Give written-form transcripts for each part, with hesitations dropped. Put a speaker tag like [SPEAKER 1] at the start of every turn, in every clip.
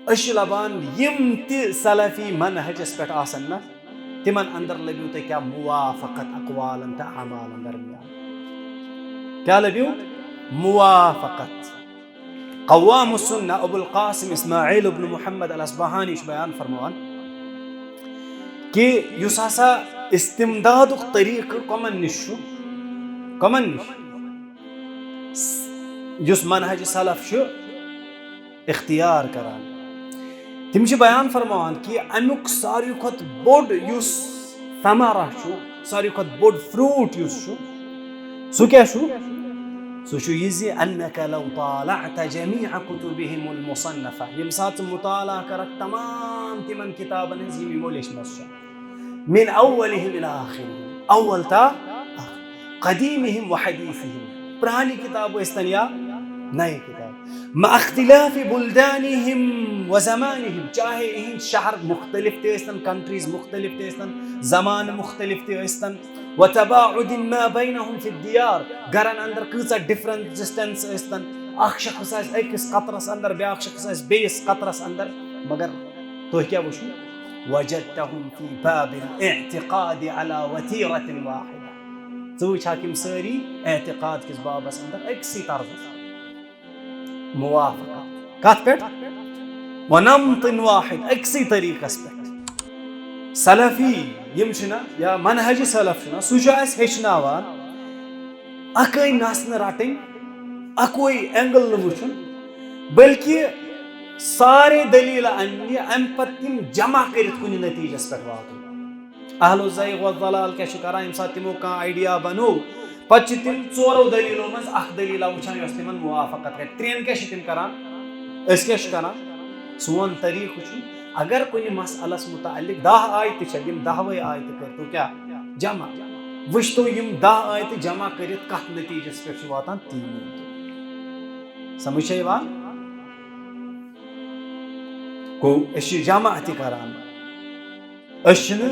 [SPEAKER 1] अश लबान यम ति सलफी मनहजस पे आसन न तिमन अंदर लबियो तो क्या मुवाफकत अक़वालन त अमालन दरमियान क्या लबियो मुवाफकत क़व्वाम सुन्ना अबुल क़ासिम इस्माइल इब्न मुहम्मद अल अस्बहानी बयान फरमान कि युस हसा इस्तिमदादुक तरीक़ कमन निश युस मनहज सलफ छु इख्तियार करान तिम छु बयान फरमान कि अमुक सारी खत बोड युस समारा छु सारी खत बोड फ्रूट युस छु सु क्या छु सु छु यज़ि अन्नका लौ तालअत जमीअ कुतुबिहिमुल मुसन्नफ़ा यम सात मुताला करक तमाम तिमन किताबन हिज़ मोलिश मस्शा मिन अव्वलिहिम इला आखिरिहिम अव्वल ता क़दीमिहिम व हदीसिहिम पुरानी किताब इस्तन या नए किताब मा इख्तिलाफ़ि बुल्दानिहिम व ज़मानिहिम चाहे इन शहर मुख्तलिफ ते इस्तन कंट्रीज मुख्तलिफ ते इस्तन ज़मान मुख्तलिफ ते इस्तन व तबाउदिन मा बैनहुम फि दियार गरन अंदर कसा डिफरेंट डिस्टेंस इस्तन अख शख्स आस अकिस कतरस अंदर ब्याख शख्स आस बेस कतरस अंदर मगर तो क्या वशु वजदतहुम फी बाबिल इअ्तिक़ाद अला वतीरतिन वाहिदा ज़ूच हाकिम सारी एतिक़ाद किस बाबस अंदर अक्सी तर्ज मुवाफ़क़ा कत पे व नम्तिन वाहिद अक्सी तरीक़स पे सलफी यम छना या मनहज सलफ छना सु छ अस हेचनावान अकै नसन रटन अकोई एंगल न वुचन बल्कि सारे दलील अन्य अम पतिम जमा करित कुन नतीजस पे वातुन अहलु ज़ैग़ व ज़लाल क्या करान यम सात तिमो का आइडिया बनो पच तिम चोरो दलीलों मज अख दलीला वुचन यस तिमन मुवाफ़क़त कर त्रेन क्या तिम करान अस क्या करान सोन तरीक़ छु अगर कोई मसअलस मुताल्लिक 10 आयत छ यम 10वें आयत कर तो क्या जमा वुच तो यम 10 आयत जमा करित कत नतीजस पे वातान तीन समझ यवान को अश जमा ति करान अश न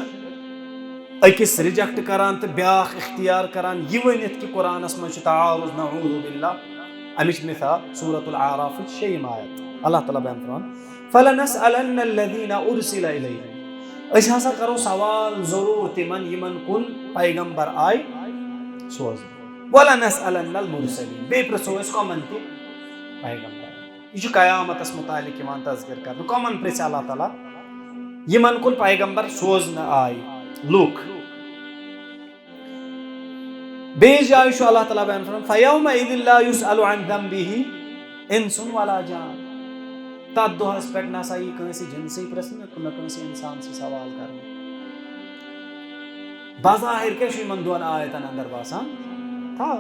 [SPEAKER 1] अकिस रिजेक्ट करान तो ब्याख इख्तियार करान यह वनित कि कुरानस मज तआरुज़ नऊज़ु बिल्लाह अमिश मिसाल सूरतुल आराफ 6 आयत अल्लाह ताला बयान फरमान फलनसअलन्न अल्लज़ीना उरसिला इलैहिम अस हसा करो सवाल जरूर तिमन यमन कुन पैगंबर आय सोज वलनसअलन्नल मुरसलीन बे प्रसो इस कमन ति पैगंबर यह क़यामतस मुतालिक यमान तज़किर कर कमन प्रेस अल्लाह ताला यमन कुन पैगंबर सोज न आय लुक बेज आयशु अल्लाह ताला बयान फरमान फयौमा इज़िन ला युसअलु अन ज़म्बिही इंसुन वला जान तद दोहस पे ना सही कंसी जिनसे प्रश्न न कंसी इंसान से सवाल करने बाज़ाहिर के शुमन दोन आयतन अंदर बासान था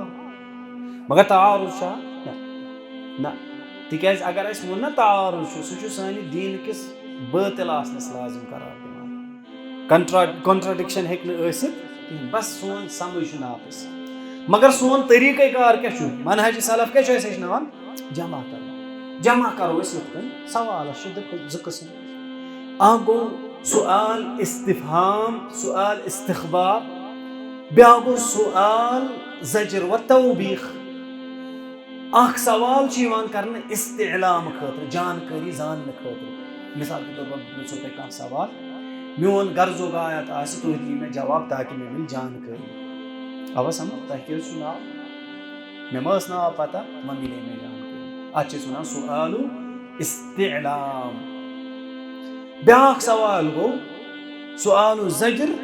[SPEAKER 1] मगर तारुज़ ना तिकेज अगर अस वो न तारुज़ सु सानी दीन किस बातिल आसनस लाजिम करार कॉन्ट्राडिक्शन हेक बस सोन समझ नापस मगर सोन तरीक़े कार क्या छु मनहज सलफ क्या छु हेचनावान जमा करो इस सवाल ज़ क़िस्म आ गो सुआल इस्तिफ़हाम सुआल इस्तिख़बार ब्या गो सुआल ज़जर व तौबीख़ अख सवाल करने इस्तिलाम खतर जानकारी जानने खतर मिसाल के तौर पर कह सवाल मोन गर्जो गायत आस तो दी मैं जवाब ताकि मैं मिल जानकारी अब समझ तहकीर सुना मैं मस ना पता मन मिले में जानकारी अच्छे सुना सुआलु इस्तिलाम ब्याख सवाल गो सुआलु ज़जर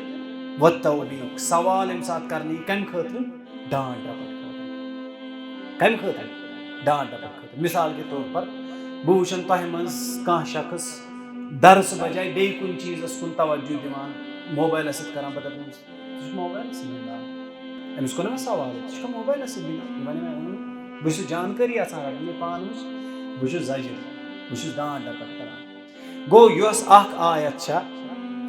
[SPEAKER 1] व तौबीख़ सवाल इम साथ करनी कम खतर डांट डपट मिसाल के तौर पर बूशन तह मज कह शख्स दर्स बजाय बे कुन चीज़ कुन तवज्जो दिवान मोबाइल कर मोबाइल अमिस को सवाल मोबाइल बस जानकारी रटने पान बस ज़जर बस डांट डपट कर गो यस अख आयत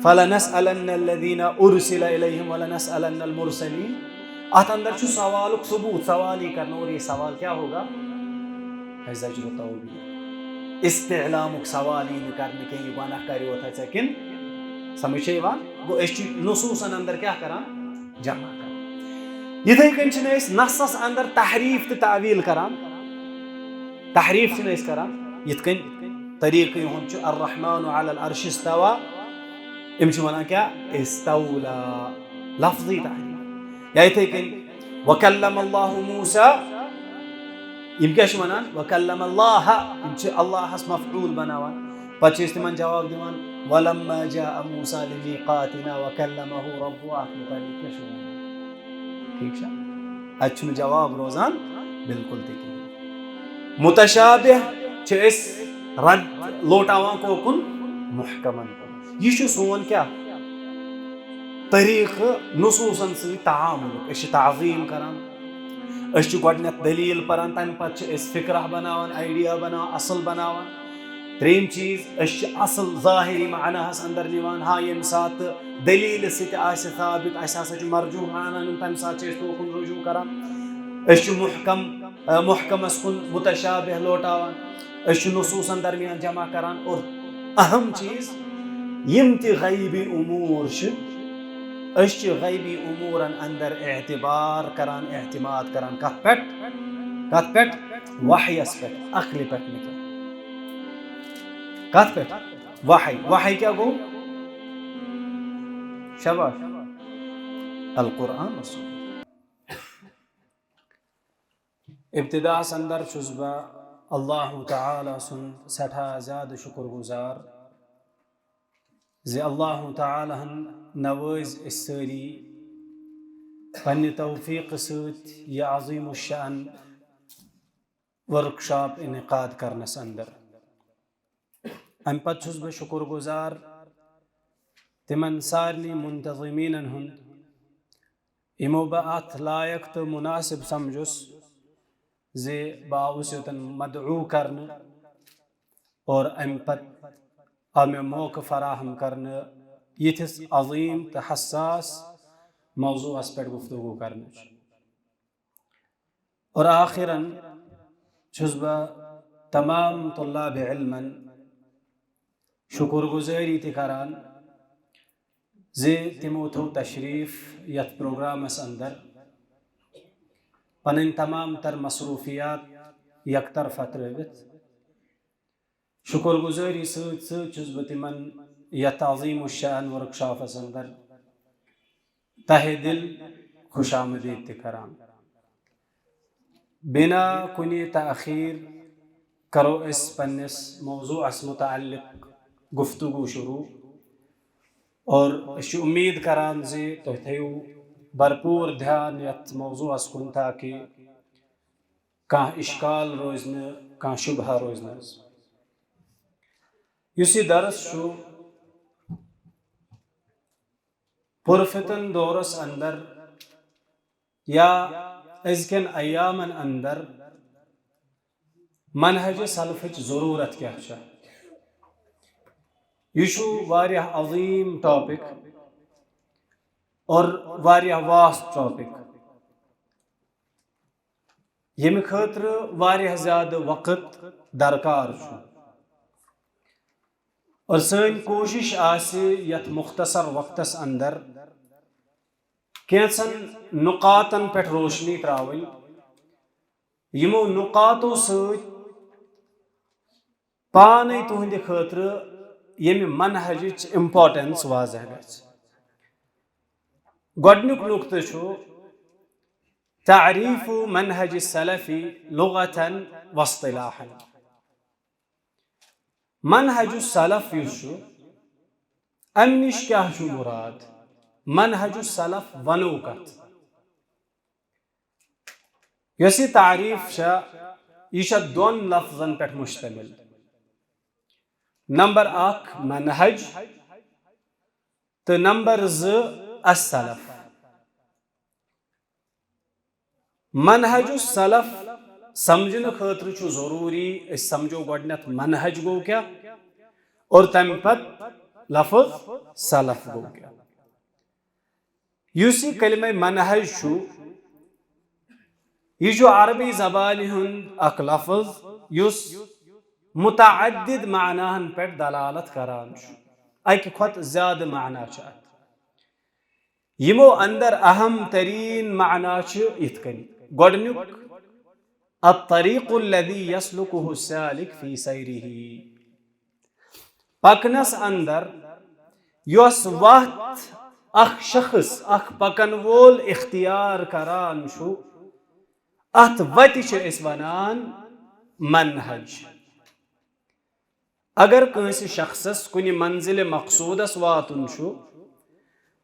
[SPEAKER 1] फलनसअलन्नल्लज़ीना उरसिला इलैहिम वलनसअलन्नल मुरसलीन अत अंदर छु सवाल सबूत सवाल ही करना और ये सवाल क्या होगा इस्तिलाम सवाल ही करने के गुनाह करी होता है किन समझ गो नसूसन अंदर क्या करा जमा कर इथे कन नसस अंदर तहरीफ तो तावील करान तहरीफ करान इथ कन तरीक़ हुंद छु अर्रहमानु अलल अर्श इस्तवा इम छु वनान क्या इस्तौला लफ्ज़ी तारीफ या इथे कन वकल्लम अल्लाहु मूसा इम क्या छु वनान वकल्लम अल्लाह इम छु अल्लाह हस मफऊल बनावन पछ इस्तिमन जवाब दिवन वलम्मा जाअ मूसा लिमीक़ातिना वकल्लमहु रब्बु आखिर तारीफ क्या छु ठीक है अच्छु जवाब रोजान बिल्कुल ठीक मुतशाबिह छु इस रद लोटावान को कुन मुहकमन ये छु सोन क्या तरीक़ नुसूसन से तामुल इस ताज़ीम करान इस गोडनेथ दलील परान तम पछ इस फिक्रा बनावन आइडिया बनावन असल बनावन त्रीम चीज इस असल ज़ाहिरी माना हस अंदर निवान हाँ ये साथ दलील से साबित ऐसा मरजू माना तम साथ तोकुन रुजू करान इस मुहकम मुहकमस कुन मुतशाबिह लोटावन इस नुसूसन दरमियान जमा करान और अहम चीज यम ति गैबी उमूर अश गैबी उमूरन अंदर एतबार करान एहतिमाद करान कत पेट वहयस पेट अक्ल पेट निकल कत पेट वहय क्या गो शाबाश अल कुरान इब्तिदा अंदर शुज़बा अल्लाह ताला सुन सठा ज़्यादा शुक्रगुजार ज़े अल्लाह ताला नवाज़ इस सारी पन्ने तौफीक सत यह अज़ीम शान वर्कशॉप इनेकाद करनस अंदर अम पत छुस बह शुक्रगुजार तिमन सारनी मुंतज़मीनन हुंद इमो बह अत लायक तो मुनासिब समझुस जे बावसूतन मदऊ करन और अम पत आमे मौक़ फराहम करन यथिस अज़ीम तो हसास मौज़ूअस पेट गुफ्तगू करन और आखिरन छुस बह तमाम तुल्लाब इल्मन शुक्रगुजारी ति करान जे तिमो थो तशरीफ यथ प्रोग्रामस अंदर पन तमाम तर मसरूफियात यकतरफा त्रवित शुक्रगुजारी सत तिमन यथ अज़ीम शान वर्कशॉपस अंदर तहे दिल खुशामदीद ति करान बिना कुनी ताखीर करो इस पन्निस मौज़ूअस मुतअल्लिक़ गुफ्तगू शुरू और उम्मीद करान जे तो थयु भरपूर ध्यान यथ मौज़ूअस कुन ताकि कह इश्काल रोज न कह शुबह रोज न युसी दरस शु पुरफितन दौरस अंदर या अज़कन अयामन अंदर मनहज सलफच ज़रूरत क्या छ यु वारियाह अज़ीम टॉपिक और वारियाह वास्ट टॉपिक यम खतर वारियाह ज़्यादा वक़्त दरकार छ और सन कोशिश आसे यथ मुख्तसर वक्तस अंदर कैंसन नुकातन पे रोशनी त्रावन यमो नुकातो सत पाने तुहंद खतर यम मनहज इम्पोर्टेंस वाजह गछ गोडनुक नुक्ते छु तारीफु मनहज सलफी लुगतन व इस्तिलाहन मनहज सलफ युशु अमनिश क्या छु मुराद मनहज सलफ वनुकत यसी तारीफ शा यह दोन लफ्जन पे मुश्तमिल नंबर अख मनहज तो नंबर ज असलफ मनहज सलफ समझन खतर छु जरूरी समझो गोडनेथ मनहज गो क्या और तम पत लफ्ज सलफ गो क्या युसी कलिमा मनहज छु यह अरबी ज़बान हुंद अक लफ्ज युस मुतअद्दिद मानाहन पे दलालत करान अक खत ज्यादा माना यमो अंदर अहम तरीन माना इत कन गोडनुक अत्तरीक़ुल्लज़ी यसलुकुहु सालिक फी सैरिही पकनस अंदर योस वत अख शख्स अख पकन वोल इख्तियार करान छु अत वति छ इस वनान मनहज। अगर कंस शख्सस कुनि मंजिल मकसूदस वातुन छु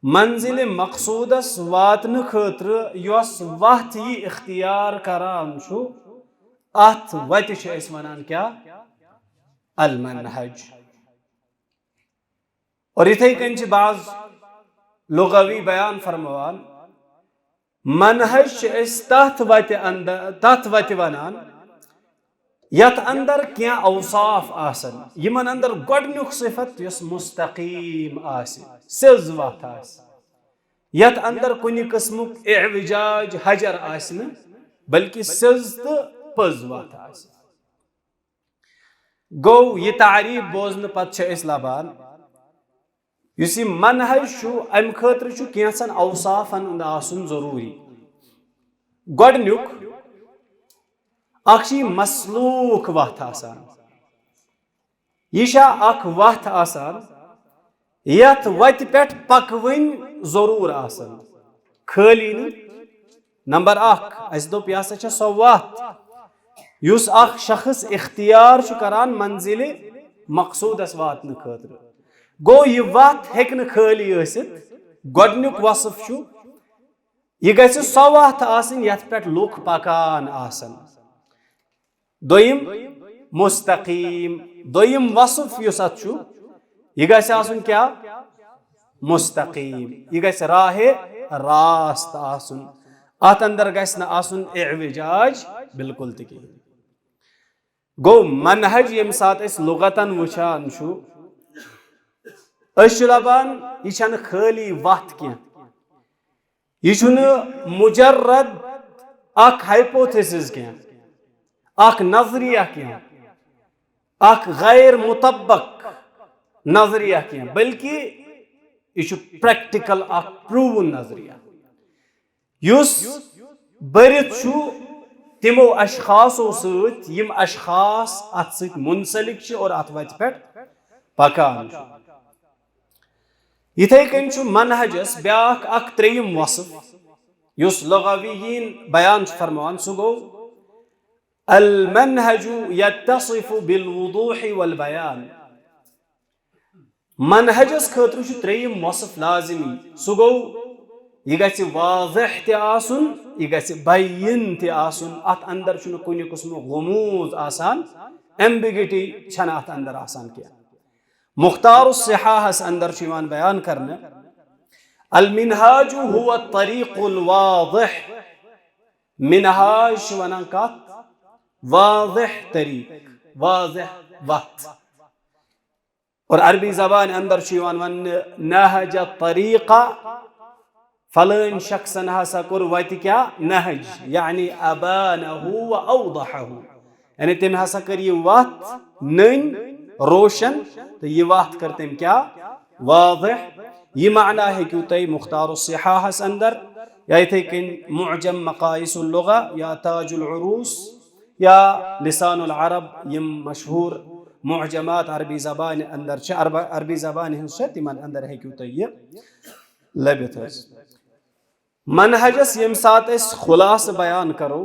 [SPEAKER 1] मंजिल मकसूदस वातन खतर योस वत यी इख्तियार करान छु अत वति छ इस वनान क्या अल मनहज। और इथे कन छ बाज लुगवी बयान फरमान मनहज इस तथ वति वनान यत अंदर क्या औसाफ आसन यमन अंदर गोडनुक सिफत यस मुस्तकीम आसे सिज वत आसे यत अंदर कुनि किस्मुक इअविजाज हजर आसन बल्कि सिज तो पज वत आसे। गो ये तारीफ बोजन पत छ इस लबान युस यह मनहज छु अम खतर छु कैंसन औसाफन उंद आसन जरूरी। गोडनुक अख मसलूक वत आसान यह अख वत आसान यथ वत पे पकवन जरूर आसन खाली नंबर अख अस दोप यह हसा सो वत युस अख शख्स इख्तियार छु करान मंजिल मकसूदस वातन खतर। गो यह वत हेक न खाली गोडनुक वसफ छु यह गछ सो वत आसन यथ पे लुक पकान आसन। दोयम मुस्तकीम दोयम वसफ युस अत छु यह गछ आसन क्या मुस्तकीम यह गछ राहे रास्त आसन अत अंदर गछ न आसन इअविजाज बिल्कुल त कहीं। गो मनहज यम सात इस लुगतन वुचान छु लबान यह खाली वत क्या यह मुजर्रद अख हाइपोथेसिस क्या अख नजरिया क्या अख गैर मुतब्बक नजरिया क्या बल्कि यह प्रैक्टिकल अख प्रूवन नजरिया युस बरित छु तिमो अशखासो सत यम अशखास अत सत मुंसलिक छ और अत वत पे पकान छु। इथे कन छु मनहजस ब्याख अख त्रेयम वसफ युस लुगवीयीन बयान फरमान सु गो अल मनहजु यत्तसिफु बिल वुदूह वल बयान। मनहजस खतर छु त्रेयम वसफ लाजिमी सु गो यह गछ वाज़िह त आसन यह गछ बय्यन त आसन अत अंदर छु कुनि किस्म गुमूज आसान एम्बिगिटी छन अत अंदर आसान क्या। मुख्तारुस सिहाहस अंदर शिवान बयान करने अल मिनहाजु हुवा तरीकुल वाज़िह मिनहाज वनान कत वाज़िह तरीक वाज़िह वत। और अरबी जबान अंदर शिवान वन नहज तरीका फलन शख्सन हसा कुर वत क्या नहज यानी अबानहु व औदहहु यानी तम हसा कर ये वत नन रोशन तो ये वत कर तम क्या वाज़िह। ये माना है कि तय मुख्तारुस सिहाहस अंदर या इथे कन मुअजम मकाइसुल लुगा या ताजुल उरूस या लिसानुल अरब यम मशहूर मुअजमात अरबी ज़बान अंदर छ अरबी ज़बान हिंस तिमन अंदर है कि तय लबित है। मनहजस यम सात इस खुलास बयान करो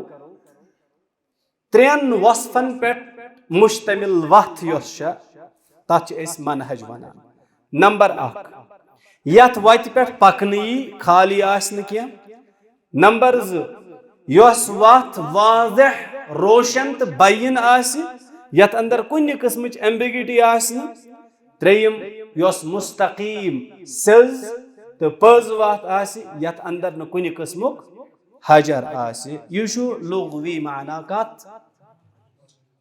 [SPEAKER 1] त्रेन वसफन पे मुश्तमिल वत योस तथ इस मनहज वनान। नंबर अख यथ वत पे पकनी खाली आसन क्या। नंबर ज योस वत वाज़िह रोशन तो बयन आसि यथ अंदर कुन किस्म एम्बिगिटी आसन। त्रेयम योस मुस्तकीम सिज तो पज वत आसि यथ अंदर न कुन किस्मुक हजर आसि। यह छु लुगवी माना कत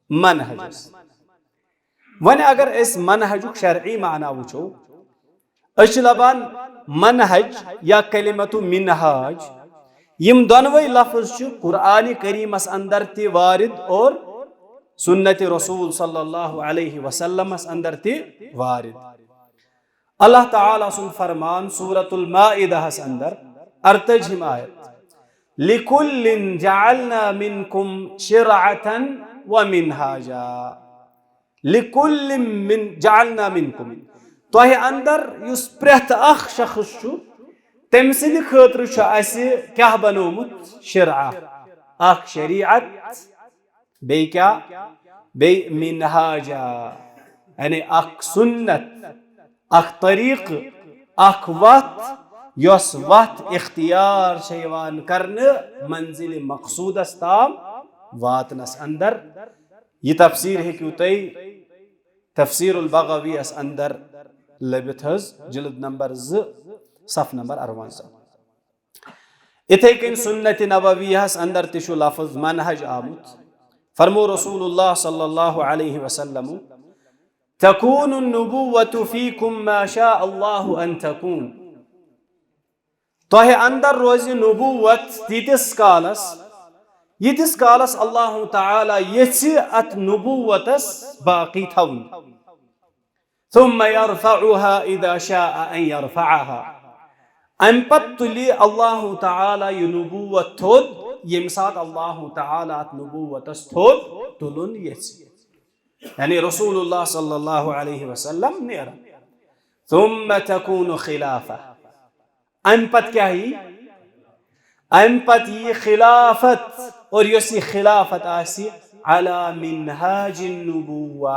[SPEAKER 1] मनहजस। वन अगर इस मनहजुक शरई माना वुचो अश लबान मनहज या कलिमतु मिनहाज यम दोनवै लफ्ज छु कुरान करीमस अंदर ति वारिद और सुन्नत रसूल सल्लल्लाहु अलैहि वसल्लम अंदर ति वारिद। अल्लाह ताला सुन फरमान सूरतुल माइदा अंदर अर्तजिम आयत लिकुल्लिन जअलना मिनकुम शिरअतन व मिनहाजा लिकुल्लिम मिन जअलना मिनकुम तोह अंदर युस प्रेथ अख शख्स छु तम सिंद खतर छु असे क्या बनोमुत शरआ अख शरीअत बे क्या बे मिनहाजा यानी अख सुन्नत अख तरीक अख वत यस वत इख्तियार शयवान करने मंजिल मकसूदस ताम वातनस अंदर ये तफसीर हेकु तई तफसीरुल बगावी अस अंदर लबित हज जिल्द नंबर 2 सफ नंबर 58 इथे कन सुन्नत नबवियस अंदर तिशु लफ्ज मनहज आमुत फरमो रसूलुल्लाह सल्लल्लाहु अलैहि वसल्लम तकूनु नुबुव्वतु फीकुम मा शा अल्लाहु अन तकून तोह अंदर रोज नुबुव्वत तीतिस कालस अल्लाह ताला यछि अत नुबुव्वतस बाकी थवन थुम्म यरफउहा इदा शाअ अन यरफअहा अम पत तुलि अल्लाह ताला ये नुबुव्वत थोद यम सात अल्लाह ताला अत नुबुव्वतस थोद तुलुन यछि यानी रसूलुल्लाह सल्लल्लाहु अलैहि वसल्लम नेर थुम्म तकूनु खिलाफा अम पत क्या ही अम पत ये खिलाफत और यसी खिलाफत आसी अला मिनहाज नुबुव्वा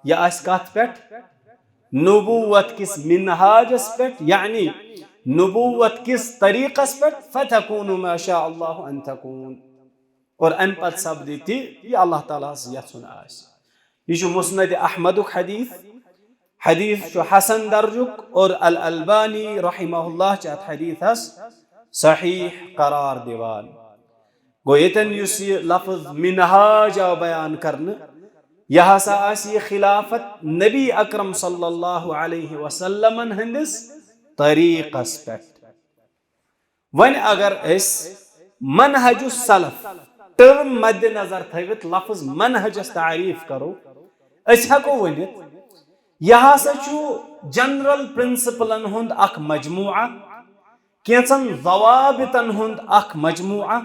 [SPEAKER 1] या आस कात पेट नुबुव्वत किस मिनहाजस पेट यानी नुबुव्वत किस तरीक़स पेट फतकूनु मा शा अल्लाहु अन तकून और अम पत सब देती ये अल्लाह ताला से यत्सुन आसी ये मुस्नद अहमदुक हदीस हसन दर्जुक और अल अलबानी रहिमहुल्लाह चात हदीस सहीह करार दिवान गो यतन युस लफ्ज मिनहाज बयान करने यह सा आसी खिलाफत नबी अकरम सल्लल्लाहु अलैहि वसल्लम हंदिस तरीक़स पे वन अगर इस मनहजुस सलफ टर्म मद नजर थवित लफ्ज मनहजस तारीफ करो हको वनित यह जनरल प्रिंसिपलन हुंद अख मजमुआ कैंसन ज़वाबितन हुंद अख मजमुआ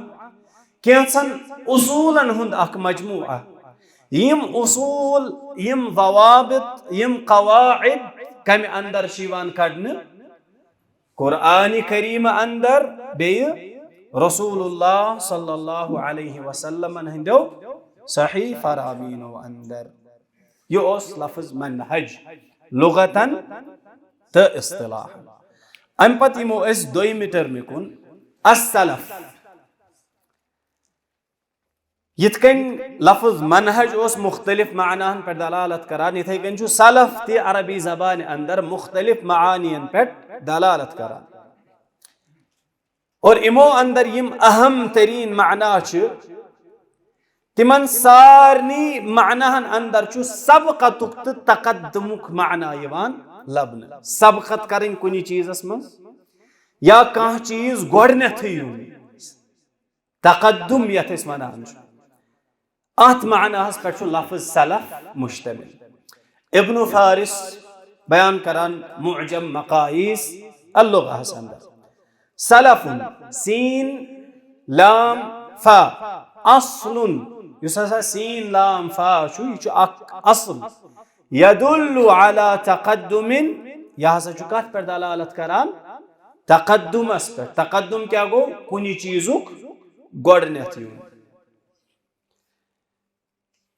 [SPEAKER 1] कैंसन उसूलन हुंद अख मजमुआ यम उसूल यम ज़वाबित यम क़वाइद कम अंदर शिवान कड़ने कुरान करीम अंदर बे रसूलुल्लाह सल्लल्लाहु अलैहि वसल्लम हंदो सही फरामीनो अंदर यो ओस लफ्ज मनहज लुगतन त इस्तिलाह अम पत यमो अस दोयम टर्म कुन अस्सलफ यितकन लफ्ज मनहज ओस मुख्तलिफ मानाहन पर दलालत करान इथे कन छु सलफ ती अरबी ज़बान अंदर मुख्तलिफ मानियन पर दलालत करान और इमो अंदर यम अहम तरीन माना छु तिमन सारनी मानाहन अंदर छु सबकतुक त तकद्दुमुक माना यवान लबन सबकत करें कुनी चीजस मन या कह चीज गोडनेथै तकद्दुम यथस वनान अत मानाहस पे लफ्ज सलफ मुश्तमिल इब्न फारिस बयान करान मुअजम मकायीस अल्लुग़हस अंदर सलफुन सीन लाम फा अस्लुन युसा सीन लाम फा छु यु अस्ल यदुल्लु अला तक़द्दुमिन यह छु कत पर दलालत करान तक़द्दुमस पर तक़द्दुम क्या गो कुनी चीजुक गोडनेथ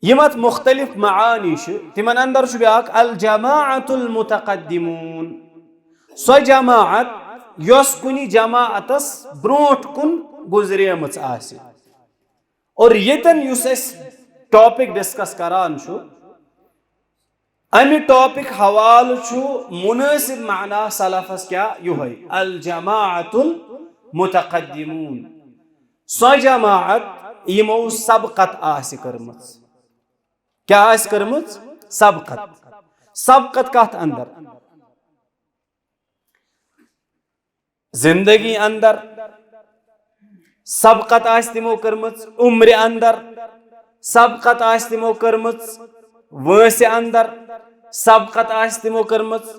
[SPEAKER 1] यमत मुख्तलिफ मानी तिमन अंदर ब्याक अल जमाअतुल मुतक़द्दिमून सो जमाअत यस कुनी जमाअतस ब्रोट कुन गुजरेमच आसि और यतन युस टॉपिक डिस्कस करान छु अमि टॉपिक हवाल छु मुनासिब माना सलफस क्या युहै अल जमाअतुल मुतक़द्दिमून सो जमाअत यमो सबकत आसि करमच क्या आस करमच सबकत सबकत कत अंदर जिंदगी अंदर सबकत आस तिमो करमच उम्र अंदर सबकत आस तिमो करमच वैसे अंदर सबकत आस तिमो करमच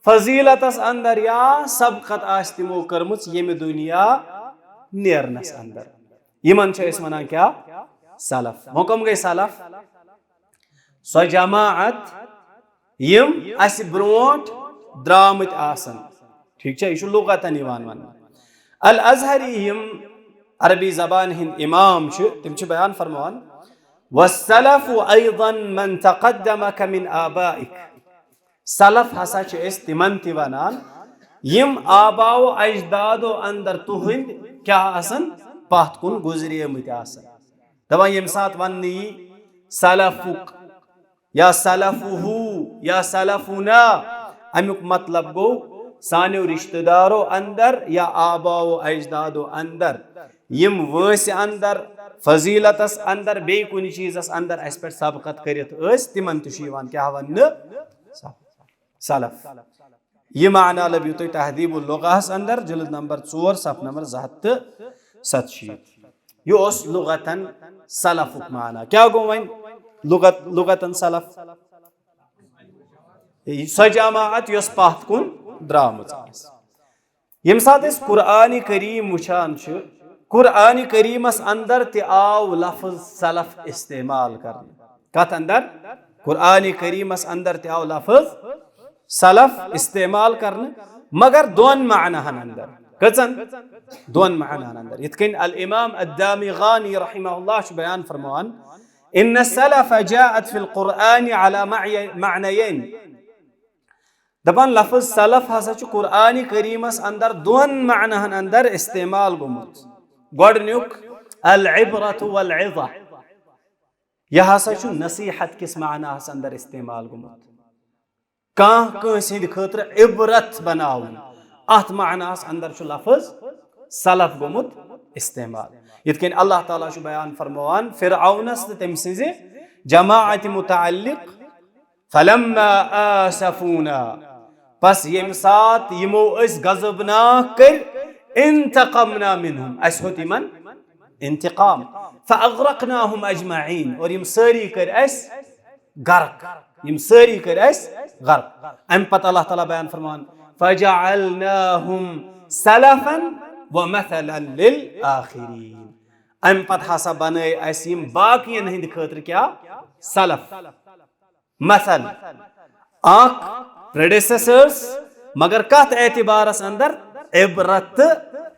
[SPEAKER 1] फजीलतस अंदर या सबकत आस तिमो करमच यमे दुनिया नेरनस अंदर यमन छ इस वनान क्या सलफ हुकम गए सलफ सो जमाअत यम अस ब्रोट द्रामत आसन ठीक है यह लुगतन वन अल अजहरी यम अरबी जबान हिंद इमाम तिम बयान फरमान वस्सलफ अयदन मन तक़द्दमक मिन आबाइक सलफ हसा तिमन ति वनान यम आबाओ अजदादो अंदर तुहिंद क्या आसन पथ कुन गुजरियमत आसन दपान यम सात वन सलफुक या सलफुहु या सलफुना अमुक मतलब गो सानियो रिश्तेदारों अंदर या आबाओ अजदादो अंदर यम वस अंदर फजीलतस अंदर बे कुन चीजस अंदर अस पे सबकत करित तिमन तुम क्या वन सलफ यह माना लबियो तुम तहदीबुल लुगाहस अंदर जिल्द नंबर 4 सफ नंबर 287 यह लुगतन सलफुक माना क्या गो वन लुगतन सलफ सो जमाअत यस पथ कुन द्रामच यम सात कुरान करीम वुचान कुरान करीमस अंदर ते आव लफ्ज सलफ इस्तेमाल करने कत अंदर कुरान करीमस अंदर ते आव लफ्ज सलफ इस्तेमाल करने मगर दोन मानहन अंदर कचन दोन मानहन अंदर यतकन अल इमाम अद्दामिगानी रहमहुल्लाह बयान फरमान इन सलफ जाअत फिल कुरान अला मअनयैन दपान लफ्ज सलफ हसा कुरान करीमस अंदर दोन मानहन अंदर इस्तेमाल गोमुत गोडनुक अल इब्रतु वल इज़ा यह हसा नसीहत किस मानास अंदर इस्तेमाल गोमुत कांस हिंद खतर इब्रत बनावन अत मानास अंदर लफ्ज सलफ गोमुत इस्तेमाल यतकन अल्लाह ताला बयान फरमान फिरऔनस तम सिंज जमाअत मुतअल्लिक फलम्मा आसफूना बस यम सात यमो अस गजबनाक कर इंतक़मना मिनहुम अस हो तिमन इंतकाम फअग़रक़नाहुम अजमईन और यम सारी कर अस गर्क यम सारी कर अस गर्क अम पत अल्लाह ताला बयान फरमान फजअलनाहुम सलफन व मथलन लिल आखिरीन अम पत हसा बने अस यम बाकियन हिंद खतर क्या सलफ मसल आख प्रेडेसेसर्स मगर कत एतबारस अंदर इब्रत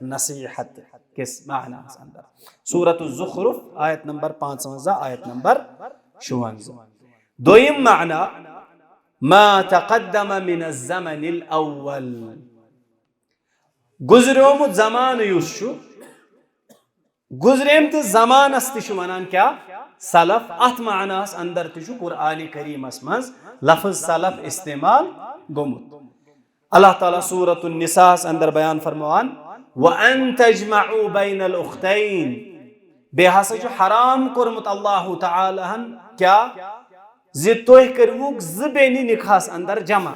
[SPEAKER 1] नसीहत किस माना अंदर सूरत ज़ुख़रुफ़ आयत नंबर 55 आयत नंबर 56 दोयम माना मा तक़द्दम मिन अज़्ज़मनिल अव्वल गुज़रोमुत ज़मान युस गुज़रेमत ज़मानस तिश वनान क्या सलफ अत मानास अंदर तिश कुरान करीमस मज लफ्ज सलफ इस्तेमाल गोमुत अल्लाह ताला सूरत निसा अंदर बयान फरमान व अन तजमउ बैनल उख्तैन बेहसा हराम कोरमुत अल्लाह ताला क्या जि तुह करवुक ज बेनि निकाहस अंदर जमा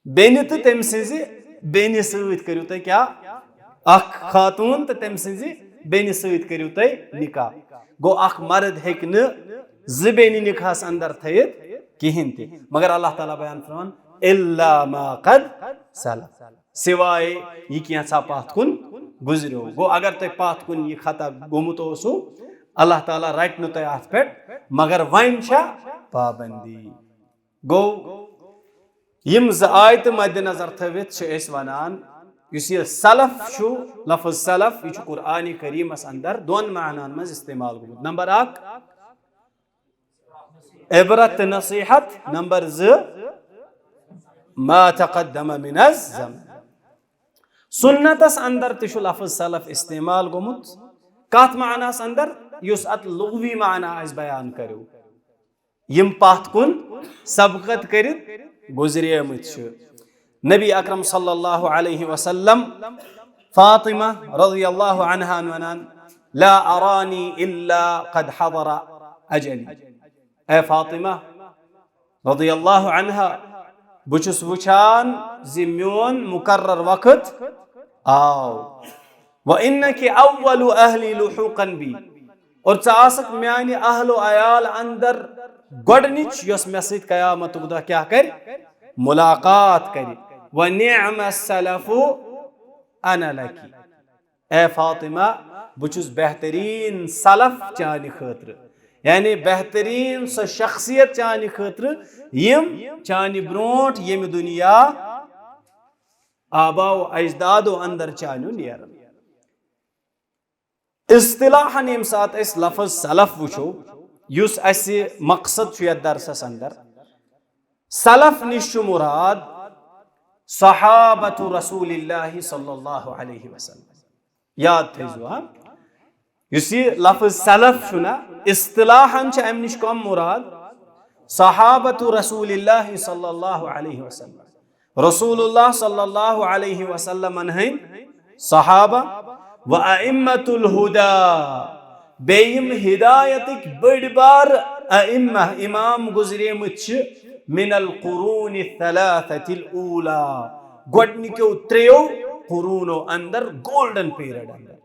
[SPEAKER 1] बेनि तो तम सिंज बेनि सत करियो तुह क्या अख खातून तो तम सिंज बेनि सत करियो तुह निकाह गो अख मर्द हेक न ज बेनि निकाहस अंदर थयित किहिन ते मगर अल्लाह ताला बयान फरमान इल्ला मा कद सलफ सिवाय यह क्या पाथ कुन गुजरो गो अगर तुम पाथ कुन यह खता गोमुत ओसु अल्लाह ताला रट नु तुह अत पे मगर वन पाबंदी गो यम ज आयत मद्देनजर थवित वनान यह सलफ लफ्ज सलफ यह कुरान करीमस अंदर दोन मानान मज इस्तेमाल गोमुत नंबर 1 इबरत नसीहत नंबर 2 मा तक़द्दम मिन अज़्ज़मन सुन्नतस अंदर तिशु लफ्ज सलफ इस्तेमाल गोमुत कत मानास अंदर युस अत लुगवी माना अस बयान करो यम पथ कुन सबकत करित गुजरियमत नबी अकरम सल्लल्लाहु अलैहि वसल्लम फातिमा रज़ियल्लाहु अन्हा वनान ला अरानी इल्ला क़द हज़र अजली ए फातिमा रज़ियल्लाहु अन्हा बुचुस वुचान जि म्योन मुकर्रर वक्त आओ व इन्नकी अव्वलु अहली लुहूक़न बी और चासक म्यानि अहलो अयाल अंदर गोडनिच यस मे सत क़यामत दह क्या कर मुलाकात कर व निअम सलफु अना लकी ए फातिमा बुचुस बेहतरीन सलफ चानि खतर यानी बेहतरीन सो शख्सियत चानि खतर यम चानि ब्रोट यम दुनिया आबाओ अजदादो अंदर चानु नेरन। इस्तिलाहन यम सात अस लफ्ज सलफ वुचो युस असे मकसद छु यथ दरसस अंदर सलफ निश छु मुराद सहाबतु रसूलिल्लाहि सल्लल्लाहु अलैहि वसल्लम। याद थैजो युस ये लफ्ज सलफ छु ना इस्तिलाहन छ अम निश कम मुराद सहाबतु रसूलिल्लाहि सल्लल्लाहु अलैहि वसल्लम। रसूलुल्लाह सल्लल्लाहु अलैहि वसल्लम हन सहाबा व अइम्मतुल हुदा बेयम हिदायतिक बड़ बार अइम्मा इमाम गुजरेमुत छ मिनल कुरून थलाथतिल ऊला गोडनिको त्रेयो कुरूनो अंदर गोल्डन पीरियड अंदर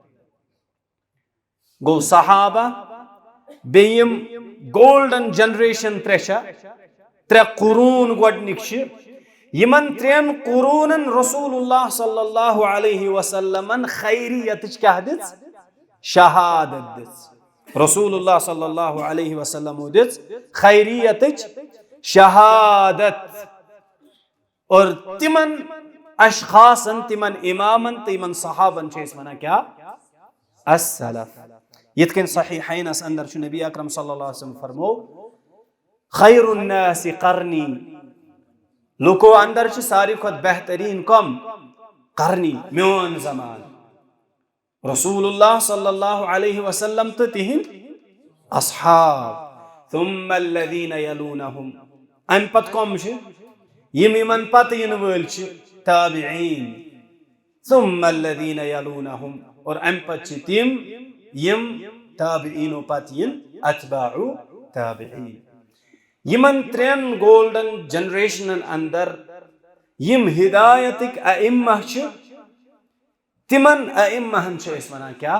[SPEAKER 1] गो सहाबा बेयम गोल्डन जनरेशन त्रे कुरून गोडनिक छ यमन त्रेन कुरूनन रसूलुल्लाह सल्लल्लाहु अलैहि वसल्लमन खैरियत क्या दिस शहादत दिस। रसूलुल्लाह सल्लल्लाहु अलैहि वसल्लम दिस खैरियत शहादत और तिमन अशखासन तिमन इमामन तिमन सहाबन छेस वना क्या अस्सलफ। यतकन सहीहैन अंदर छु नबी अकरम सल्लल्लाहु अलैहि वसल्लम फरमो खैरुन नास करनी लुको अंदर छ सारी खुद बेहतरीन कम करनी म्योन जमान रसूलुल्लाह सल्लल्लाहु अलैहि वसल्लम तो तिहिन अस्हाब थुम्मा अल्लज़ीना यलूनहुम अन पत कम छ यम यमन पत इन वल छ ताबिईन थुम्मा अल्लज़ीना यलूनहुम और अन पत छ तिम यम ताबिईनो पत इन अतबाउ ताबिईन। यमन त्रेन गोल्डन जनरेशन अंदर यम हिदायतिक अइम्मा छ तिमन अइम्महन छ इस वना क्या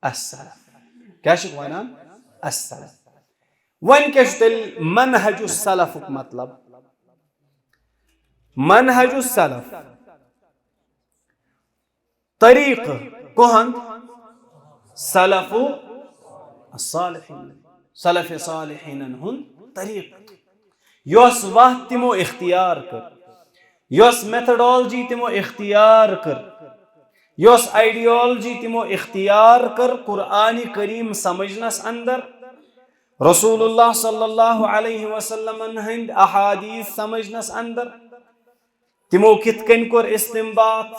[SPEAKER 1] अस्सलफ। क्या छ वनान अस्सलफ। वन क्या तेल मनहजुस सलफ मतलब मनहजुस सलफ तरीक कोहन सलफु अस्सालिहीन सलफ सालिहीन हुन तरीक योस वाह तिमो इख्तियार कर योस मेथडोलॉजी तिमो इख्तियार कर योस आइडियोलॉजी तिमो इख्तियार कर कुरानी करीम समझनस अंदर रसूलुल्लाह सल्लल्लाहु अलैहि वसल्लम हंद अहादीस समझनस अंदर तिमो कितकन कोर इस्तिंबात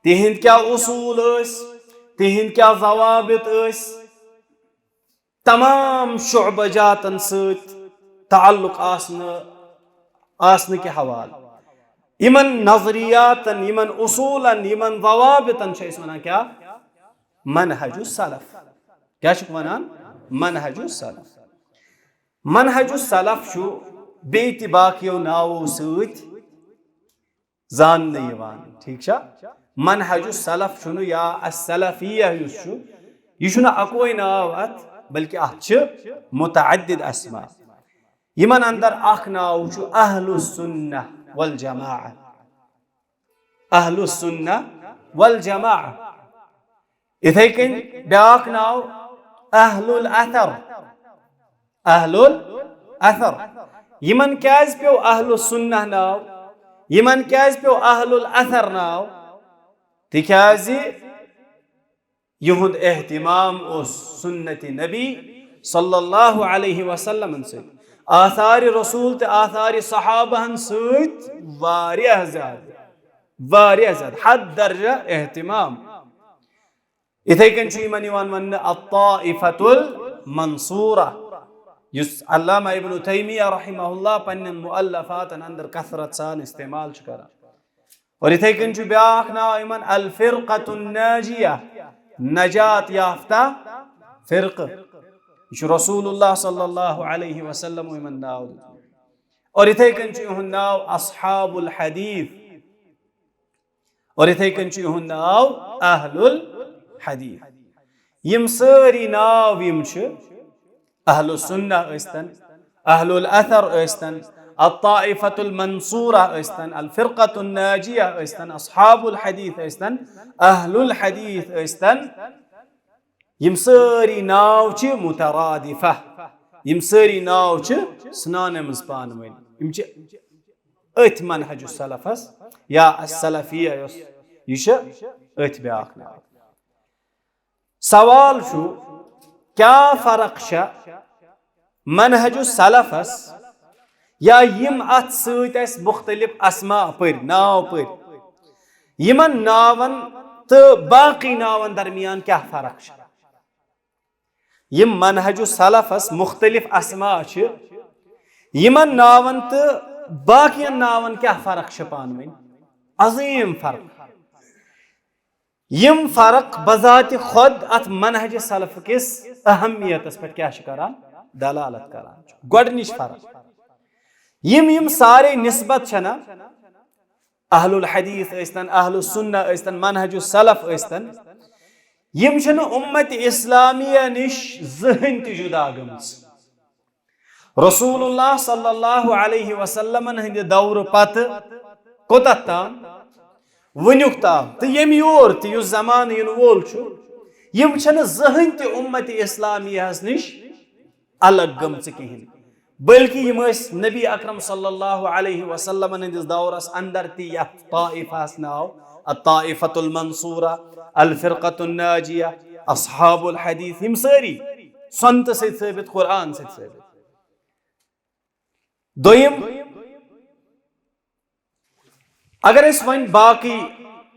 [SPEAKER 1] तिहिंद क्या उसूल तिहिंद क्या जवाबित तमाम शुअबजातन सत ताल्लुक आसन के हवाल इमन नजरियातन इमन उसूलन इमन जवाबितन छ वना क्या मनहजुस सलफ। क्या छ वनान मनहजुस सलफ। मनहजुस सलफ छु बेति बाकियो नावो सत जान यवान ठीक छ। मनहजुस सलफ छुनु या अस्सलफिया युस छु यह छुना अकोई नाव अत बल्कि अत मुतअद्दिद अस्मा यमन अंदर अख नाव छु अहलुस सुन्नह वल जमाअह अहलुस सुन्नह वल जमाअह। इथे कन ब्याक नाव अहलुल अथर अहलुल अथर यमन क्याज पे अहलुस सुन्नह नाव यमन क्याज पे अहलुल अथर नाव तिक्याज युहुद एहतिमाम उस सुन्नत नबी सल्लल्लाहु अलैहि वसल्लम से आसार रसूल ते आसार सहाबहन सत वारिया ज्यादा हद दर्जा एहतिमाम। इथे कन छु यमन यवान वन अत्ताइफतुल मंसूरा युस अल्लामा इब्न तैमिया रहमहुल्लाह पन्न मुअल्लफातन अंदर कसरत सान इस्तेमाल छु करा। और इथे कन छु ब्याख नाव यमन अल फिरक़तुन नाजिया नजात याफ्ता फिरक़ रसूलुल्लाह सल्लल्लाहु अलैहि वसल्लम यमन नाव। और इथे कन छु यहुन नाव अस्हाबुल हदीस और इथे कन छु यहुन नाव अहलुल हदीस। यम सारी नाव यम छु अहलुस सुन्नह अस्तन अहलुल अथर अस्तन अत्ताइफतुल मंसूरा अस्तन अल फिरक़तुन नाजिया अस्तन अस्हाबुल हदीस अस्तन अहलुल हदीस अस्तन यम सारी नाव च मुतरादिफा यम सारी नाव च स्नान मज पान वन यम च अथ मनहज सलफस या सलफिया यह अथ ब्याख नाव सवाल छु क्या फर्क मनहज सलफस या यम अथ सत मुख्तलिफ अस्मा पर नाव पर यमन नावन तो बाकी नावन दरमियान क्या फर्क यम मनहज सलफस मुख्तलिफ अस्मा यमन नावन तो बाकियन नावन क्या फर्क पान वन अजीम फर्क यम फर्क बजात खुद अत मनहज सलफ किस अहमियत पे क्या करान दलालत करान गोडनिश फर्क यम सारे निस्बत छना अहलुल हदीस ऐस्तन अहलुस सुन्ना ऐस्तन मनहज सलफ ऐस्तन यम छन उम्मत इस्लामिया निश जहन ति जुदा गमस रसूलुल्लाह सल्लल्लाहु अलैहि वसल्लम हंद दौर पत कोतत ताम वनुक ताम तो यम योर तो युस जमान इन वोल छु यम छन जहन ति उम्मत इस्लामिया निश अलग गमस कहिन बल्कि यम नबी अकरम सल्लल्लाहु अलैहि वसल्लम हंदिस दौरस अंदर ति यथ ताइफास नाव अत्ताइफतुल मंसूरा अल फिरकतुन नाजिया अस्हाबुल हदीस यम सारी संत से साबित कुरान से साबित दोयम अगर इस वन बाकी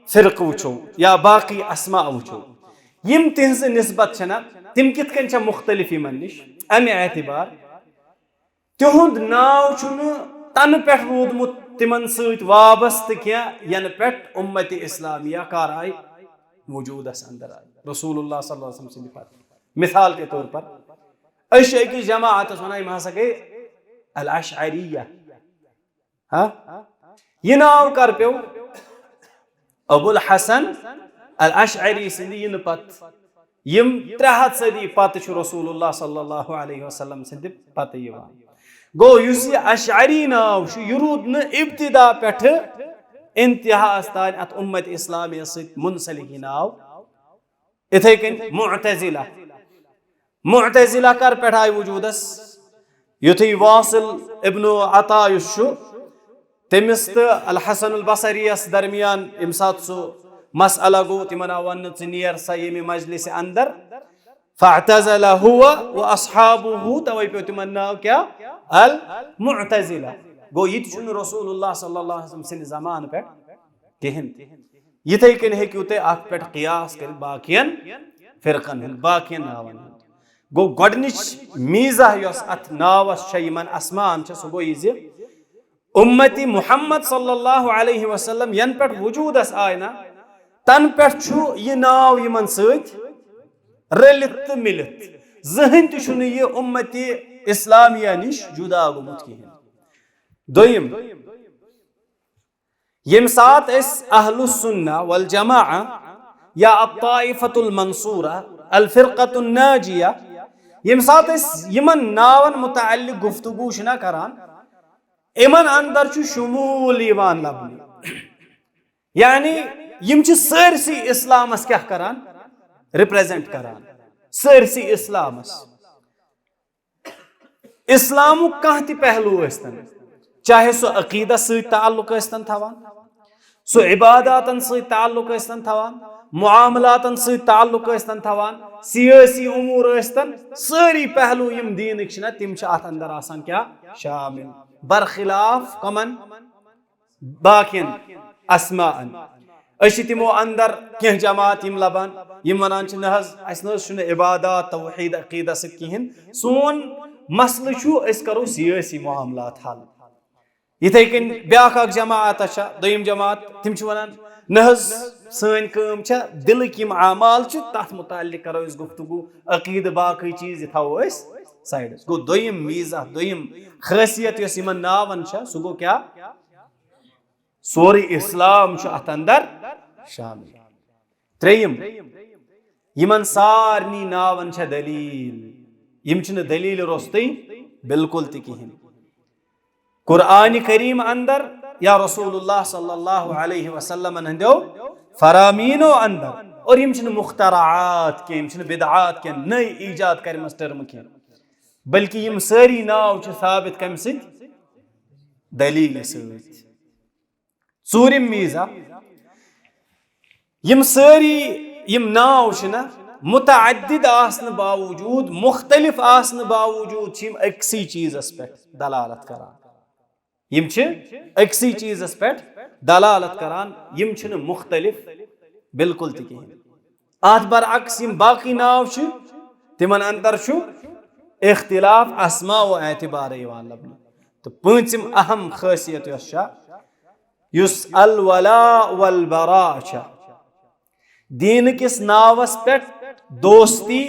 [SPEAKER 1] फिरक वुचो या बाकी अस्मा वुचो यम तिहज निस्बत छना तिम कित कन छ मुख्तलिफ यमन निश अमे एतबार तिहुंद नाव छुन तन पे रूदमुत तिमन सत वाबस्त क्या यन पे उम्मत इस्लामिया कार आय वजूदस अंदर आय रसूलुल्लाह सल्लल्लाहु अलैहि वसल्लम पत मिसाल के तौर पर अशे की जमाअत वनाई हसा गए अल अशअरिया हाँ यह नाव कर पे अबुल हसन अल अशअरी सिंध इन पत यम 300 सदी पत रसूलुल्लाह सल्लल्लाहु अलैहि वसल्लम सिंध पत यवान गो युस अशअरी नाव यह रूद न इब्तिदा पे इंतहा तान अत उम्मत इस्लामिया सत मुनसलिक नाव इथे कन मुअतजिला कर पे आय वजूदस युथी वासिल इब्न अता तमिस तो अल हसन अल बसरियस दरमियान यम सात सो मसअला गो तिमन वन नीर सा ये मजलिस अंदर फअतज़ला हुवा व अस्हाबुहु तवै पे तिमन नाव क्या अल मुअतजिला गो ये रसूलुल्लाह सल्लल्लाहु अलैहि वसल्लम सिन जमान पे कहिन यथे कन हेकु ते अत पे क़ियास कर बाकियन फिरकन बाकियन नावन गो गोडनिच मीजा यस अत नावस छ यमन अस्मान छ सो गो ये उम्मती मुहम्मद सल्लल्लाहु अलैहि वसल्लम यन पे वजूदस आय ना तन पे यह नाव यमन सत रलित तो मिलित जहन तो यह उम्मती इस्लामिया निश जुदा गुमुत कहिन दोयम यम सात अहलुस सुन्ना वल जमाअ या अत्ताइफतुल मंसूरा अल फिरकतुन नाजिया यम सात यमन नावन मुतअल्लिक गुफ्तगू छना करान इमन अंदर शुमूल यवान लबन यानी यम सरसी इस्लामस क्या करान रिप्रेजेंट करान सरसी इस्लामस इस्लाम कह ति पहलू स्तन चाहे सो अकीदा सत ताल्लुक स्तन थवान सो इबादातन सत ताल्लुक स्तन थवान मुआमलातन सत ताल्लुक स्तन थवान सियासी उमूर स्तन सारी पहलू यम दीन तिम अत अंदर आसान क्या शामिल बरखिलाफ कमन बाकियन अस्माअन तिमो अंदर कह जमात यम लबान यम वनान न इबादत तौहीद अकीदा सत कहिन सोन मसल करो सियासी मामलात हल इथे कन ब्याख जमात दोयम जमात तिम वनान न सन कम दिलक यम आमाल तथ मुतालिक करो गुफ्तगू अकीद बाकी चीज थो साइडस गो दोयम मीजा दोयम खासियत यस यमन नावन सो गो क्या सोरी इस्लाम अत अंदर शामिल त्रेयम यमन सारनी नावन दलील यम दलील रोस्तई बिल्कुल ति कहिन कुरान करीम अंदर या रसूलुल्लाह सल्लल्लाहु अलैहि वसल्लम हंदो फरामीनो अंदर और यम छन मुख्तराआत के, यम छन बिदआत के, नई ईजाद करमस टर्म के, बल्कि यम सारी नाव छ साबित कम सिद दलील सत। ूरिम मीजा यम सारी यम नाव छ ना मुतअद्दिद आसन बावजूद, मुख्तलिफ आसन बावजूद यम अक्सी चीजस पे दलालत करान। यम छ अक्सी चीजस पे दलालत करान, यम छन मुख्तलिफ बिल्कुल त कहीं। अत बरअक्स यम बाकी नाव छ तिमन अंदर छु इख्तिलाफ अस्मा व एतबार यवान लबन। तो पांचम अहम खासियत युस अल वला वल बरा छ, दीन किस नावस पे दोस्ती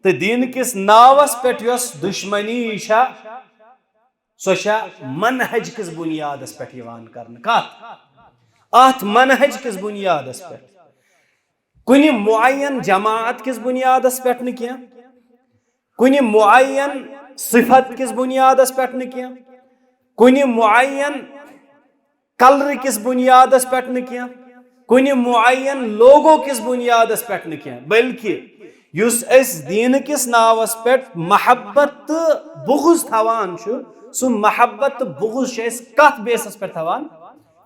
[SPEAKER 1] तो दीन किस नावस पे युस दुश्मनी छ सो मनहज किस बुनियादस पे यवान करन। अत मनहज किस बुनियादस पे, कुनि मुअय्यन जमाअत किस बुनियादस पे न किया, कुनि मुअय्यन सिफत किस बुनियादस पे न किया, कुनि मुअय्यन कलर किस बुनियादस पे न किया, कुनि मुअय्यन लोगो किस बुनियादस पे न किया, बल्कि युस एस दीन किस नावस पे महब्बत बुग़्ज़ थवान छु, सु महब्बत बुग़्ज़ एस कथ बेसस पे थवान,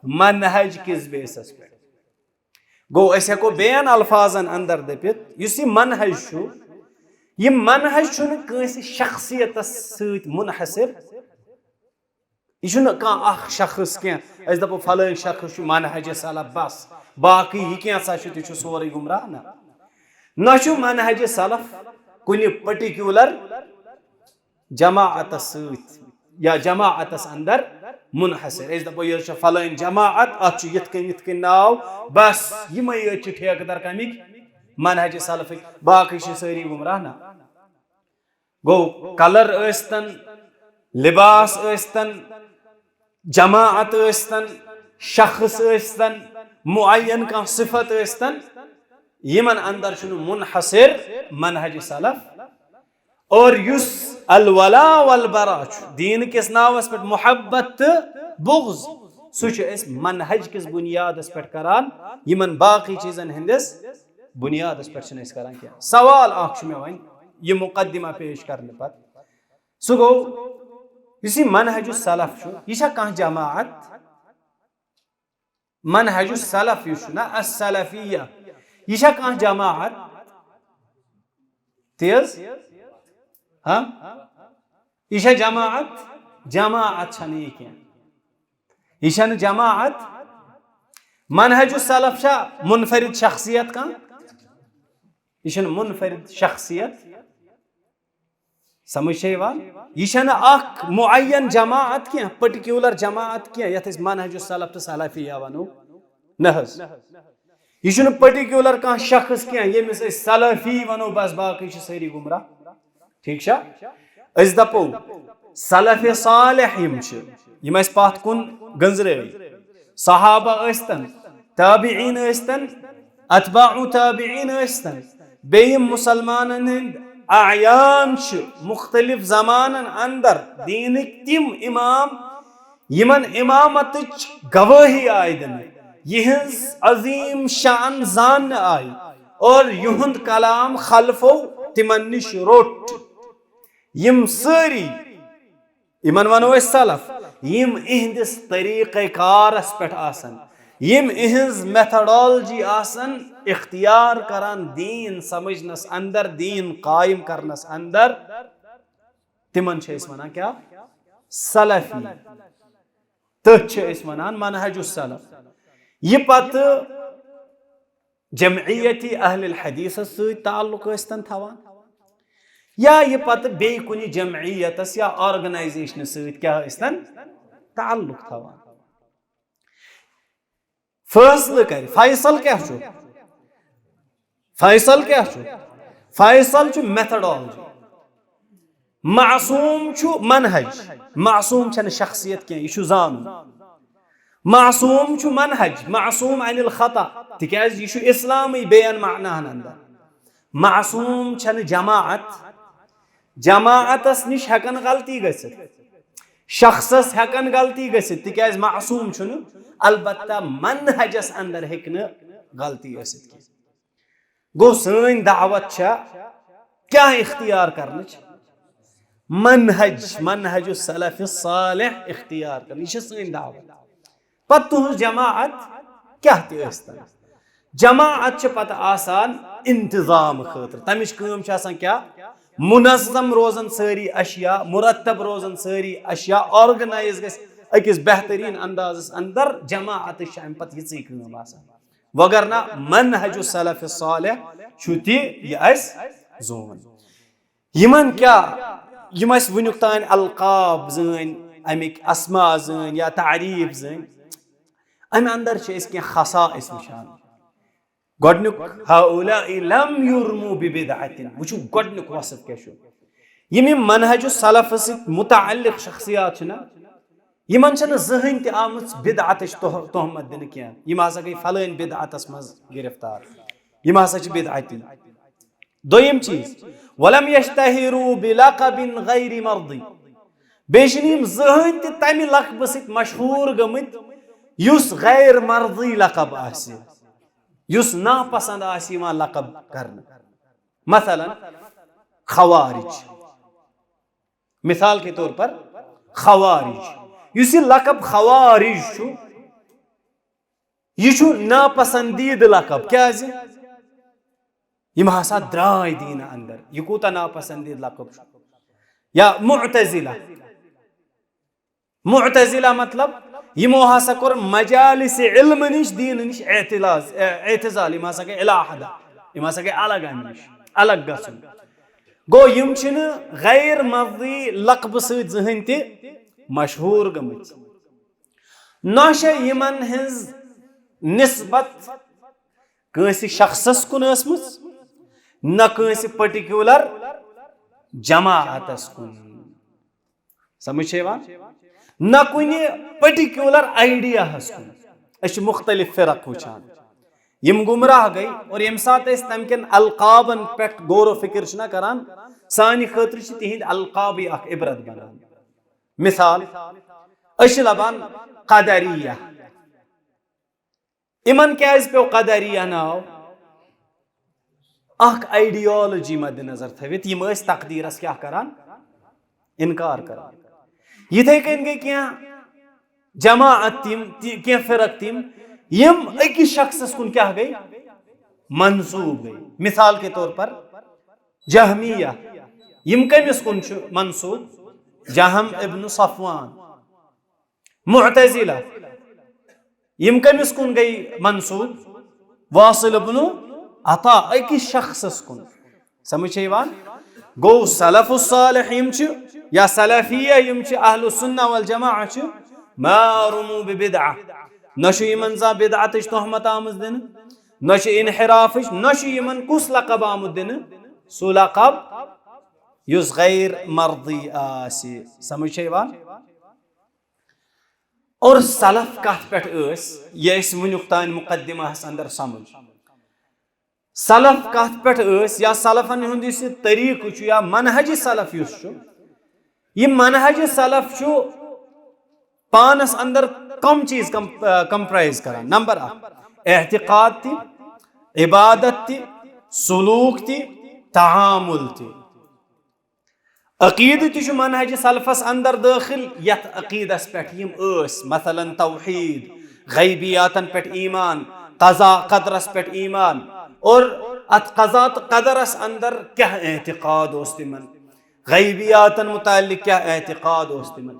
[SPEAKER 1] मनहज किस बेसस पे। गो ऐसे को बेन अल्फाजन अंदर दपित युस यह मनहज छु, यह मनहज छु न कंस शख्सियत सत मुनहसर, यह कह शख्स क्या दपो फलान शख्स मनहज सलफ बस, बाकी यह क्या सोरे गुमराह न मनहज सलफ कुनि पर्टिकुलर जमाअत सत या जमाअतस अंदर मुनहसर। दपो यह फलान जमाअत अत यिथकन नाव, बस यमे ठेकेदार कमिक मनहज सलफ, बाकी सारी गुमराह न। गो कलर ऐस्तन, लिबास ऐस्तन, जमाअत ऐस्तन, शख्स ऐस्तन, मुअय्यन का सिफत ऐस्तन, यमन अंदर छुन मुनहसर मनहज सलफ। और युस अल वला वल बरा दीन किस नावस पे मोहब्बत बुग़्ज़, सह मनहज किस बुनियादस पे करान, यमन बाकी चीजन हंदिस बुनियादस पे करान क्या। सवाल मे वन यह मुकदमा पेश करने पर, सह गो इसी मनहज सलफ यह कह जमाअत, मनहज सलफ ना अस्सलफिया यह कह जमाअत तेज, हाँ यह जमाअत, जमाअत यह जमाअत। मनहज सलफ मुनफरिद शख्सियत का, यह मुनफरिद शख्सियत, समझ यह मुअय्यन जमाअत क्या, पर्टिकुलर जमाअत क्या यथ मनहज सलफ तो सलफिया वनो न, यह पर्टिकुलर कह शख्स क्या यमिस सलफी वनो, बस बाकी सारी गुमराह। ठीक अस दपो सलफ सालिह यम पथ कुन गंजरे, सहाबा ऐस्तन, ताबिईन ऐस्तन, अतबाउ ताबिईन ऐस्तन, बेयम मुसलमानन हिंद आयान मुख्तलिफ जमानन अंदर दीन तिम इमाम यमन इमामत गवाही आय दिन, यहज अजीम शान जान आय, और युहंद कलाम खलफो तिमन निश रोट। यम सारी यमन वनो सलफ, यम इहंदिस तरीक़े कारस पे आसन, यम इहंज मेथडोलॉजी आसन इख्तियार करान दीन समझनस अंदर, दीन कायम करनस अंदर, तिमन वनान क्या सलफी, तथ वनान मनहज सलफ। यह पत जमइयत अहल हदीस ताल्लुक थवान, या यह पत बे कुनि जमइयतस या ऑर्गेनाइजेशन क्या ताल्लुक थवान। फैसल कर फैसल क्या फैसल क्या फैसल मेथडोलॉजी, मासूम मनहज, मासूम छन शख्सियत क्या यह जान, मासूम मनहज, मासूम अनिल खता, तिकाज यह इस्लामी बेन मानाहन अंदर। मासूम छन जमाअत, जमाअतस निश हेकन गलती गसित, शख्सस हेकन गलती गसित, तिकाज मासूम छुन, अलबत्ता मनहजस अंदर हेकन गलती गसित। गो सन दावत क्या इख्तियार करने मनहज मनहज सलफ सालिह इख्तियार कर यह सन दावत पत तुहज जमात क्या तन जमात पत आसान इंतजाम खतर तमिच कम क्या मुनज़्ज़म रोजन सारी अशिया मुरतब रोजन सारी अशिया ऑर्गनाइज गस अकिस बेहतरीन अंदाज अंदर जमात अम पत यी कम आसान वगर ना मनहज सलफ सालिह छुति यह जोन यमन क्या यम वनुक तान अलकाब जन अमिक अस्मा जन या तारीफ जन अम अंदर क्या खसाइस निशान गोडनुक हाउलाइ लम युरमू बिबिदअतिन वुचु गोडनुक वसफ क्या यम मनहज सलफ सत मुतअल्लिक शख्सियात छना यमन छन जहन त आमच बिदअतच तोहमत दिन क्या यम हसा गई फलान बिदअतस मज गिरफ्तार यम हसा छ बिदअती दोयम चीज वलम यश्तहिरु बिलक़बिन गैर मर्दी बेशनीम जहन त तमि लक़ब सत मशहूर गमत युस गैर मर्दी लक़ब आसे युस नापसंद आसी वहां लक़ब करना मसलन खवारिज मिसाल के तौर पर खवारिज युस लक़ब खवारिज यह नापसंदीद लक़ब क्या यम हसा द्राय दीन अंदर यह कूता नापसंदीद लक़ब या मुअतज़िला मुअतज़िला मतलब यमो हसा कोर मजालिस इल्म निश दीन निश एतजाल यम हसा के इलाहदा यम हसा के अलग निश अलग गसन गो यम छिन गैर मर्दी लक़ब सत जहन ते मशहूर गमत नश यमन हज निस्बत कंस शख्सस कुन असमुस न कंस पर्टिकुलर जमाअतस कुन समझ न कुन पर्टिकुलर आइडिया कुन मुख्तलिफ फ़िरक वुचान यम गुमराह गई और यम सात तमकन अलकाबन पे गौर फिक्र ना करान सानि खतर तिहिंद अलकाब अख इबरत बनान मिसाल लबान क़दरिया इमन क्या पे क़दरिया नाव अख आइडियोलॉजी मद्देनजर थवित यम तकदीरस क्या करान इनकार करान यिथे कन गई क्या जमाअत तिम क्या फ़िरक तिम यम अकिस शख्सस कुन क्या गई मंसूब गई मिसाल के तौर पर जहमिया यम कमिस कुन मंसूब जहम इब्न सफवान मुअतज़िला यम कमिस कुन गई मंसूब वासिल इब्न अता अकिस शख्सस कुन समझ गो सलफुस सालिह यम या सलफिया यम अहलुस सुन्नह वल जमाअह मा रुमू बिबिदअह नशु यमन जा बिदअतच तोहमत आमज दिन नशु इनहिराफच नशु यमन कुस लक़ब आमुद दिन सु लक़ब युस गैर मर्दी आसि समझ और सलफ कथ पे ये वनुक तान मुकद्दिमाहस अंदर समझ सलफ कथ पे या सलफन हुंद तरीक या मनहज सलफ युस यह मनहज सलफ पानस अंदर कम चीज कंप्राइज कर नंबर एहतिकाद ति इबादत ति सुलूक ति तआमुल ति अकीद ति मनहज सलफस अंदर दाखिल यत अकीदस पे मसलन तौहीद गैबियातन पे ईमान क़ज़ा क़दरस पे ईमान और अत क़ज़ा क़दरस अंदर क्या एहतिकाद ओस तिमन गैबियातन मुताल्लिक क्या एहतिकाद ओस तिमन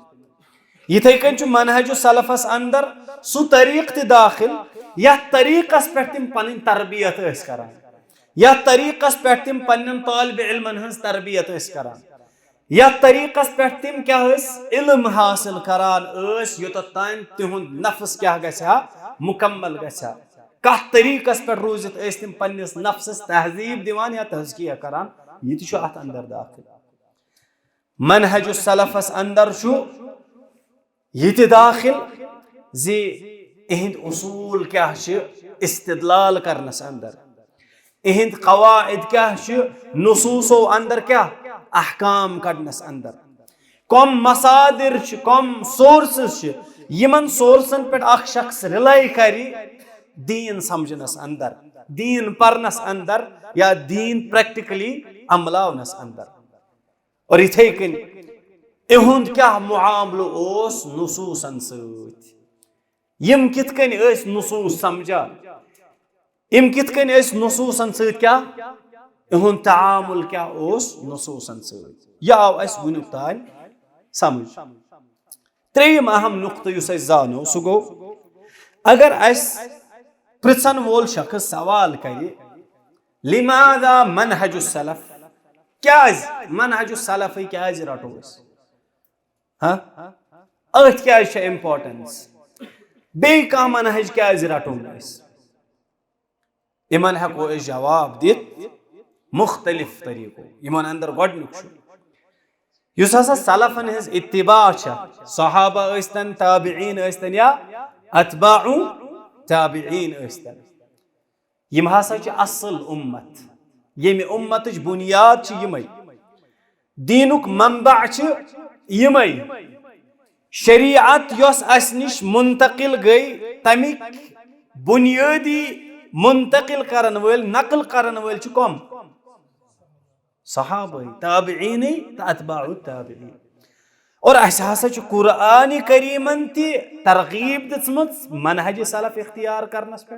[SPEAKER 1] यिथे कन मनहज सलफस अंदर सु तरीक ति दाखिल या तरीकस पे तिम पन तरबियत करान या तरीकस पे तिम पन्न तालिब इल्मन हंस तरबियत करान या तरीकस पे तिम क्या इल्म हासिल करान योत तान तिहुंद नफ्स क्या गछा मुकम्मल गछा कह तरीकस पे रूजित तिम पन्निस नफ्सस तहजीब दिवान या तज़किया करान ये ति अत अंदर दाखिल मनहज सलफस अंदर ये दाखिल जी इहिंद उसूल क्या इस्तिदलाल करनस अंदर इहिंद कवाइद क्या नुसूसो अंदर क्या अहकाम कड़नस अंदर कम मसादिर कम सोर्सेस यमन सोर्सन पे अख शख्स रिलाई करी दीन समझनस अंदर, दीन परनस अंदर या दीन प्रैक्टिकली अमलावनस अंदर। और इथे कन इहुंद क्या मुआमलो ओस नुसूसन सत, यम कित कन ऐस नुसूस समझा, यम कित कन ऐस नुसूसन सत क्या इहुंद तामुल क्या ओस नुसूसन सत, यह आव अस वुनुक तान समझ। त्रेयम अहम नुक्ता युस अस जानो सु गो अगर अस पृछन वोल शख्स सवाल करे लिमादा मनहजुस सलफ, क्या मनहजुस सलफ क्या रटो हाँ अथ क्या इम्पोर्टेंस बे कह मनहज क्या रटो इमन हेको जवाब दित मुख्तलिफ तरीको। इमन अंदर गोडनुक युस हसा सलफन हज इत्तिबा सहाबा अस्तन ताबिईन अस्तन या अतबाउ ताबिईन अस्तन, यम हसा असल उम्मत, यमि उम्मतच बुनियाद यमै, दीनुक मंबा यमै, शरीयत यस अस निश मुंतकिल गई तमिक बुनियादी मुंतकिल करन वल नकल करन वल कम सहाबा ताबिईन अतबाउ ताबिईन। और असा कुरान करीमन तरगीब दित्मत मनहज सलफ इख्तियार करनस पे,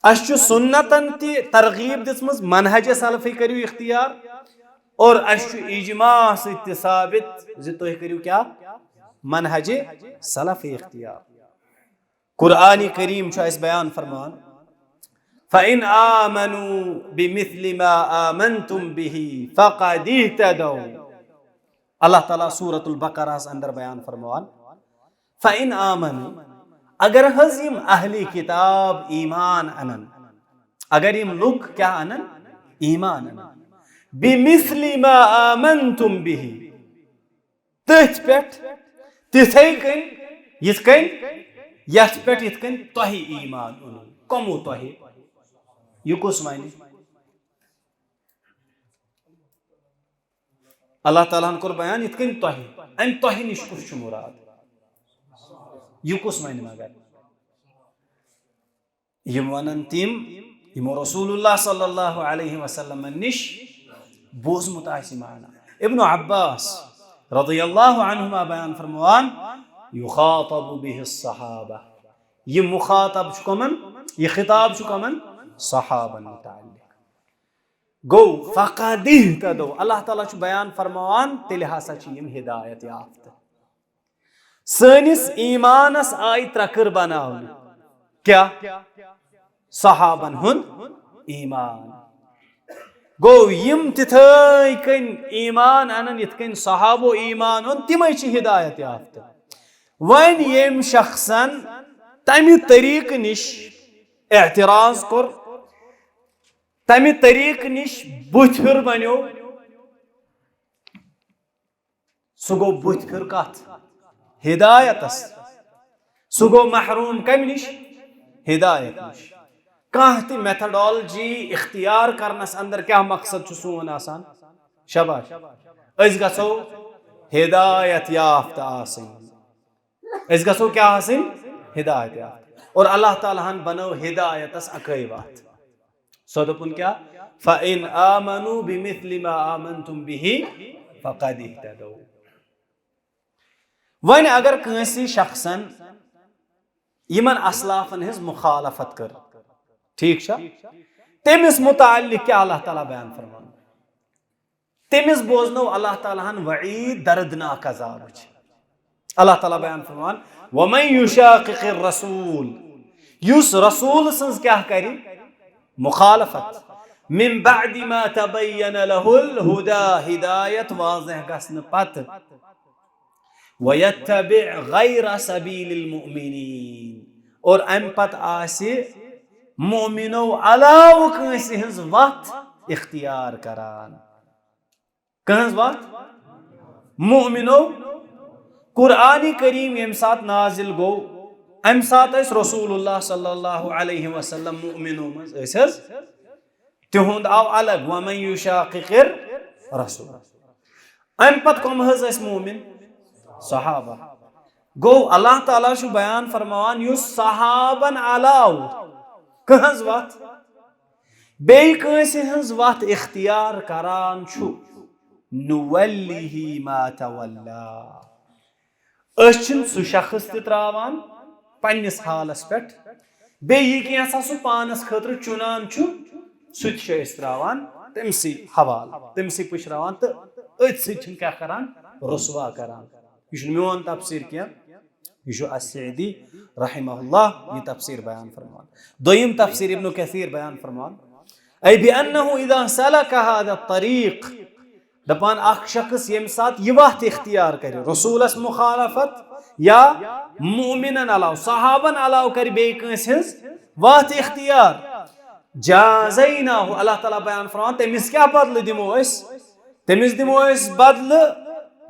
[SPEAKER 1] अस सुन्नतन तरगीब दित्मत मनहज सलफ करू इख्तियार, और अस इजमा सत साबित ज तुह करू क्या मनहज सलफ इख्तियार। कुरान करीम अस बयान फरमान फ़इन आमनू बिमिस्लि मा आमनतुम बिही फ़क़द इह्तदौ। अल्लाह ताला सूरतुल बकरा अंदर बयान फरमान फ़इन आमनू, अगर हज यम अहली किताब ईमान अनन, अगर यम लुक क्या अनन ईमान अनन, बिमिस्लि मा आमनतुम बिही तथ पेट तिथै कन यथ कन यथ पेट यथ कन तोहि ईमान अनन कमो तोहि यह कुस माने अल्लाह ताला कोर बयान यथ कन तोहि अम तोहि निश कुछ मुराद यह कुस माने मगर यम वनन तिम यमो रसूलुल्लाह सल्लल्लाहु अलैहि वसल्लम निश बोजमुत आसि माना। इब्न अब्बास रज़ियल्लाहु अन्हुमा बयान फरमान युखातबु बिहि सहाबा, यह मुखातब कमन यह खिताब कमन सहाबन मुताल्लिक गो फ़क़द इह्तदौ। अल्लाह ताला बयान फरमान तेल हसा यम हिदायत याफ्त, सनिस ईमानस आय त्रकर बनावन क्या सहाबन हुंद ईमान। गो यम तिथै कन ईमान अनन यथ कन सहाबो ईमान उन तिमै हिदायत याफ्त। वन यम शख्सन तमि तरीक निश एतराज कोर, तमि तरीक निश बुथर बनो, सु गो बुथर कथ हिदायतस, सु गो महरूम कम निश हिदायत निश। कह ति मेथडोलॉजी इख्तियार करनस अंदर क्या मकसद सोन आसान शाबाश अस गसो हिदायत याफ्त आसिन, अस गसो क्या आसिन हिदायत याफ्त। और अल्लाह ताला हन बनो हिदायतस अकई बात सदपुन क्या फ़इन आमनू बिमिस्लि मा आमनतुम बिही फ़क़द इह्तदौ। वन अगर कंसी शख्सन यमन असलाफन हज मुखालफत कर ठीक तमिस मुताल्लिक क्या अल्लाह ताला बयान फरमान, तमिस बोजनो अल्लाह ताला हन वईद दर्दनाक अज़ाब। अल्लाह ताला बयान फरमान वमन युशाक़िक़िर रसूल, युस रसूल सन्स क्या करी मुखालफत मिन बअदि मा तबय्यन लहुल हुदा, हिदायत वाज़ेह गसन पत, वयत्तबि गैर सबीलिल मुमिनीन, और अम पत आसि मोमिनो अलाव कंसी हंस वत इख्तियार करान। कहंस वत मोमिनो कुरानी करीम यम सात नाजिल गो अम सात रसूलुल्लाह सल्लल्लाहु अलैहि वसल्लम मोमिनो मज तिहुंद आव अलग वमन युशाक़िक़िर रसूल। अम पत कम हज मोमिन सहाबा। गो अल्लाह ताला बयान फरमान युस सहाबन अलाव कहज वत बेई कंसे हंस वत इख्तियार करान छु नुवल्लिही मा तवल्ला अछन सु शख्स त त्रावान पन्निस हालस पेट बेई कैसा सु पानस खतर चुनान छु सुत छ त्रावान तमसी हवाल तमसी पुशरावान तो अथ सत क्या करान रुसवा करान यह मोन तफसीर क्या यह अस्सदी रहमहुल्लाह ये तफसीर बयान फरमान दोयम तफसीर इब्न कसीर बयान फरमान ऐ बिअन्नहु इज़ा सलक हाज़ा तरीक़ दपान अख शख्स यम साथ यह वत इख्तियार करे रसूलस मुखालफत या मुमिनन अलाव सहाबन अलाव कर बे कंस हंस वत इख्तियार जाज़ैना अल्लाह ताला बयान फरमान तमिस क्या बदल दिमो तमिस दिमो बदल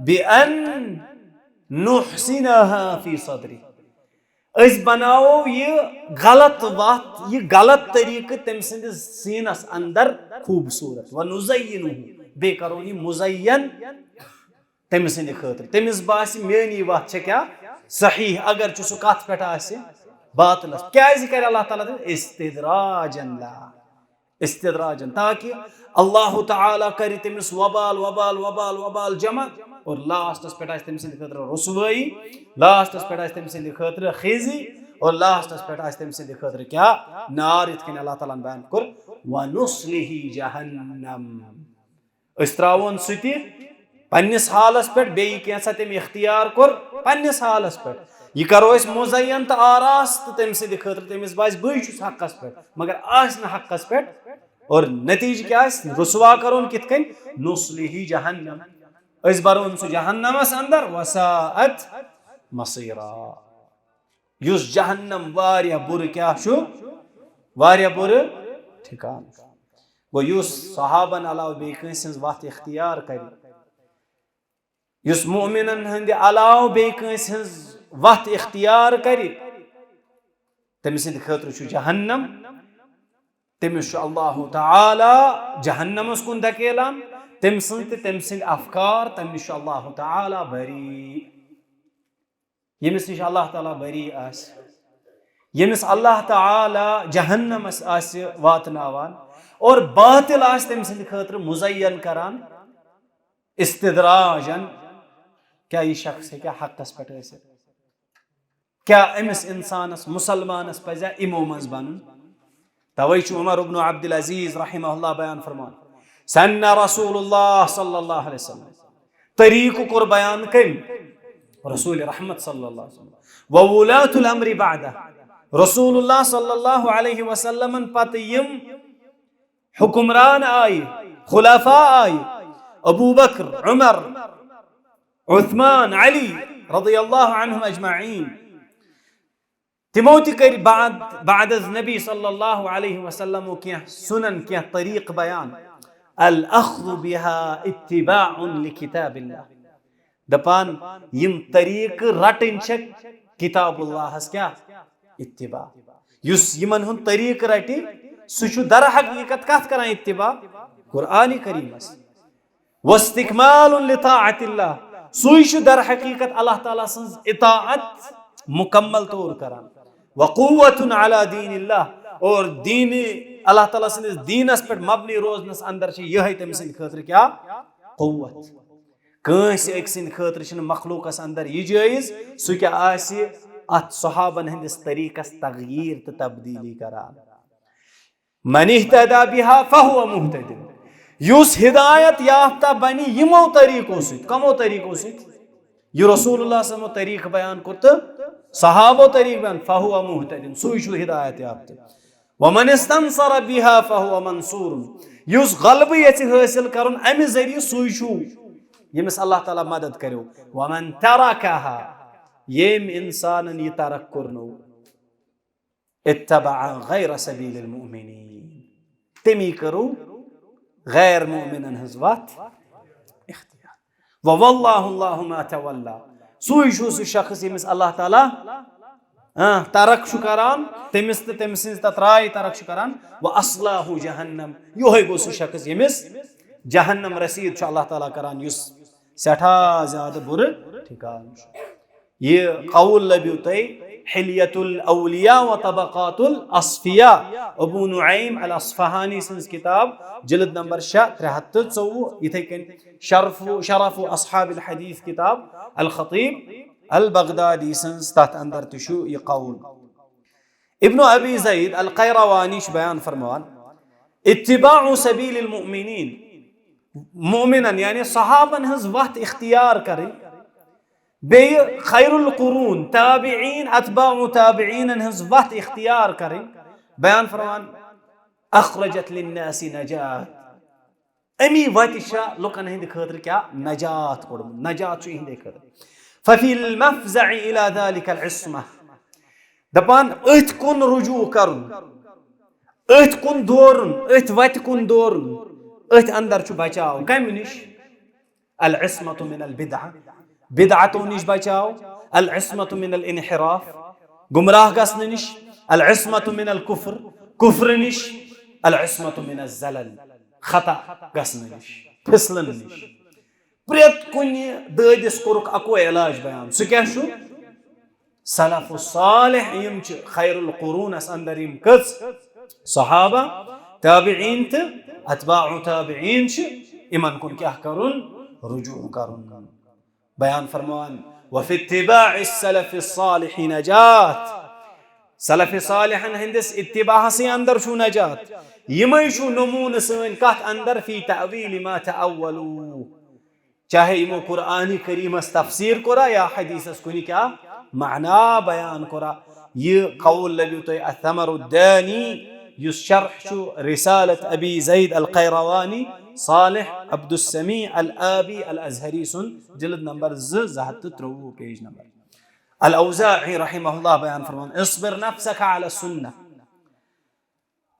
[SPEAKER 1] बिअन नुहसिनहा फी सदरी बनाओ यह गलत वत यह गलत तरीक़ तम सिंदिस सीनस अंदर खूबसूरत व नुज़य्यिनुहु बे करो यह मुज़य्यन तम सिंद खतर तमिस बास मेनी वत क्या सही अगर सह कत पे बातलस क्या कर अल्लाह ताला इस्तिदराजन ताकि अल्लाह ताला कर तमिस वबाल वबाल वबाल वबाल जमा और लास्टस पे तम सिंद खतर रुसवाई लास्टस पे तम सिंद खतर खिजी और लास्टस पे तम सिंद खतर क्या नार इत अल्लाह ताला बयान कर व नुस्लिही जहन्नम अस त्रावन सुति पन्निस हालस पे बेई कैसा तम इख्तियार कर पन्निस हालस पे यह करो मुज़य्यन तो आरास तो तम सिंद खतर तमिस बास बई छुस हकस पे मगर आस न हकस पे और नतीज क्या रुसवा करोन कित कन नुस्लिही जहन्नम अस बरोन सु जहन्नमस अंदर वसाअत मसीरा युस जहन्नम वारिया बुर क्या छु वारिया बुर ठिकान गो युस सहाबन अलाव बे कंस वत इख्तियार कर युस मुमिनन हंद अलाव बे कंस वत इख्तियार कर तमिस खतर छु जहन्नम तमिस अल्लाह ताला जहन्नमस कुन धकेलान तम सिंद अफकार तम निश अल्लाह ताला बरी यमिस निश अल्लाह ताला बरी आस यमिस अल्लाह ताला जहन्नमस आस वातनावान और बातिल आस तम सिंद खतर मुज़य्यन करान इस्तिदराजन क्या यह शख्स है क्या हकस पे क्या अमिस इंसानस मुसलमानस पजा इमो मज बनन तवै उमर इब्न अब्दुल अजीज रहमहुल्लाह बयान फरमान सन्ना रसूलुल्लाह सल्लल्लाहु अलैहि वसल्लम तरीक़ कुर बयान कम रसूल रहमत सल्लल्लाहु अलैहि वसल्लम व उलातुल अम्र बअदा रसूलुल्लाह सल्लल्लाहु अलैहि वसल्लम पत यम हुक्मरान आए खुलफा आए अबू बकर उमर उस्मान अली रज़ियल्लाहु अन्हुम अजमईन तिमो कर बाद नबी सल्लल्लाहु अलैहि वसल्लम क्या सुनन क्या तरीक़ बयान अल अख्ज़ु बिहा इत्तिबाउन लिकिताबिल्लाह दपान यम तरीक़ रटन किताबुल्लाह क्या इत्तिबा युस यमन हुन तरीक़ रटि सु दर हकीकत कत करान इत्तिबा कुरान करीमस वस्तिकमालुन लिताअतिल्लाह सु दर हकीकत अल्लाह ताला सन्स इताअत मुकम्मल तौर करान वक़ुव्वतुन अला दीनिल्लाह और दीन अल्लाह ताला सन्स दीनस पे मबनी रोजनस अंदर यह तम सिंद खतर क्या कुव्वत कंस एक सिंद खतर छ मखलूकस अंदर यह जायज सु क्या आसि अत सहाबन हंदिस तरीक़स तगयीर तो तब्दीली करान मन इहतदा बिहा फहुव मुहतदिन युस हिदायत याफ्ता बनी यमो तरीक़ों सत कमो तरीक़ों सत यह रसूलुल्लाह सल्लल्लाहु अलैहि वसल्लम तरीक़ बयान कर तो सहाबो तरीक़ बयान फहुव मुहतदिन सु हिदायत याफ्ता वमन इस्तंसर बिहा फहुव मंसूर युस गलबा यछि हासिल करन अमि जरिए सु यमिस अल्लाह ताला मदद करो वमन तरकहा येम इंसानन यह तरक करनो इत्तबअ गैर सबीलिल मुमिनीन तमी करो गैर मुमिनन हज़वत इख्तियार व वल्लाहु अल्लाहु मा तवल्ला सु शख्स यमिस अल्लाह ताला तरक करान तमिस तो तम सिंज तराय तरक करान व अस्लाहु जहन्नम योह गो सु शख्स यमिस जहन्नम रसीद अल्लाह ताला करान युस सठा ज्यादा बुर ठिकान ये कौल लब्यु तय हिलियतुल औलिया व तबक़ातुल अस्फिया अबू नुईम अल अस्फहानी सन्स किताब जिल्द नंबर 324 इथे कन शरफ अस्हाबिल हदीस किताब अल खतीब अल बगदादी सन्स तथ अंदर तशु ये कौल इब्न अबी ज़ैद अल क़ैरवानी बयान फरमान इत्तिबाउ सबीलिल मुमिनीन मोमिनन यानी सहाबन हज वक्त इख्तियार करें बे खैरुल कुरून ताबिईन अतबाउ ताबिईन हज वक्त इख्तियार करें बयान फरमान अखरजत लिन्नासी नजात अमी वतिशा लुकन हिंद खतर क्या नजात कोड नजात हिंद खतर फफिल मफज़अ इला ज़ालिकल इस्मा दपान अथ कुन रुजू करुन अथ कुन दोरुन अथ वत कुन दोरुन अथ अंदर छु बचाव कम निश अल इस्मतु मिन अल बिदअ बिदअतों निश बचाव अल इस्मतु मिन अल इनहिराफ गुमराह गसन निश अल इस्मतु मिन अल कुफ्र कुफ्र निश अल इस्मतु मिन अल ज़लल खता गसन निश फिसलन निश प्रेत कुन ददिस कोरुक अको इलाज बयान सु क्या छु सलफ़ु सालिह यम च खैरुल कुरून अस अंदर यम कस सहाबा ताबिईन त अतबाउ ताबिईन च इमन कुन क्या करुन रुजू करुन बयान फरमान वफि इत्तिबाइ सलफ़ि सालिह नजात सलफ़ सालिहन हंदिस इत्तिबाह से अंदर छु नजात यमय छु नमून सन कथ अंदर फी तअवील मा तअव्वलू चाहे इमो कुरानी करीम तफसीर कोरा या हदीस कुन क्या माना बयान कोरा ये कौल लबी तो अथमरुद्दानी युस शरह छु रिसालत अबी ज़ैद अल क़ैरवानी सालिह अब्दुस्समी अल आबी अल अज़हरी सुन जिल्द नंबर 293 पेज नंबर अल औज़ाई रहमहुल्लाह बयान फरमान इस्बिर नफ्सक अला सुन्नह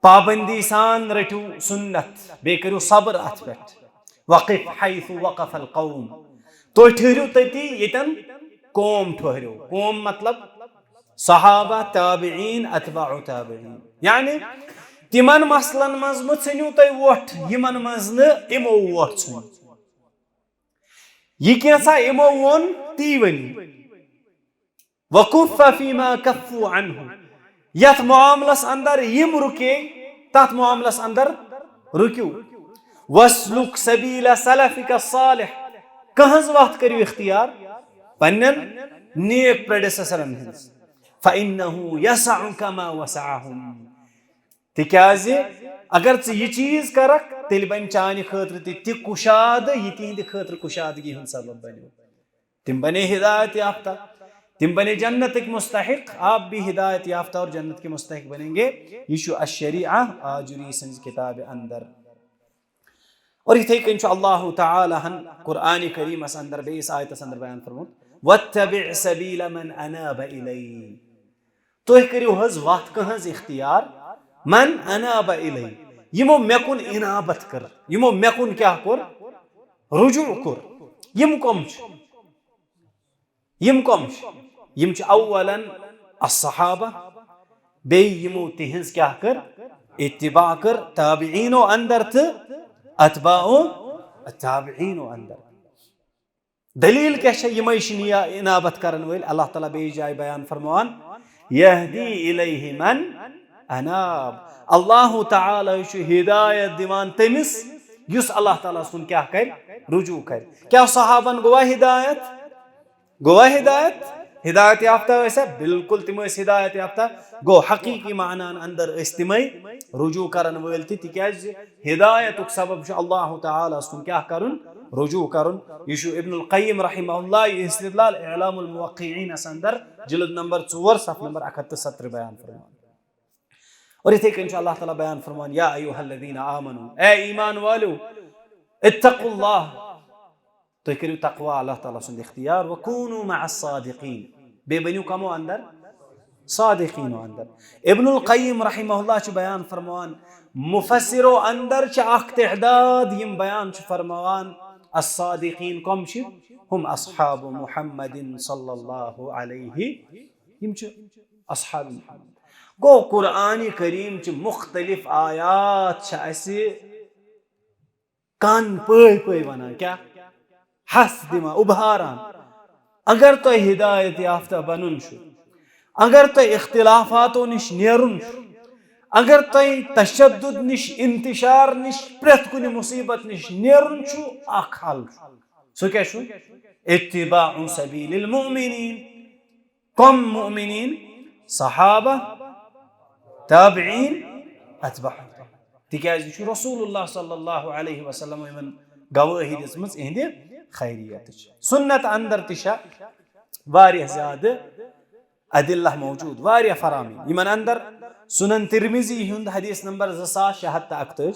[SPEAKER 1] पाबंदी सान रटू सुन्नत बे करू सब्र अथ पेट वक़िफ हैथु वक़फ़ अल कौम तो ठहरो तती यतन कौम ठहरो कौम मतलब सहाबा ताबिईन अतबाउ ताबिईन यानी तिमन मसलन मज मु तय वोट यमन मज न इमो वोट छुन ये कैसा इमो वोन ती वनी वकुफ़ फीमा कफ़ू अन्हु यथ मामलस अंदर यम रुके तथ मामलस अंदर रुक्यू वस्लुक सबील सलफ़िक सालिह कहज वक्त करियो इख्तियार पन्नन नेक प्रेडेसेसरन हिंस फइन्नहु यसअुक मा वसअहुम तिक्याज़ अगर यह चीज करक तेल बन चान खतर ति कुशाद यह तिहंद खतर कुशादगी हुन सबब बनो तिम बने हिदायत याफ्ता तिम बने जन्नत के मुस्तहिक आप भी हिदायत याफ्ता और जन्नत के मुस्तहिक बनेंगे यशु अश्शरीअह आजुरी संज किताब अंदर और इथे कन अल्लाह तआला हन कुरान करीम अंदर बेस आयत अंदर बयान फरमो वत्तबि सबील मन अनाब इलै तो करियो हज वत कहज इख्तियार मन अनाब इलै यमो मेकुन इनाबत कर यमो मेकुन क्या कर रुजू कर यम कम यम अव्वलन अस्सहाबा बे यमो तिहंज क्या कर इत्तिबा कर ताबिईनो अंदर त अतबाउ ताबिईनो अंदर दलील क्या है यमय शनिया इनाबत करन वल अल्लाह ताला बे जाय बयान फरमान यहदी इलैहि मन अनाब अल्लाह ताला हिदायत दिवान तमिस युस अल्लाह ताला सुन क्या कर रुजू कर क्या सहाबन गोवा हिदायत हिदायत याफ्ता वैसे बिल्कुल तिम हिदायत याफ्ता गो हकीकी मानान अंदर तिमय रुजू करन वल तिक्याज हिदायत सबब अल्लाह ताला सुन क्या करुन रुजू करुन यशु इब्नुल क़य्यिम रहमहुल्लाह इस्तिदलाल इलामुल मुवक्किईन अंदर जिल्द नंबर 4 सफ़ नंबर 71 बयान फरमान और इथे कन अल्लाह ताला बयान फरमान या अय्युहल्लज़ीना आमनू ए ईमान वालो इत्तक़ुल्लाह तो करियो तक़वा अल्लाह ताला सुन इख्तियार व कूनू मअस सादिक़ीन बे बनियो कमो अंदर सादिक़ीन अंदर इब्नुल क़य्यिम रहमहुल्लाह च बयान फरमान मुफस्सिरो अंदर च अख तहदाद यम बयान च फरमान अस्सादिक़ीन कम च हम अस्हाब मुहम्मदिन सल्लल्लाहु अलैहि यम च अस्हाब मुहम्मद गो कुरान करीम च मुख्तलिफ आयात कान पे वना क्या हस दिमा उभारान अगर तो हिदायत याफ्ता बनुन अगर तो इख्तिलाफातों निश नेरुन, अगर तय तशद्दुद निश इंतशार निश प्रत कुन मुसीबत निश नेरुन छु अख हल सो क्या छु इत्तिबाउ सबीलिल मुमिनीन। कम मुमिनीन सहाबा ताबिईन अतबा तिकाज छु रसूलुल्लाह सल्लल्लाहु अलैहि वसल्लम यमन गवाही दिसमस इहंदे खैरियत सुन्नत अंदर तिशा वारिया ज्यादा अदिल्ला मौजूद वारिया फरामी यमन अंदर सुनन तिरमिजी हुंद हदीस नंबर 2671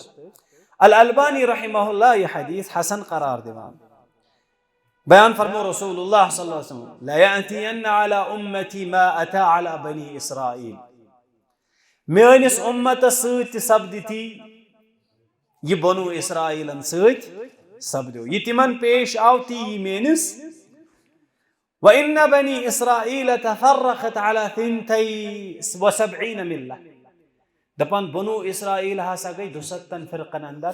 [SPEAKER 1] अल अलबानी रहमहुल्लाह यह हदीस हसन करार दिवान बयान फरमो रसूलुल्लाह सल्लल्लाहु अलैहि वसल्लम ला यातियन्ना अला उम्मती मा अता अला बनी इसराइल मेनिस उम्मत सत सब्दती ये बनु इसराइलन सत सब्दो ये तिमन पेश आव ती मेनिस व इन्न बनी इसराइल तफर्रखत अला 72 मिल्ला दपन बनु इसराइल हसा गई 72 फिरकन अंदर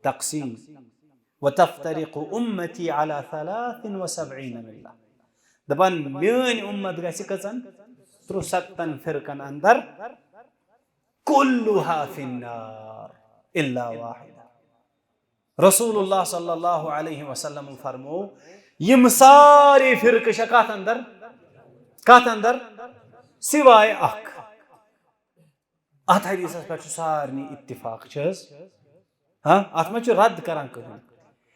[SPEAKER 1] तकसीम व तफ्तरिकु उम्मती अला 73 मिल्ला दपन मेन उम्मत गसी कचन 73 फिरकन अंदर कुल्लुहा फिन्नार इल्ला वाहिदा। रसूलुल्लाह सल्लल्लाहु अलैहि वसल्लम फरमो यम सारे फिरक कात अंदर सिवाय अख अत हदीसस पे सारनी इत्तिफाक हाँ अत मे रद्द करान कहीं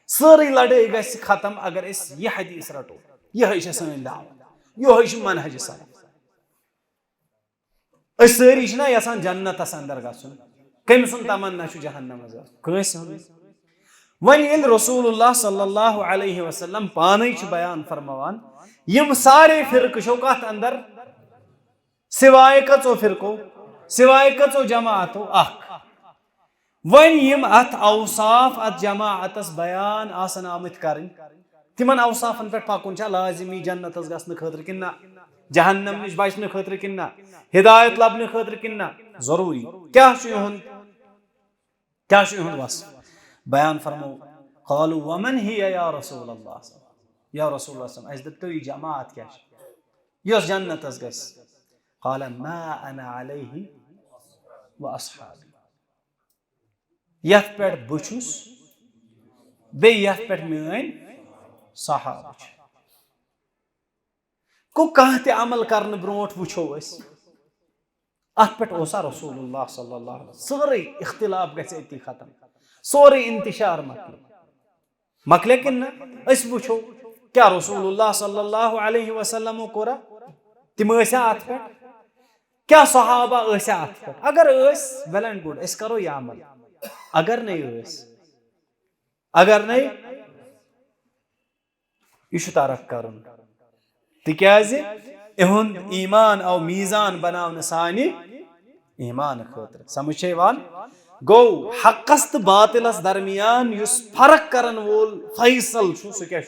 [SPEAKER 1] सारी लड़ाई गस खत्म अगर इस यह हदीस रटो यह सन दावत यह मनहज सलफ सारी यसान जन्नतस अंदर गसन कम सुन तमन्ना जहन्नम कंस वन रसूलुल्लाह सल्लल्लाहु अलैहि वसल्लम पाने बयान फरमावान यम सारे फिरको कत अंदर सिवाय कचो फिरको सिवाय कचो जमाअतो अख वन यम अत औसाफ अत जमाअतस बयान आसन आमत करन तिमन औसाफन पे पकुन लाजिमी जन्नतस गसन खतर किन्ना जहन्नम निश बचने खतर किन्ना हिदायत लबने खतर किन्ना जरूरी क्या वस बयान फरमो क़ालू वमन हिया या रसूलल्लाह अस दत्तो ये जमात क्या यस जन्नतस गस क़ाल मा अना अलैहि व अस्हाबी यथ पे बुछुस बे यथ पे मेन सहाबा को कहते अमल करने ब्रोट वुछो अत पे ओसा रसूलुल्लाह सल्लल्लाहु अलैहि वसल्लम सारे इख्तिलाफ गसे इति खत्म सोरे इंतशार मकले कि वो क्या रसूलुल्लाह सल्लल्लाहु अलैहि वसल्लम कोरा तिम अत पे क्या सहाबा अत पे अगर वेल एंड गुड करो यह अमल अगर नहीं यह तरक कर तिकाज इहुंद ईमान आव मीजान बनावन सानि ईमान खतर समझ गो हकस तो बातिलस दरमियान युस फर्क करन वोल फैसल सह क्या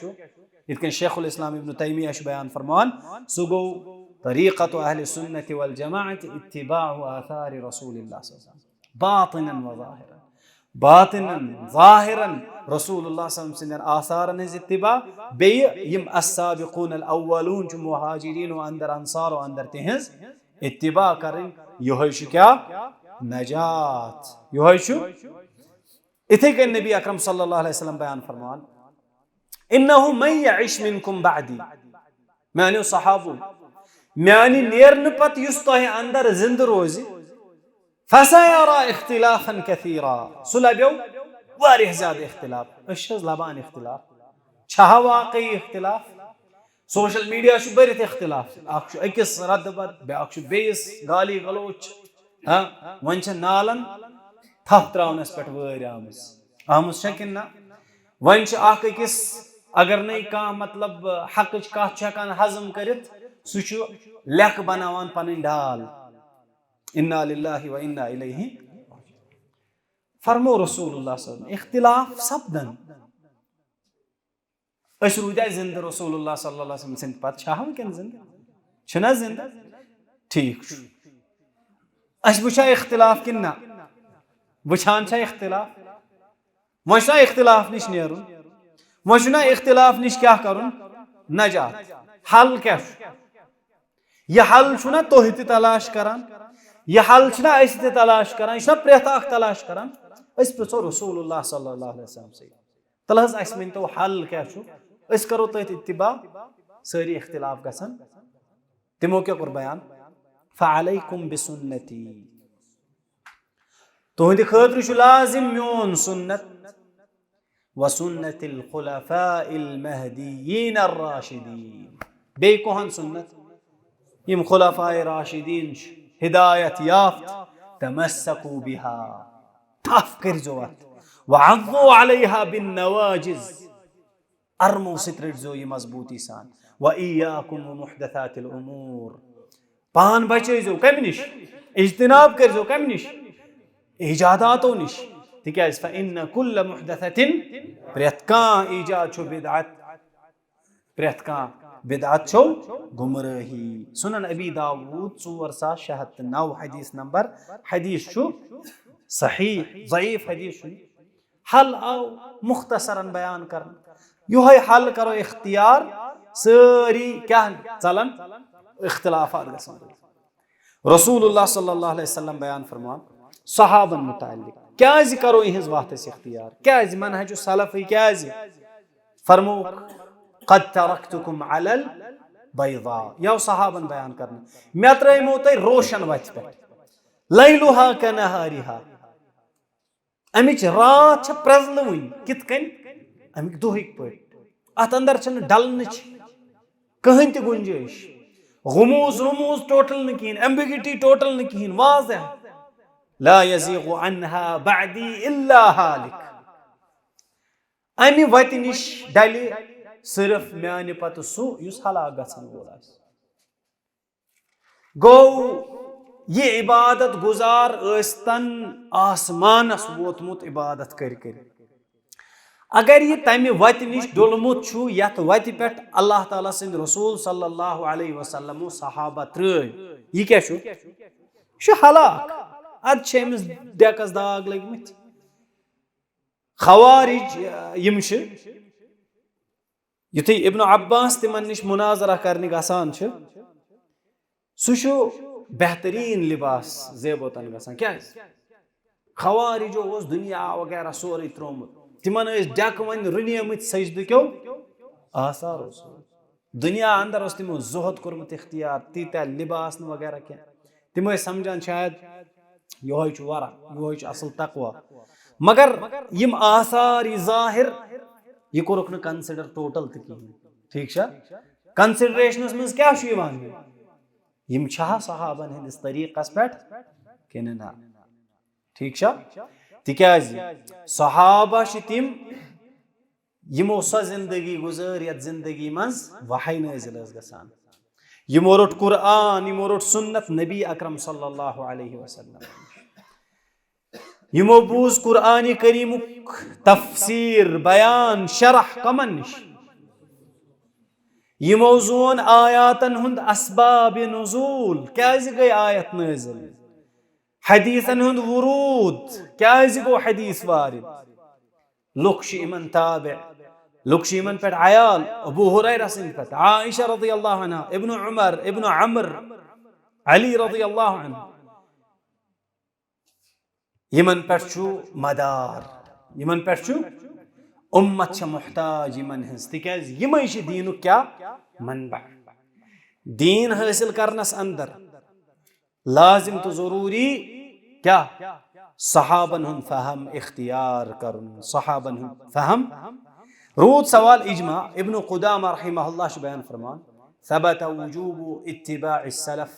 [SPEAKER 1] ये शेखुल इस्लाम इब्न तैमिया बयान फरमान सह गो तरीक़त अहल सुन्नत वल जमाअत इत्तिबाउ आथार रसूलिल्लाह बातिनन व ज़ाहिरन बातिनन ज़ाहिरन रसूलुल्लाह सल्लल्लाहु अलैहि वसल्लम आसारन इत्तिबा बे यम अस्साबिकून अल अव्वलून जो मुहाजिरीन व अंदर अंसार व अंदर तिहंज इत्तिबा करें यह क्या नजात यह इथे के नबी अकरम सल्लल्लाहु अलैहि वसल्लम बयान फरमान इन्नहु मन यइश मिनकुम बअदी माने सहाबो माने नेरन पत युस तोह अंदर जिंद रोजी फसयरा इख्तिलाफन कसीरा सुलबो वारिह ज्यादा इख्तिलाफ लबान इख्तिलाफ छह वाकई इख्तिलाफ सोशल मीडिया बरित इख्तिलाफ अकिस रद बद बेस गाली गलोच हाँ वन नालन थप त्रवनस पे वर आमस कि वन अकिस अगर नहीं कह मतलब हक कत हजम कर सह लेख बनावान पन डाल इन्ना लिल्लाहि व इन्ना इलैहि फरमो रसूलुल्लाह सल्लल्लाहु अलैहि वसल्लम इख्तिलाफ सपदन रूद जिंद रसूलुल्लाह सल्लल्लाहु अलैहि वसल्लम पे वनकन जिंद ठीक वुचा इख्तिलाफ कि वुचान इख्तिलाफ वह इख्तिलाफ निश नेरुन वह इख्तिलाफ निश क्या करुन नजात हल क्या यह हल छुना तोह ते तलाश करान, यह हल छुना अस ते तलाश करान, यह छुना प्रेथ अख तलाश करान। अस प्रिछो रसूलुल्लाह सल्लल्लाहु अलैहि वसल्लम से तल हज अस वन तो हल क्या छु, अस करो तथ इत्तिबा, सारी इख्तिलाफ गसन। तिमो क्या कोर बयान, फअलैकुम बिसुन्नती, तुहंद खतर छु लाजिम म्योन सुन्नत, व सुन्नतिल खुलफाइल महदीयीन अर्राशिदीन, बे कोहन सुन्नत यम खुलफाए राशिदीन हिदायत याफ्त, तमस्सकू बिहा, थफ करजो अत, वअज़्ज़ू अलैहा बिन नवाजिज, अरमो सित्रजो ये मजबूती सान, व इय्याकुम व मुहदसातिल उमूर, पान बचेजो कम निश, इज्तिनाब करजो कम निश, इजादातो निश, तिक्याज फइन्न कुल्ल मुहदसतिन, प्रेथ कां इजाद छो बिदअत, प्रेथ कां बिदअत छो गुमराही। सुनन अबी दाऊद 4609 हदीस नंबर, हदीस छु सहीह, ज़ईफ हदीस छु। हल आओ मुख्तसरन बयान कर, योह हल करो इख्तियार, सारी क्या चलन इख्तिलाफात गसन। रसूलुल्लाह सल्लल्लाहु अलैहि वसल्लम बयान फरमान सहाबन मुतालिक, क्या करो इहज वात इख्तियार, क्या मनहज सलफ, क्या फरमो क़द तरक्तुकुम अलल बैदा, यह सहाबन बयान करना, मे त्रयमो तै रोशन वत पे, लैलुहा कनहारिहा, अमिच रात प्रजलवन कित कन अमिक दोहिक पे, अत अंदर छन डलनच कहीं ते गुंजाइश, गुमूज रुमूज टोटल न कहीं, एम्बिगिटी टोटल न कहीं, वाज़ह, ला यज़ीगु अन्हा बअदी इल्ला हालिक, अमि वत निश डल सिर्फ म्यान पत सु युस हलाक गसन वोल आस। गो ये इबादत गुजार अस्तन आसमानस वोतमुत इबादत कर, अगर ये तमि वत निश डोलमुत छु यत वत पे अल्लाह ताला सिंद रसूल सल्लल्लाहु अलैहि वसल्लम सहाबा त्रय, ये क्या छु, छु हलाक, अद छेमिस डेकस दाग लगमित। खवारिज यम छु, युथै इब्न अब्बास तिमन निश मुनाजरा करने गसान छु, सु छु बेहतरीन लिबास जेबोतन गसान, क्या खवारिजो ओस दुनिया वगैरह सोरे त्रोमुत, तिमन डेक वन रुनियमित सजद क्यों आसार, दुनिया अंदर उस तिमो जुहद कोरमुत इख्तियार, तीता लिबास वगैरह क्या, तिमो समझान शायद योह छु वरा, योह छु असल तकवा, मगर यम आसार ये जाहिर ये कोरुक न कंसिडर टोटल तक, ठीक छा, कंसिडरेशनस में क्या छु यवान, यम छा सहाबन हंदिस तरीक़स पेट किन ना, ठीक छा, तिक्याज सहाबा छ तिम यमो स जिंदगी गुजर यत जिंदगी मंज वही नाज़िल गसान, यमो रोट कुरान, यमो रोट सुन्नत नबी अकरम सल्लल्लाहु अलैहि वसल्लम, यमो बूज कुरान करीमुक तफसीर बयान शरह कमन निश, यमो जोन आयातन हुंद असबाब नुज़ूल, क्या गई आयत नाज़िल, हदीसन हुंद वुरूद, क्या गो हदीस वारिद, लुक्श इमन ताबे, लुक्श इमन पे आयाल, अबू हुरैरा सिंह पे, आयशा रज़ियल्लाहु अन्हा, इब्न उमर, इब्न अमर, अली रज़ियल्लाहु अन्हु, यमन पे छु मदार, यमन पे छु उम्मत छ मुहताज यमन हंस, तिक्याज यमै छ दीनुक क्या मनबा, दीन हासिल करनस अंदर लाजिम तो जरूरी क्या सहाबन हुन फहम इख्तियार करुन, सहाबन हुन फहम। रूद सवाल इजमा, इब्न कुदामा रहिमहुल्लाह श बयान फरमान सबत वजूबु इत्तिबाइ सलफ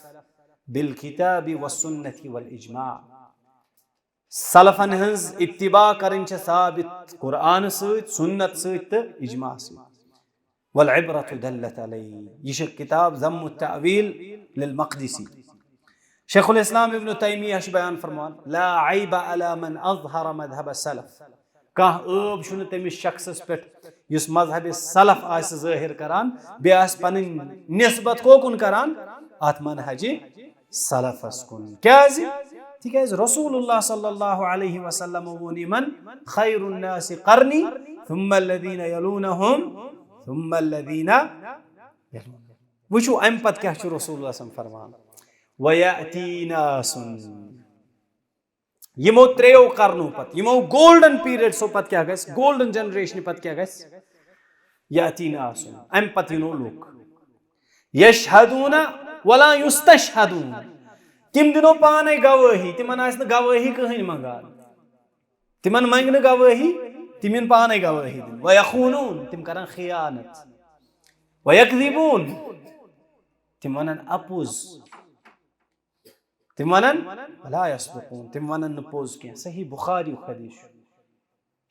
[SPEAKER 1] बिल किताबि व सुन्नति वल इजमा, सलफन हंस इत्तिबा करन छ साबित कुरान सत, सुन्नत सत, इजमा सत, वल इब्रतु दल्लत अलैहि, ये किताब ज़म्मु तअवील लिल मक़दिसी, शेखुल इस्लाम इब्न तैमिया श बयान फरमान ला ऐब अला मन अज़हर मज़हब सलफ, कह ऐब छुन तमिस शख्सस पे युस मज़हब सलफ आस ज़ाहिर करान, बे आस पन निस्बत कोकुन करान अत मनहज सलफस कुन, क्या तिक्याज रसूलुल्लाह सल्लल्लाहु अलैहि वसल्लम वोन यमन खैरुन नासि क़र्नी थुम्मा अल्लज़ीना यलूनहुम थुम्मा अल्लज़ीना यलूनहुम, वुचो अम पत क्या रसूलुल्लाह सल्लल्लाहु अलैहि वसल्लम फरमान वयातीनासुन यमो त्रेयो करनो पत यमो गोल्डन पीरियड सो पत क्या गस गोल्डन जनरेशन पत क्या गस यातीनासुन अम पत यनो लोक यशहदूना वला युस्तशहदून तिम दिनो पाने गवाही तिमन आस न गवाही कहीं मंगान तिमन मंग न गवाही तिमिन पाने गवाही दिन वयखूनून तिम करन खियानत वयकदिबून तिम वनन अपुज तिम वनन वला यसदुकून तिम वनन न पोज के सही बुखारी हदीस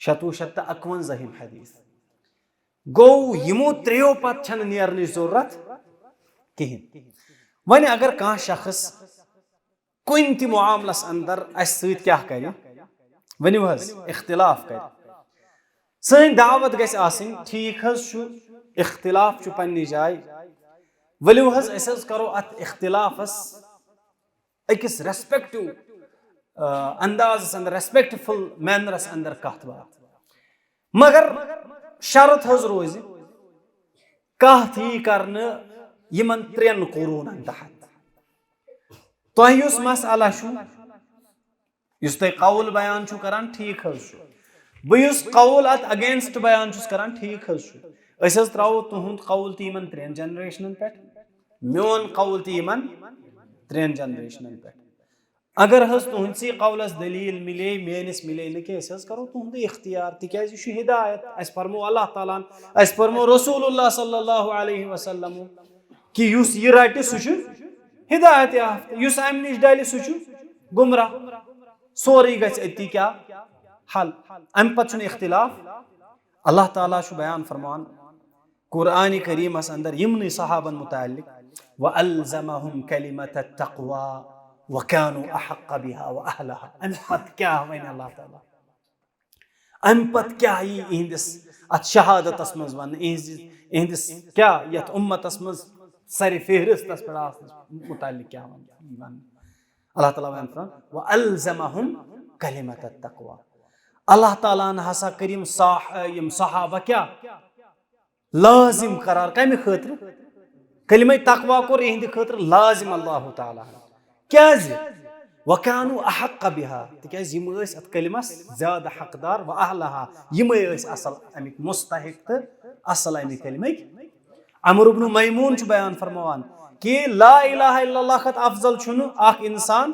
[SPEAKER 1] 751 हदीस गो यमो त्रेयो पत छन नेरन जरूरत कहीं वन अगर कह शख्स कुन ति मामलस अंदर अस सत क्या कर वनु हज इख्तिलाफ कर सन दावत गस आसिन ठीक हज छु इख्तिलाफ छु पन्नी जाय वलु हज अस करो अत इख्तिलाफस अकिस रेस्पेक्टिव अंदाज अंदर रेस्पेक्टफुल मैनरस अंदर कथ बात मगर शर्त हज रोज कथ यी करने यमन 3 कुरूनन तहत तोह युस मसला छु युस तय कौल बयान छु करान ठीक हज छु बुस कौल अत अगेंस्ट बयान छुस करान ठीक हज छु अस त्रावो तुहुंद कौल ती यमन 3 जनरेशनन पे मोन कौल ती यमन 3 जनरेशनन पे अगर हज तुहंसी कौलस दलील मिले मेनिस मिले न के अस करो तुहंद इख्तियार तिकाज यु हिदायत अस फरमो अल्लाह ताला अस फरमो रसूलुल्लाह सल्लल्लाहु अलैहि वसल्लम कि युस यि रटि सु छु हिदायत याफ्त युस अम निश डलि सु छु गुमराह सोरी गछ अति क्या हल अम पत छु इख्तिलाफ अल्लाह ताला छु बयान फरमान कुरान करीमस अंदर यमन सहाबन मुताल्लिक व अलज़महुम कलिमत तक़वा व कानू अहक़ बिहा व अहलहा अम पत क्या वन अल्लाह ताला अम पत क्या इहंदिस अत शहादतस मज वन इहंदिस क्या यत उम्मतस मज सर फेहरिस्तस पे मुताल्लिक क्या वन अल्लाह ताला वन फरमान व अलज़महुम कलिमत तक़वा अल्लाह ताला ने हसा करीम यम सहाबा क्या लाजिम करार कम खतर कलिमा तक़वा कोर इहंद खतर लाजिम अल्लाह ताला क्या वकानु अहक़ बिहा तिकाज यम अत कलिमस ज्यादा हकदार व अहलहा यम असल अमिक मुस्तहिक तो असल अमिक कलिमक अमर इब्न मैमून बयान फरमान कि ला इलाहा इल्लल्लाह खत अफजल छुन अख इंसान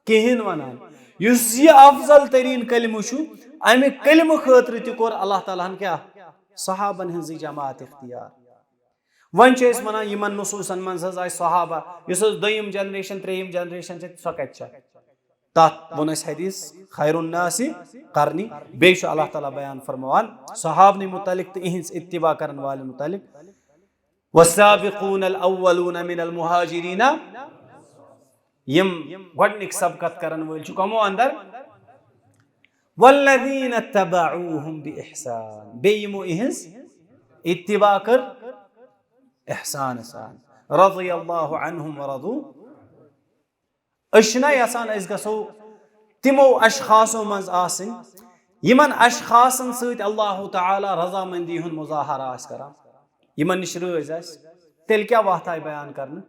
[SPEAKER 1] कहिन वनान युस ये अफजल तरीन कलिम छु अमि कलिम खतर त कोर अल्लाह ताला क्या सहाबन हज जमात इख्तियार वन वनान यमन नुसूसन मज आय सहाबा युस दोयम जनरेशन त्रेयम जनरेशन सो कत तथ वोन हदीस खैरुन नासी करनी बे अल्लाह ताला बयान फरमान सहाबन मुतलिक तो इहंस इत्तिबा करन वाले मुतलिक वस्साबिकून अल-अव्वलून मिनल मुहाजिरीन यम गडनिक सबकत करन वल छु कमो अंदर वल्लज़ीन तबऊहुम बिइहसान बेयमो इहंस इत्तिबा कर ihsan सान रज़ियल्लाहु अन्हुम व रज़ू अशना यसान अस गसो तिमो अशखासो मज आसिन यमन अशखासन सत अल्लाह ताला रज़ामंदी हुन मुज़ाहरा आस करान यमन निश रज आस तेल क्या वत आय बयान करने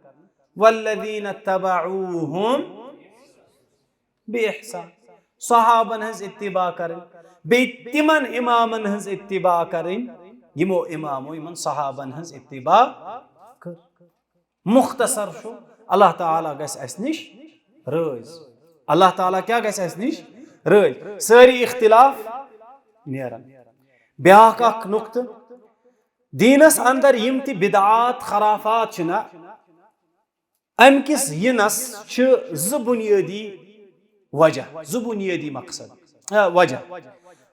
[SPEAKER 1] वल्लज़ीन तबऊहुम बिइहसान सहाबन हज इत्तिबा करन बे तिमन इमामन हज इत्तिबा करन यमो इमामो यमन सहाबन हज इत्तिबा कर मुख्तसर शो अल्लाह ताला गस अस निश रज अल्लाह ताला क्या गस अस निश रज सारी इख्तिलाफ नेरन ब्याक अख नुक्त दीनस अंदर यम ति बिदआत खराफात छना अमकिस यिनस छ ज बुनियादी वजह ज बुनियादी मकसद वजह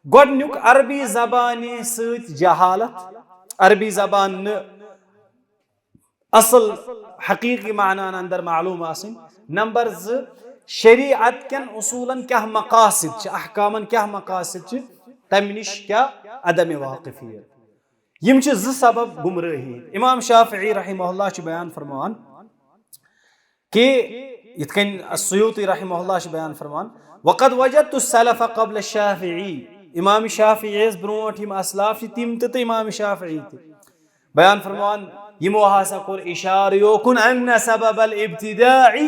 [SPEAKER 1] गोडनुक अरबी जबानी सत जहालत अरबी जबान न असल हकीकी माना अंदर मालूम आसिन नंबर 2 शरीअत कन उसूलन क्या मकासिद छ अहकामन क्या मकासिद छ तम निश क्या अदम वाकिफियत यम छ ज सबब गुमराही इमाम शाफिई रहमहुल्लाह छ बयान फरमान कि इतकन अस्सुयूती रहमहुल्लाह छ बयान फरमान वक़द वजदतु सलफ क़ब्ल शाफिई इमाम शाफिई ब्रोट यम असलाफ तिम तो इमाम शाफिई बयान फरमान यमो हसा कोर इशार योकुन अन्न सबब अल इब्तिदाई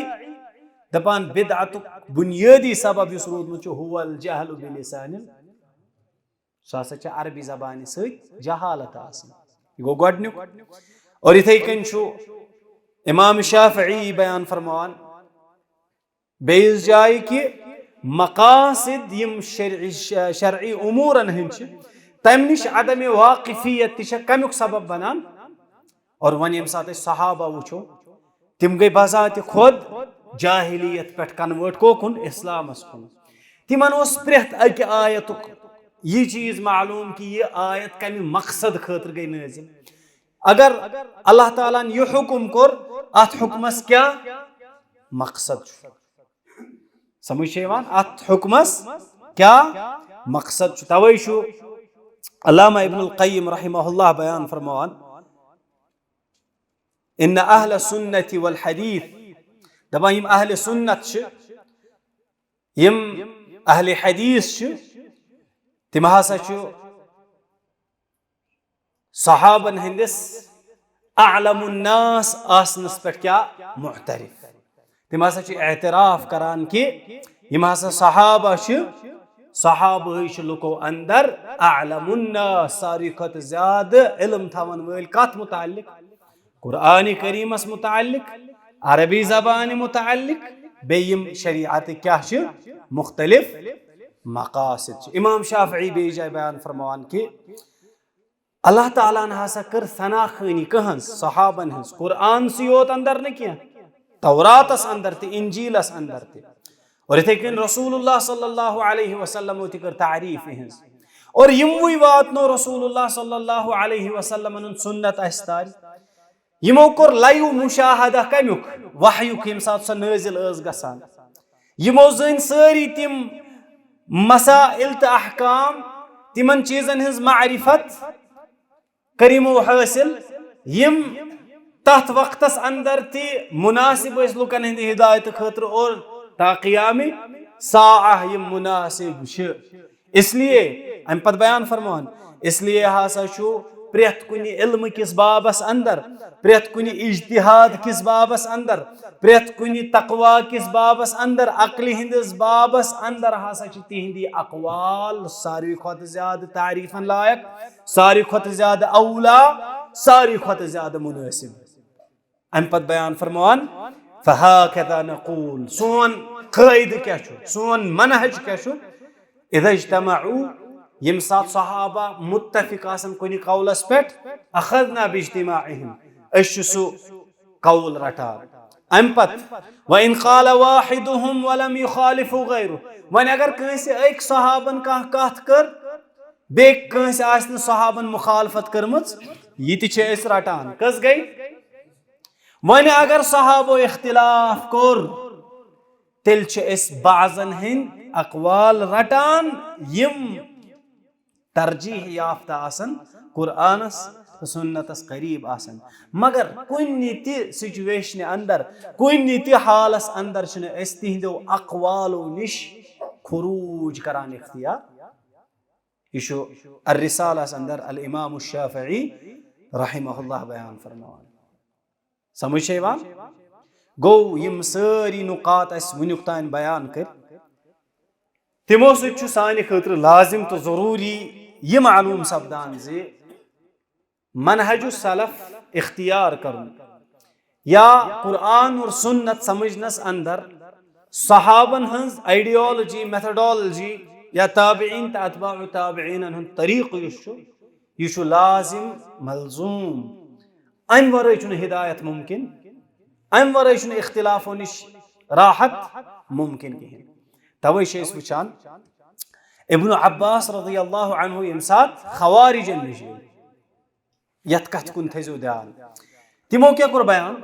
[SPEAKER 1] दपान बिदअतुक बुनियादी सबब युस रोदमुत हुवल जहलु बिलिसानिल सह छ अरबी जबान सहित जहालत आसन गो गडन्युक। और इथे कन छु इमाम शाफई बयान फरमान बेइस जाय कि मकासिद यम शरई उमूरन हिंच तम निश अदम वाकिफियत कमुक सबब बनान। और वन यम साथ सहाबा वुचो तिम गई बजात खुद जाहिलियत पे कन्वर्ट कोकुन इस्लामस कुन। तिमन ओस प्रेथ अक आयतुक यह चीज मालूम कि यह आयत कम मकसद खतर गई नाजिल। अगर अल्लाह ताला ने यह हुक्म कोर अत हुक्मस क्या मकसद समझ अत हुक्मस क्या मकसद तवै अल्लामा इब्नुल क़य्यिम रहमहुल्लाह बयान फरमान इन अहल सुन्नति वल हदीस दपान यम अहल सुन्नत यम अहल हदीस तिम हसा सहाबन हंदिस अअलमुन्नास आसनस पे क्या मुअतरिफ। तिम हसा एतराफ करान कि यम हसा सहाबा सहाबा लुको अंदर अअलमुन्नास सारी खत ज्यादा इल्म थवन वल कत मुताल्लिक कुरान करीमस मुताल्लिक अरबी जबान मुताल्लिक बेयम शरीअत क्या मुख्तलिफ मकासिद। इमाम शाफई बेजाय बयान फरमान कि अल्लाह ताला ने हसा कर सनाखानी कहंस सहाबन हंस कुरान से योत अंदर न किया तौरातस अंदर ते इंजीलस अंदर ते। और इथे कन रसूलुल्लाह सल्लल्लाहु अलैहि वसल्लम ति कर तारीफ हंस। और यमवि वातनो रसूलुल्लाह सल्लल्लाहु अलैहि वसल्लम सुन्नत अस्तार यमो कोर लाइव मुशाहदा कमुक वहयुक यम साथ स नाजिल गसान यमो जन सारी तिम मसाइल त अहकाम तिमन चीजन हंस मारिफत करीमो हासिल यम तथ वक्तस अंदर ति मुनासिब लुकन हंद हिदायत खतर और ताक़ियाम साअह यम मुनासिब। इसलिए अम पत बयान फरमान इसलिए हसा प्रेथ कुनि इल्म किस बाबस अंदर प्रेथ कुनि इज्तिहाद किस बाबस अंदर प्रेथ कुनि तकवा किस बाबस अंदर अक्ल हिंदिस बाबस अंदर हसा तिहंदी अकवाल सारी खत ज्यादा तारीफन लायक सारी खत ज्यादा औला सारी खत ज्यादा मुनासिब। अम पत बयान फरमान फहाकदा नकूल सोन कायद क्या सोन मनहज क्या इज़ा इज्तमऊ यम साथ सहाबा मुत्तफिक आसन कुनि कौलस पे अखज़ना बिइज्तिमाइहिम अशसु कौल रटान। अम पत व इन क़ाल वाहिदुहुम व लम युखालिफु गैरु वन अगर कंसे एक सहाबन कह कथ कर बे कंसे आसन सहाबन मुखालफत करमच यति छ अस रटान कस गई। वन अगर सहाबो इख्तिलाफ कोर तेल छ अस बाज़न हिंद अक़वाल रटान यम तरजीह याफ्ता आसन कुरानस सुन्नतस करीब आसन। मगर कुनि ति सिचुएशन अंदर कुनि ति हालस अंदर छन अस तिहंदो अक़वालो निश खुरूज करान इख्तियार। यशो अर्रिसालस अंदर अल इमाम शाफई रहमहुल्लाह बयान फरमान समझ गो यम सारी नुकात अस वुनुक तान बयान कर तिमो सु सानि खतर लाजिम तो जरूरी यह मालूम सपदान जे मनहजु सलफ इख्तियार करूं या कुरान और सुन्नत समझनस अंदर सहाबन हंस आइडियोलॉजी मेथडोलॉजी या ताबईन त अतबाउ ताबईन हन तरीक़ यशु लाजिम मलजूम अम वरै छु हिदायत मुमकिन अम वरै छु इख्तिलाफो निश राहत मुमकिन कहीं। तवै छ वुचान इब्न अब्बास रज़ियल्लाहु अन्हु यम साथ खवारिजन निश यत कथ कुन थजो ध्यान तिमो क्या कर बयान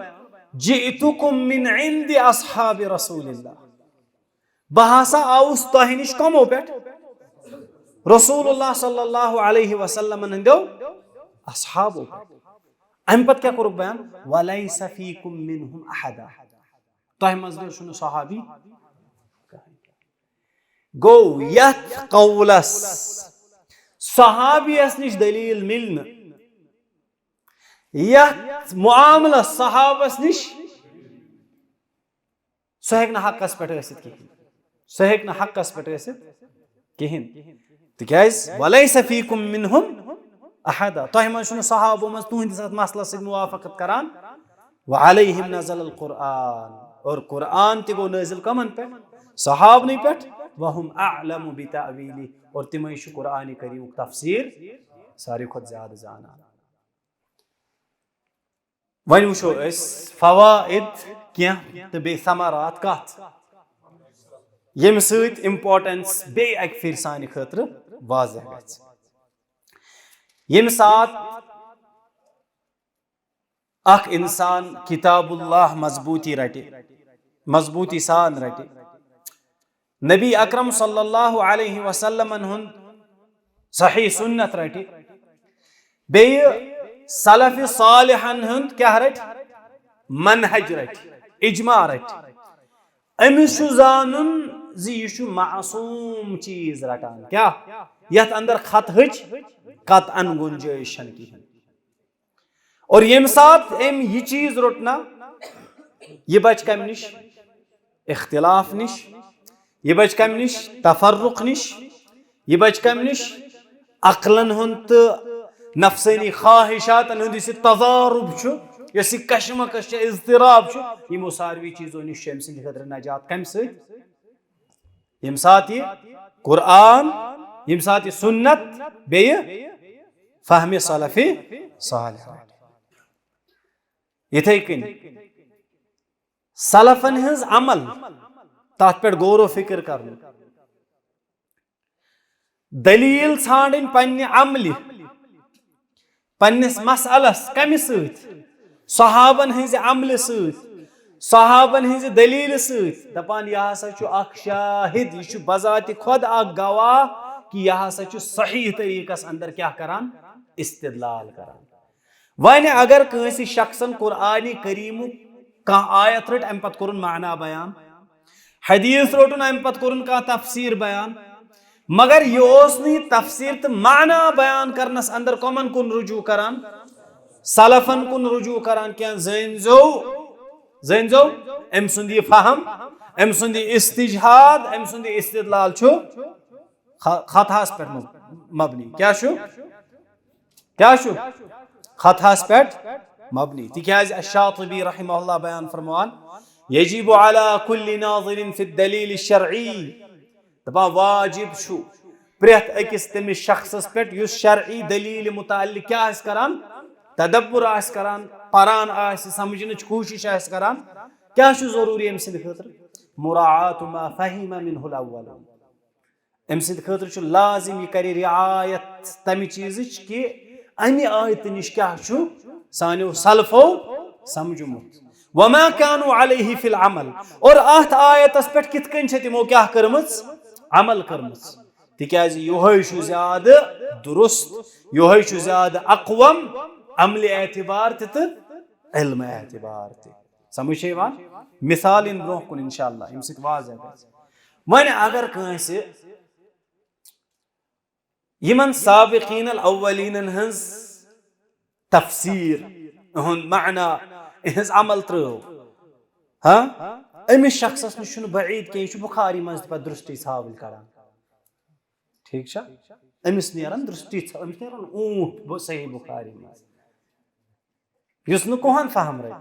[SPEAKER 1] जिअतुकुम मिन इंदि अस्हाबि रसूलिल्लाह बहासा आउस तोह निश कमो पे रसूलुल्लाह सल्लल्लाहु अलैहि वसल्लम हंदो अस्हाबो अम पत क्या कर बयान वलैसा फीकुम मिनहुम अहदा तोह मजदर सुनो सहाबी गो यत कौलस सहाबियस निश दलील मिलन यह मुआमला सहाबस निश सह हेक्के हक्कस पे ٲसित कहिन, सह हेक्के हक्कस पे ٲसित कहिन तिक्याज वलैसा फीकुम मिनहुम अहदा तोह मज छुन सहाबो मज तुहंदिस मसलस सत मुवाफकत करान वअलैहिम नज़ल अल कुरआन और कुरआन ते गो नाजिल कमन पे सहाबनी पे वहुम अअलमु बितावीली और तिमै छु कुरआन करीम तफसीर सारी खुद ज्यादा जाना। वन वुचो अस फवाइद क्या तो बे समारात कत यम सत इम्पोर्टेंस बे अक फिर सान खतर वाज़ह गछ। यम सात अख इंसान किताबुल्लाह मजबूती रटे मजबूती सान रटे नबी अकरम सल्लल्लाहु अलैहि वसल्लम हुन सही सुन्नत रटे बे सलफ सालिहन हुन क्या रट मनहज रट इजमा रट अमिस जानन जी यह मासूम चीज रटान क्या यथ अंदर खतहच कतअन गुंजाइश कहीं और यम सात एम यह चीज रोटना यह बच कम निश इख्तिलाफ निश यह बच कम निश तफर्रुक निश यह बच कम निश अक्लन हुन तो नफसानी ख्वाहिशातन हुंद यह तजारुब यह कशमकश इज़्तिराब यमो सारवी चीजों निश अम खतर नजात कम सत यम सात यह कुरआन यम सात यह सुन्नत बे फहम सलफ़े सालिह इथे कन सलफन हज अमल तथ पे गौर फिक्र कर दलील छाड़न पन्ने अमल पन्निस मसलस कम सत सहाबन हज अमल सत सहाबन हज दलील सत दपान यह हसा अख शाहिद यह बजात खुद अख गवाह कि यह हसा सही तरीकस अंदर क्या करान इस्तिदलाल करान। वन अगर कंस शख्सन कुरआन करीम कह आयत रट अम पत कोरुन माना बयान हदीस रोटन अम पत कोरुन कह तफसीर बयान मगर यह तफसीर तो माना बयान करनस अंदर कमन कुन रुजू करान सलफन कुन रुजू करान क्या जैनजो अम सुंद यह फहम अम सुंद इस्तिजहाद अम सुंद इस्तिदलाल खतास पे मबनी क्या खतास पे मबनी तिक्याज अश-शातिबी रहमहुल्लाह बयान फरमान यजिबु अला कुल्लि नाज़िरिन फि दलील शरई दपा वाजिब छु प्रेत अकिस तमिस शख्सस पे युस शरई दलील मुताल्लिक क्या आस करान तदब्बुर आस करान परान आस समझनच कोशिश आस करान क्या छु जरूरी अम सिंद खतर मुराआतु मा फहिम मिनहुल अव्वल अम सिंद खतर छु लाजिम यह करे रिआयत तमि चीज कि अमि आयत निश क्या छु सानो सलफो समझमुत वमा कानु अलैहि फिल अमल और अत आयतस पे कित कन छ तिमो क्या करमस अमल करमस तिक्याज योहै छु ज्यादा दुरुस्त योहै छु ज्यादा अक़वम अमल एतबार ते इल्म एतबार ते समझ यवान मिसाल इन ब्रोह कुन इंशाअल्लाह यम सित वाज़ह गछ। वन अगर कंस यमन साबिकीन अल अव्वलीन हंस तफसीर हुन माना हंस अमल त्रो हाँ अमिस शख्सस निश बईद कह बुखारी मज पे दृष्टि हावल करान ठीक अमिस नेरान दृष्टि अमिस नेरान ऊंट सही बुखारी मज युस न कोहन फहम रट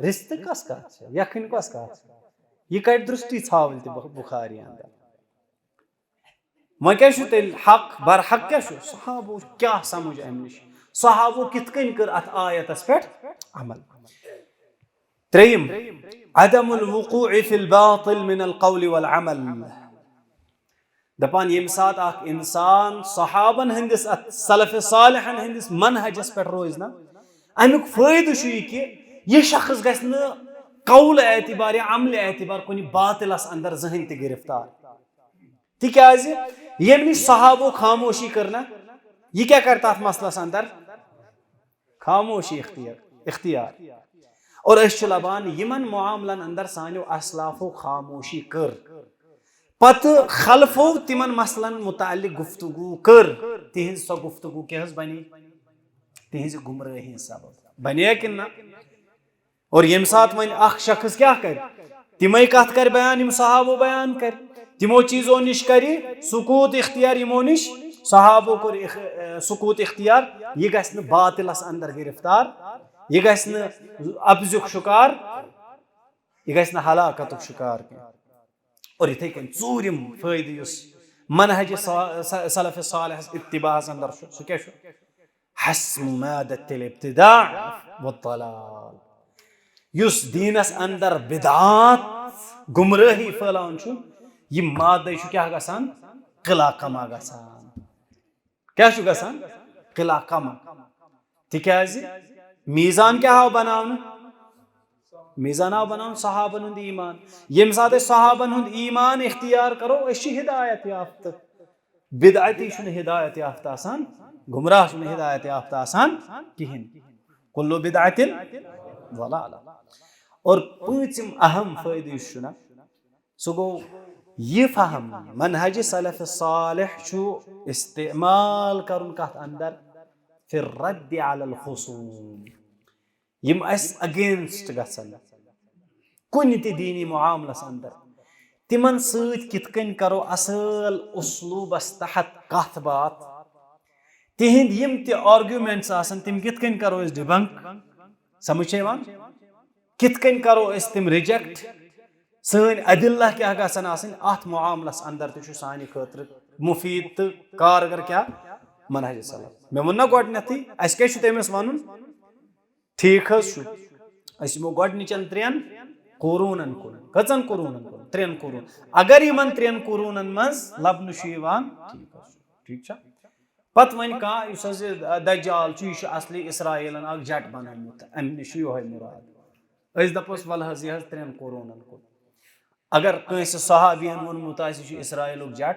[SPEAKER 1] रिश्ते कस कत यखन कस कत यह कट दृष्टि हावल ते बुखारी अंदर वह क्या तेल हक बर हक क्या सहाबो क्या समझ अम निश सहाबो कित कन कर अत आयतस पे अमल। त्रेयम अदमुल वुक़ूअ फिल बातिल मिनल क़ौल वल अमल दपान यम सात अख इंसान सहाबन हंदिस सलफ सालिहन हंदिस मनहजस पे रोज ना अमुक फायदे छु कि यह शख्स गस न कौल एतबार या अमल एतबार कुन बातिलस अंदर जहन ते गिरफ्तार तिक्याज यम निश सहाबो खामोशी करना यह क्या करता मसलस अंदर खामोशी इख्तियार और अस लबान यमन मामलन अंदर सानो असलाफो खामोशी कर पत खलफो तिमन मसलन मुताल्लिक गुफ्तगू कर तिहिंज सो गुफ्तगू क्या बनी तिहिंज गुमराही सबब बने कि ना। और यम साथ वन अख शख्स क्या कर तिमय कथ कर बयान यम सहाबो बयान कर तिमो चीजों निश कर सुकूत इख्तियार यमो निश सहाबो को सुकूत इख्तियार यह गह बातिलस अंदर गिरफ्तार यह गह अब्जुक शिकार यह गह हलाकत शिकार और इथे कन चूरिम फायदे मनहज सलफ सालिह इत्तिबाहस अंदर सह क्या हस्म मादतिल इब्तिदा व दलाल युस दीनस अंदर बिदात गुमराही फैलान यह मादे क्या गसान किला कमा गसान क्या गसान किला कमा तिकाज मीजान क्या हाव बनावन मीजान हाव बनावन सहाबन हुंद ईमान यम साथ सहाबन हुंद ईमान इख्तियार करो अशी हिदायत याफ्त बिदअती शुन हिदायत याफ्त आसान गुमराह शुन हिदायत याफ्त आसान किहिन कुल्लु बिदअतिन ज़लाला। और पांचम अहम फायदे शुना सो गो ये फहम मनहज सलफ सालिह छु इस्तेमाल करन कथ अंदर फिर रद्द अलल खुसूम यम अस अगेंस्ट गसन कुन ति दीनी मुआमलस अंदर तिमन सत कितकन करो असल उसलूबस तहत कथ बात तिहिंद यम ति आर्गुमेंट्स आसन तिम कितकन करो इस डिबंक समझ यवान कितकन करो इस तिम रिजेक्ट सन अदिल्ला क्या गसन आसन अथ मुआमलस अंदर ति सानि खतर मुफीद तो कारगर क्या मनहज सलफ मे वोन गोडनेथी अस क्या तमिस वनुन ठीक अस यमो गोडनिचन 3 कुरूनन कुन कचन कुरूनन कुन 3 कुरून अगर यमन 3 कुरूनन मज लबन ठीक छ पत वन का दज्जाल यह असली इसराइलन अख जट बनमुत अम निश योह मुराद अस दपोस वल हज यह 3 कुरूनन कुन अगर कंस सहाबियन वोनमुत इसराइलुक जट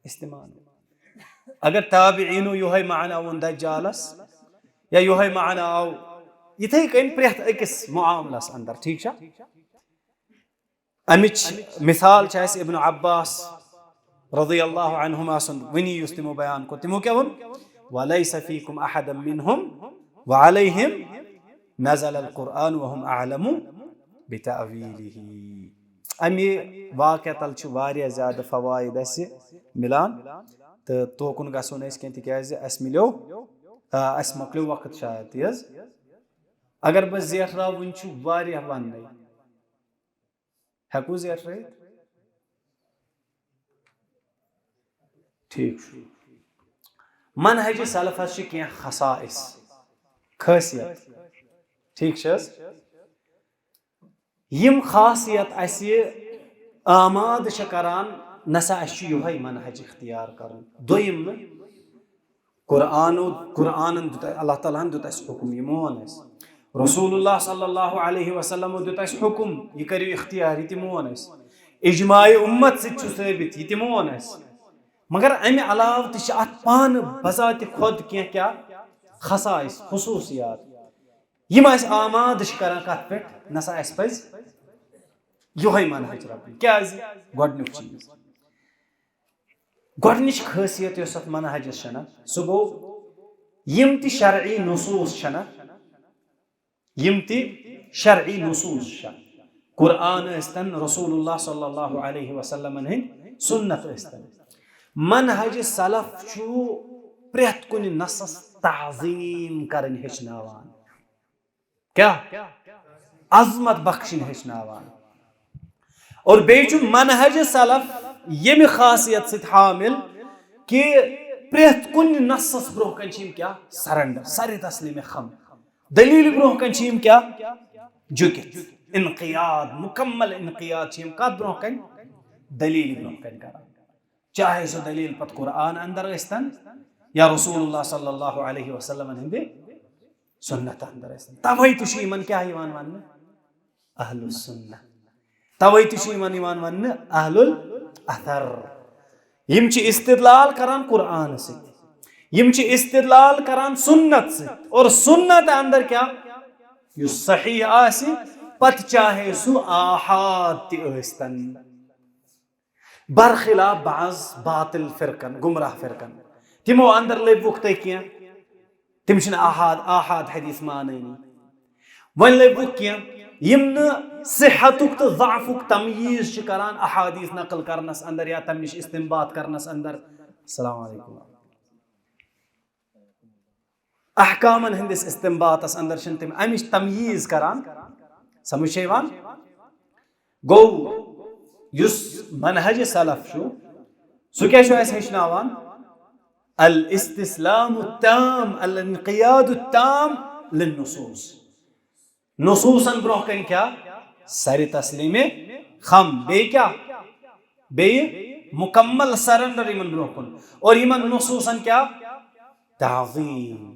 [SPEAKER 1] इस्तेमाल अगर ताबिईनो योह माना वोन दज्जालस या योह माना आव इथे कन प्रेथ अकिस मुआमलस अंदर ठीक छ अमिच मिसाल इब्न अब्बास रज़ियल्लाहु अन्हुमा सन वनी युस तिमो बयान को तिमो क्या वोन वलैस फीकुम अहदम मिनहुम व अलैहिम नज़ल अल कुरान व हुम अअलमु बितअवीलिही अमी वाक़अतल छु वारिया ज्यादा फवाइद अस मिलान तो तोकुन गसोन अस के तिकाज अस मिलो अस मकलो वक्त शायद तेज अगर बस ज़ेठरा वन छु वारिया वन हेकु ज़ेठरा ठीक मनहज सलफस के खसाइस खासियत ठीक यम खासियत अस आमाद करान नसा अस योह मनहज इख्तियार करन दोयम कुरान अल्लाह ताला दुत अस हुकुम यमोन अस रसूलुल्लाह सल्लल्लाहु अलैहि वसल्लम दुत अस हुकुम यह करियो इख्तियार यमोन अस इजमाए उम्मत से साबित यमोन अस मगर अमे अलाव अत पान बजात खुद क्या खसाइस खुसूसियात यम आमाद करान कत पे नसा अस पज योह मनहज रखन क्या गोडनुक चीज गोडनिच खासियत यस मनहज छना सो गो यम ति शरई नुसूस छना यम ति शरई नुसूस छ कुरान अस्तन रसूलुल्लाह सल्लल्लाहु अलैहि वसल्लम हिंद सुन्नत अस्तन मनहज सलफ छु प्रेथ कुन नसस ताज़ीम करन हेचनावान क्या अजमत बख्शिन हेचनावान और बेचु मनहज सलफ यम खासियत से हामिल कि प्रेथ कुन नसस ब्रोह कन क्या सरेंडर सर तस्लीम खम दलील ब्रोह कन क्या झुकित इनकियाद मुकम्मल इनकियाद कत ब्रोह कन दलील ब्रोह कन कर चाहे सो दलील पत कुरान अंदर अस्तन या रसूलुल्लाह सल्लल्लाहु अलैहि वसल्लम हिंदे सुन्नत अंदर अस्तन तवै तुशी मन क्या ईमान वन अहलुस सुन्नह तवै तुशी मन ईमान वन अहलुल अथर यम छि इस्तिदलाल करान कुरान से यम छि इस्तिदलाल करान सुन्नत से और सुन्नत अंदर क्या यु सही आसी पत चाहे सु आहाद ति अस्तन बरखिलाफ बाज बातिल फिरकन गुमराह फिरकन तिमो अंदर लेबुक क्या تم چھن آحاد حدیث مانٲنی وۄنۍ لٔبِکھ کینٛہہ یِم نہٕ صحتُک تہٕ ضعفُک تمیٖز چھِ کران احادیث نقل کرنس اندر یا تمہِ نِش استمبات کرنس اندر. السلام علیکم. احکامن ہندس استمباتس اندر چھنہٕ تِم امِچ تمیٖز کران. سمجھ چھےٚ یِوان؟ گوٚو یُس منہج سلف چھُ سُہ کیٛاہ چھُ اَسہِ ہیٚچھناوان؟ الاستسلام التام الانقیاد التام للنصوص. نصوصن برونٛہہ کنہِ کیٛاہ؟ سرِ تسلیٖمِ خم. بیٚیہِ کیٛاہ؟ بیٚیہِ مکمل سرنڈر یِمن برونٛہہ کُن. اور یِمن نصوصن کیٛاہ؟ تعظیٖم.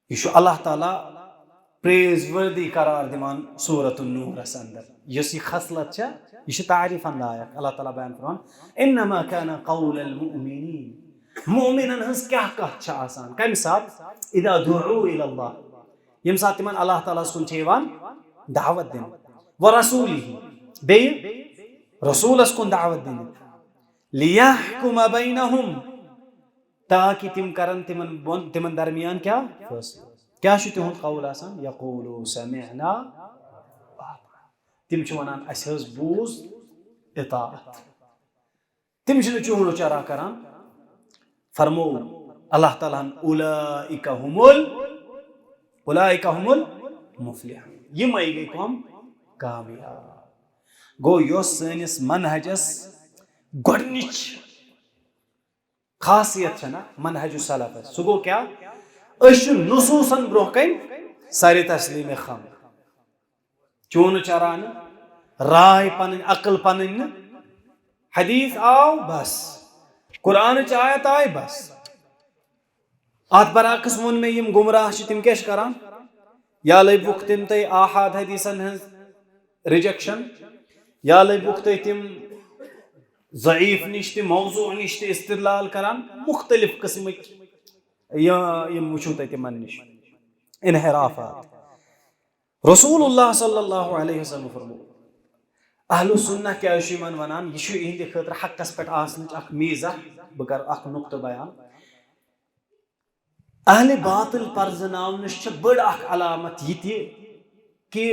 [SPEAKER 1] یہ چھُ اللہ تعالیٰ پریز وردی قرار دِوان سورۃ النورس اندر. یُس یہِ خصلت چھےٚ یہِ چھِ تعریٖفن لایق. اللہ تعالیٰ بیان فرمان انما كان قول المؤمنین. مؤمنن ہٕنٛز کیٛاہ کتھ چھےٚ آسان کمہِ ساتہٕ؟ اذا دعوا الى اللہ. ییٚمہِ ساتہٕ تِمن اللہ تعالیٰ ہس کُن چھِ یِوان دعوت دِنہٕ. ورسوٗلِہ. بیٚیہِ رسوٗلس کُن دعوت دِنہٕ. لِیحکُمَ بینہم. تاکہِ تِم کرن تِمن درمیان کیٛاہ فٲصلہٕ. کیٛاہ چھُ تِہُنٛد قول آسان؟ یقولو سمعنا. تِم چھِ ونان اسہِ حظ بوٗز اطاعت. تِم چھِنہٕ چوٗنہٕ چرا کران. فرمو اللہ تعالیٰ ہن اولئک هم المفلحون. یِمے گٔے کٕم؟ کامیاب. گوٚو یۄس سٲنِس منہجس گۄڈنِچ خاصیت چھےٚ نہ منہج سلفس سُہ گوٚو کیٛاہ؟ أسۍ چھِ نصوٗصن برونٛہہ کنہِ سرِ تسلیٖمِ خم. چوٗنہٕ چرانہٕ راے پنٕنۍ عقل پنٕنۍ نہٕ. حدیث آو بس قرآنٕچ آیت آیہِ بس. اتھ برعکس ووٚن مےٚ یِم گمراہ چھِ تِم کیٛاہ چھِ کران؟ یا لٔبِکھ تِم تۄہہِ آحاد حدیثن ہٕنٛز رِجیکشن یا لٔبِکھ تُہۍ تِم ضعیف نِش تہِ موضوع نِش تہِ استدلال کران. مختلف قٕسمٕکۍ یِم وٕچھو تۄہہِ تِمن نِش انحرافات. رسول اللہ صلی اللہ علیہ وسلم فرمو اہلُ سُنہ کیٛازِ چھُ یِمن ونان یہِ چھُ یِہنٛدِ خٲطرٕ حقس پٮ۪ٹھ آسنٕچ اکھ میٖزا. بہٕ کرٕ اکھ نُقطہٕ بیان. اہلِ باطل پرزناونٕچ چھِ بٔڑ اکھ علامت یہِ تہِ کہِ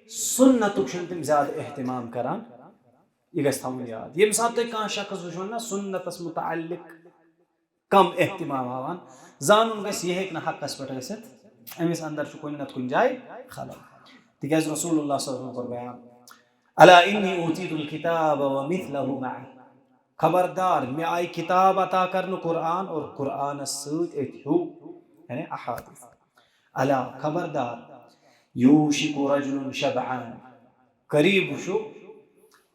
[SPEAKER 1] سُنتُک چھِنہٕ تِم زیادٕ احتمام کران. یہِ گژھِ تھاوُن یاد. ییٚمہِ ساتہٕ تُہۍ کانٛہہ شخص وٕچھون نہ سُنتس متعلق کم احتمام ہاوان زانُن گژھِ یہِ ہیٚکہِ نہٕ حقس پٮ۪ٹھ ٲسِتھ. أمِس اندر چھُ کُنہِ نتہٕ کُنہِ جایہِ خلل. تِکیٛازِ رسول اللہ صلی اللہ علیہ وسلم کوٚر بیان الا انی اوتیت الکتاب ومثلہ معہ. خبردار مےٚ آیہِ کِتاب عطا کرنہٕ قرآن اور قرآنس سۭتۍ أتھۍ ہیوٗ یعنی احادیث. الا خبردار یوشک رجل شبعان. قریب چھُ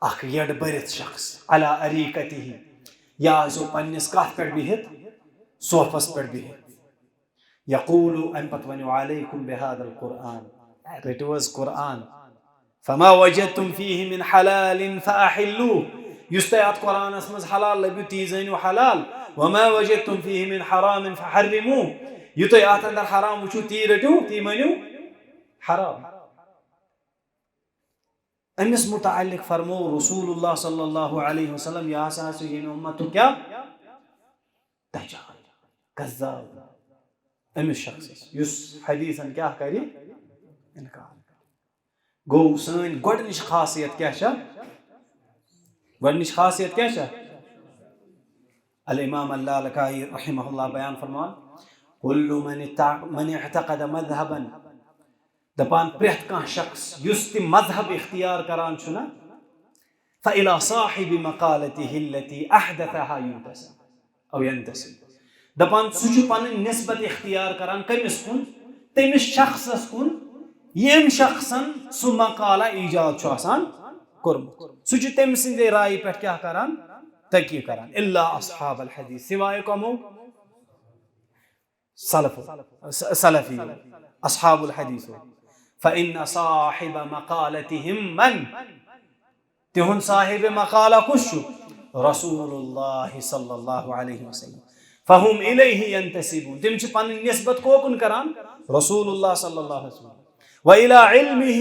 [SPEAKER 1] اکھ یڈ بٔرِتھ شخص علی اریکتہ. یا آسیو پننِس کتھ پٮ۪ٹھ بِہِتھ صوفس پٮ۪ٹھ بِہِتھ. یقولو امہِ پتہٕ ونیو علیکم بہذا القرآن. رٔٹِو حظ قرآن. فما وجدتم فیہ من حلال فاحلوہ. یُس تۄہہِ اتھ قرآنس منٛز حلال لبِو تی زٲنِو حلال. وما وجدتم فیہ من حرام فحرموہ. یہِ تۄہہِ اتھ اندر حرام وٕچھو تی رٔٹِو تی مٲنِو حرام. أمِس متعلق فرمو رسول اللہ صلی اللہ علیہ وسلم یہِ ہسا آسہِ ییٚمہِ اُمتُک کیٛاہ دجال کذاب. أمِس شخصس یُس حدیثن کیٛاہ کرِ انکار. گوٚو سٲنۍ گۄڈنِچ خاصیت کیٛاہ چھےٚ؟ گۄڈنِچ خاصیت کیٛاہ چھےٚ؟ الامام اللالکائی رحمہ اللہ بیان فرمان کُلُّ من اعتقد مذہبن. دپان پرٛٮ۪تھ کانٛہہ شخص یُس تہِ مذہب اختیار کران چھُ نہ فإلی صاحب مقالتہ التي احدثها ينتسب او ينتسب. دپان سُہ چھُ پنٕنۍ نسبت اختیار کران کٔمِس کُن؟ تٔمِس شخصس کُن ییٚمۍ شخصن سُہ مقالہ ایجاد چھُ آسان کوٚرمُت. سُہ چھُ تٔمۍ سٕنٛدے رایہِ پٮ۪ٹھ کیٛاہ کران؟ تقیہ کران. الا اصحاب الحدیث. سوائے کمو؟ سلفی اصحاب الحدیث. فإن صاحب مقالتهم من. تِہُنٛد صاحب مقالہ کُس چھُ؟ رسول اللہ صلی اللہ علیہ وسلم. فہم الیہ ینتسبون. تِم چھِ پنٕنۍ نسبت کوکُن کران؟ رسول اللہ صلی اللہ علیہ وسلم. وإلی علمہ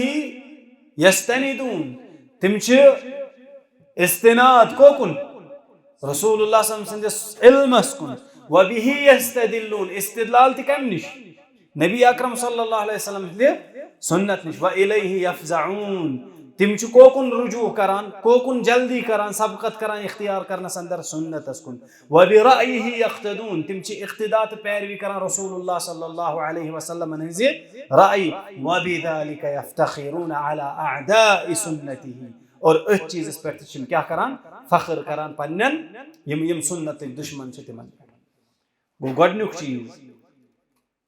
[SPEAKER 1] یستندون. تِم چھِ استناد کوکُن؟ رسول اللہ صلی اللہ علیہ وسلم سٕنٛدِس علمس کُن. वबिही यस्तदिल्लून इस्तिदलाल ति कम निश नबी अकरम सल्लल्लाहु अलैहि वसल्लम दे सुन्नत निश व इलैहि यफज़ऊन तिम छु कोकुन रुजू करान कोकुन जल्दी करान सबकत करान इख्तियार करनस अंदर सुन्नतस कुन व बिराइहि यख्तदून तिम छु इख्तिदात पैरवी करान रसूलुल्लाह सल्लल्लाहु अलैहि वसल्लम ने राई व बिदालिका यफ्तखिरून अला अअदाइ सुन्नतिही और इस चीज पर तिम क्या करान फख्र करान पन्नन यम सुन्नत दुश्मन छु तिमन गो गडनुक चीज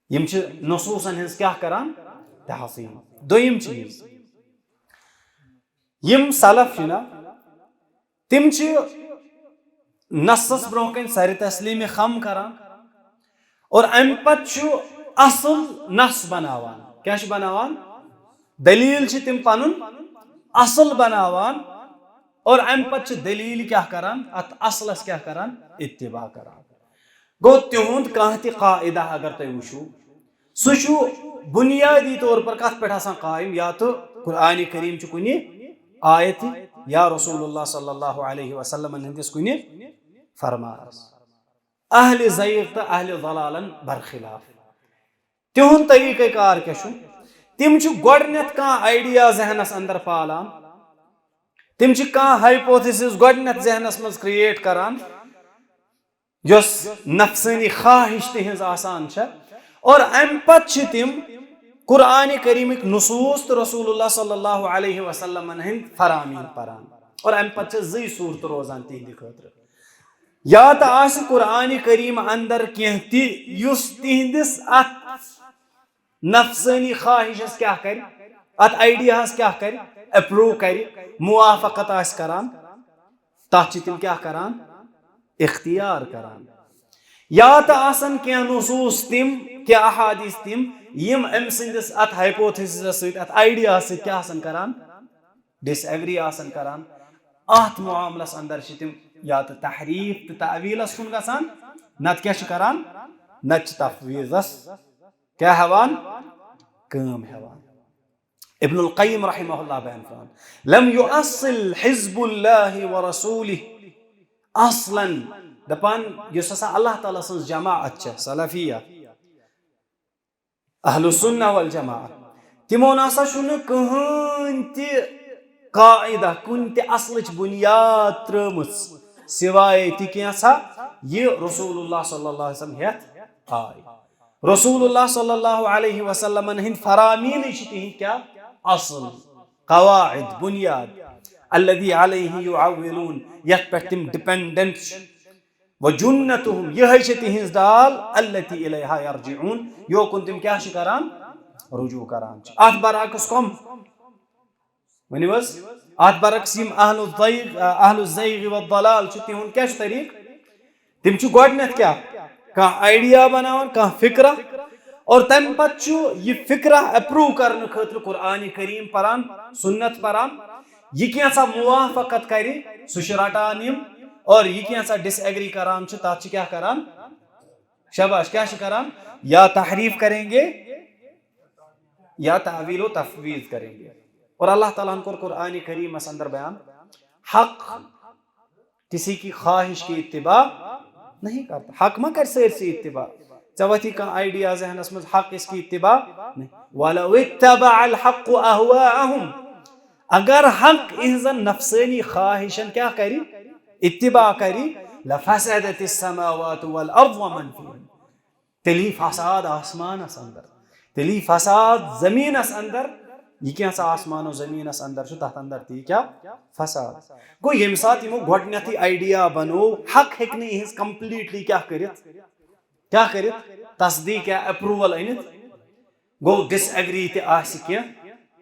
[SPEAKER 1] यम छु नसूसन हिंस क्या करान तहसीन दोयम चीज यम सलफ ना तिम नसस ब्रोकन सर तस्लीम खम करान और अम पु असल नस बनावान क्या बनावान दलील तिम पनुन असल बनावान और अम पु दलील क्या करान अत असलस क्या करान इत्तिबा करान गो तिहुंद कह ति कायदा अगर तुम वुचो सह बुनियादी तौर पर कत पे कायम या तो कुरान करीम कुन आयत या रसूलुल्लाह सल्लल्लाहु अलैहि वसल्लम हंदिस कुनि फरमास अहले ज़ैग तो अहले ज़लालन बरखिलाफ तिहुन तरीक़े कार क्या छु तिम छु गोडनेथ का आइडिया जहनस अंदर पालान तिम छु का हाइपोथेसिस गोडनेथ जहनस मज क्रिएट करान जोस नफ्सानी ख्वाहिश तिहंज आसान छ और अम पत छु तिम कुरान करीमिक नुसूस तो रसूलुल्लाह सल्लल्लाहु अलैहि वसल्लम हंद फरामीन परान और अम पत जी सूरत रोजान तिहंद खतर या तो आस कुरान करीम अंदर कह तिहंदिस अत नफ्सानी ख्वाहिशस क्या कर अत आइडियास क्या कर अप्रूव कर मुआफकत आस करान तथ तिम क्या करान इख्तियार करान या तो आसन क्या नुसूस तिम क्या अहादीस तिम यम अम सिंदिस अत हाइपोथेसिस सहित अत आइडिया सहित क्या आसन करान डिसएग्री आसन करान अत मुआमलस अंदर तिम या तो तहरीफ तो तावीलस कुन गसान नत क्या करान नत तफवीज़स क्या हवान काम हवान इब्नुल क़य्यिम रहमहुल्लाह बयान फरमान लम युअस्सिल हिज़्बुल्लाहि व रसूलिहि असलन दपान युस हसा अल्लाह ताला सं जमाअत छ सलफिया अहलुस सुन्नह वल जमाअत तिमो नसा शुन कहन ति कायदा कुन ति असलच बुनियाद त्रमस सिवाय ति कैसा ये रसूलुल्लाह सल्लल्लाहु अलैहि वसल्लम हेत आय रसूलुल्लाह सल्लल्लाहु अलैहि वसल्लम हिंद फरामीन छिति क्या असल कवाइद बुनियाद अल्लज़ी अलैहि युअव्विलून यत पर तिम डिपेंडेंट व जुन्नतुहुम यह तिहिंज दाल अल्लती इलैहा यरजिऊन यो कुन तिम क्या करान रुजू करान अत बरअक्स कम वनिवस अत बरअक्स यम अहलुज़ ज़ैग व दलाल तिहुन क्या तरीक तिम छु गोडनेथ क्या का आइडिया बनावन का फिक्रा और तम पत यह फिक्रा अप्रूव करने खतर कुरान करीम परान सुन्नत परान यह कैसा मुवाफकत करे सह रटान यम और यह कैसा डिसएग्री करान तथ क्या करान शाबाश क्या करान या तहरीफ करेंगे या तावील तफवीज करेंगे और अल्लाह ताला को कुरान करीम अंदर बयान हक किसी की ख्वाहिश की इत्तिबा नहीं करता हक मा कर सर से इत्तिबा चवथी का आइडिया जहनस में हक इसकी इत्तिबा नहीं वलौ इत्तबअल हक अहवाअहुम अगर हक इहजन नफ्सानी ख्वाहिशन क्या करी इत्तिबा करी लफसदतिस समावातु वल अर्द व मन फीहिन तेली फसाद आसमान अंदर तेली फसाद जमीन अंदर यह क्या आसमान और जमीन अंदर तथ अंदर ती क्या फसाद गो यम साथ यमो गोडनेथी आइडिया बनो हक हेक इज कंप्लीटली क्या करित तस्दीक या अप्रूवल अनित गो डिसएग्री ते आसि क्या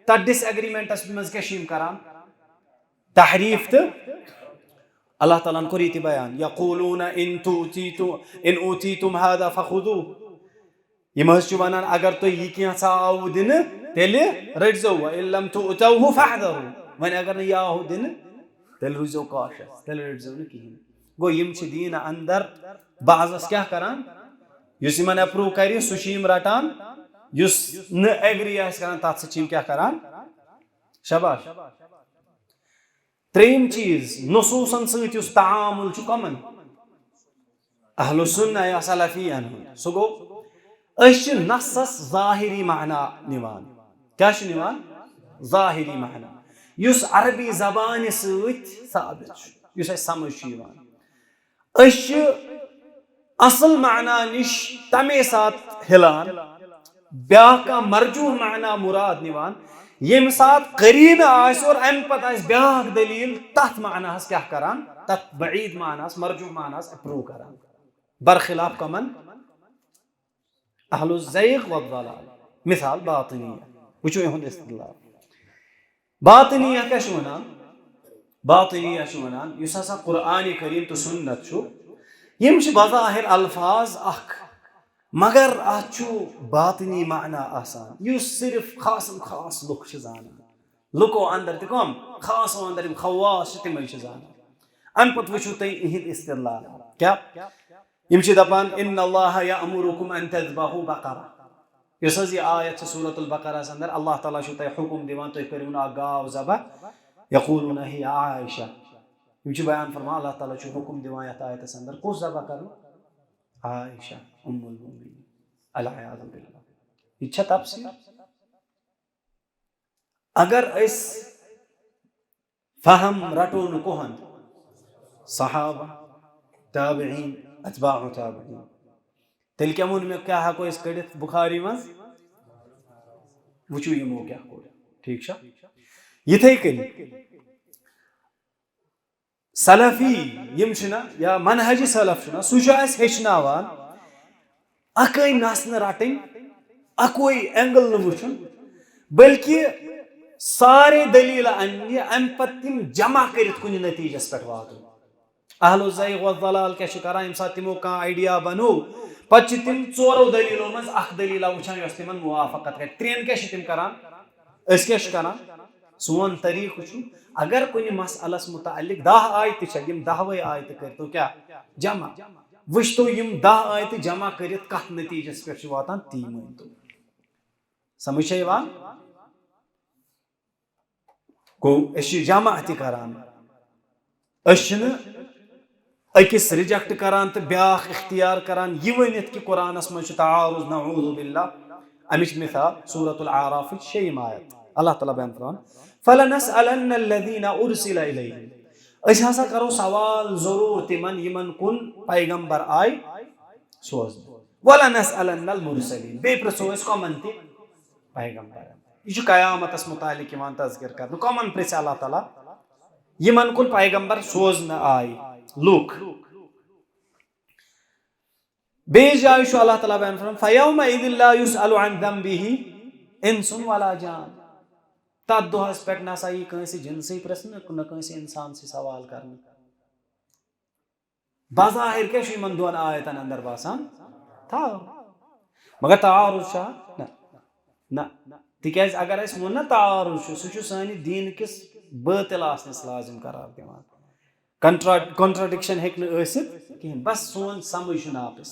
[SPEAKER 1] तथ डिसएग्रीमेंटस मज क्या करान तहरीफ तो अल्लाह ताला को रीति बयान यक़ूलून इन ऊतीतुम हादा फखुदू यम वनान अगर तो यह क्या आव दिन तेले रटजो व इल्लम तुतौहु फहदरू वन अगर न आव दिन तेल रुजो काशस तेल रटजो न कहीं गो यम दीन अंदर बाजस क्या करान युस यमन अप्रूव कर सुशीम रटान युस न एग्री आस करान तथ सचीम क्या करान शाबाश त्रेम चीज नुसूसन सत तामुल कमन अहलु सुन्ना या सलफियन सो गो नसस ज़ाहिरी माना निवान क्या निवान ज़ाहिरी माना युस अरबी ज़बान सहित साबित युस समझ असल माना निश तमे साथ हिलान ब्या मरजू माना मुराद निवान यम साथ करीन आस और अम पत ब्या दलील तथ मानास क्या करान तथ बईद मानास मरजू मानास अप्रूव करान बरखिलाफ कमन अहलुल ज़ैग़ व ज़लाल मिसाल बातिनिया वुचो इहुंद इस्तिदलाल बातिनिया क्या वनान बातिनिया वनान युस हसा कुरान करीम तो सुन्नत छु यम बज़ाहिर अल्फाज अख मगर अछु बातिनी माना आसान युस सिर्फ खासम खास लुक जाना लुको अंदर तम खास अंदर खवास तम जाना अम पत वुचो तुम इहिंद इस्तिदलाल क्या यम दपान इन्नल्लाह यअमुरुकुम अन तज़बहू बकरा युस यह आयत सूरतुल बकरा अंदर अल्लाह ताला छु तुम हुकुम दिवान तुम करियो ना गाव ज़बह यक़ूलून ही आयशा यम बयान फरमा अल्लाह ताला छु हुकुम दिवान यत आयत अंदर कुस ज़बह करो आयशा उम्मुल मोमिनीन अलयाज़ु बिल्लाह इच्छा तफसीर अगर इस फहम रटोन कोहन सहाबा ताबिईन अतबाउ ताबिईन तेल क्या मुन में क्या हको इस कड़ित बुखारी मज वुचु यमो क्या कोड ठीक छा यथे कनी सलफी यम छना या मनहज सलफ छना सुजा अस हेचनावान अकई नसन रटन अकोई एंगल न वुचन बल्कि सारे दलील अन्य अम पतिम जमा करित कुन नतीजस पे वातुन अहलुल ज़ैग़ व ज़लाल क्या करान यम साथ तिमो का आइडिया बनो पच तिम चोरो दलीलों मज अख दलीला वुचान यस तिमन मुवाफकत कर त्रेन क्या तिम करान अस क्या करान सोन तरीक छु अगर कुन मसअलस मुताल्लिक 10 आयत छ यम 10 आयत कर तो क्या जमा वुच तो यम 10 आयत जमा करित कथ नतीजस पे वातान ती तो समझ यवान गो अश जमा ति करान अश अकिस रिजेक्ट करान तो ब्याख इख्तियार करान यह वनित कि कुरानस मज तआरुज़ नऊज़ु बिल्लाह अमिच मिसाल सूरतुल आराफ 6 आयत अल्लाह ताला बयान फरमान फलनसअलन्नल्लज़ीना उरसिला इलैहिम अस हसा करो सवाल जरूर तिमन यमन कुन पैगंबर आय सोज वलनसअलन्नल मुरसलीन बे प्रसो इस कमन ति पैगंबर यह कयामतस मुतालिक यमान तज़किर कर कमन प्रेस अल्लाह ताला यमन कुन पैगंबर सोज न आय लुक बेजाय शो अल्लाह ताला बयान फरमान फयौमा इदिल ला युसअलु अन ज़म्बिही इंसुन वला जान तद दोहस पे नसा यह कंस जिन से प्रश्न न कंस इंसान से सवाल करना बज़ाहिर क्या मन दोन आयतन अंदर बासान था मगर तारुज़ न न तिकाज अगर अस वो ना तारुज़ सह सानि दीन किस बातिल आसनस लाजिम करार दिवान कॉन्ट्राडिक्शन हेक्न कहीं बस सोन समझ आपस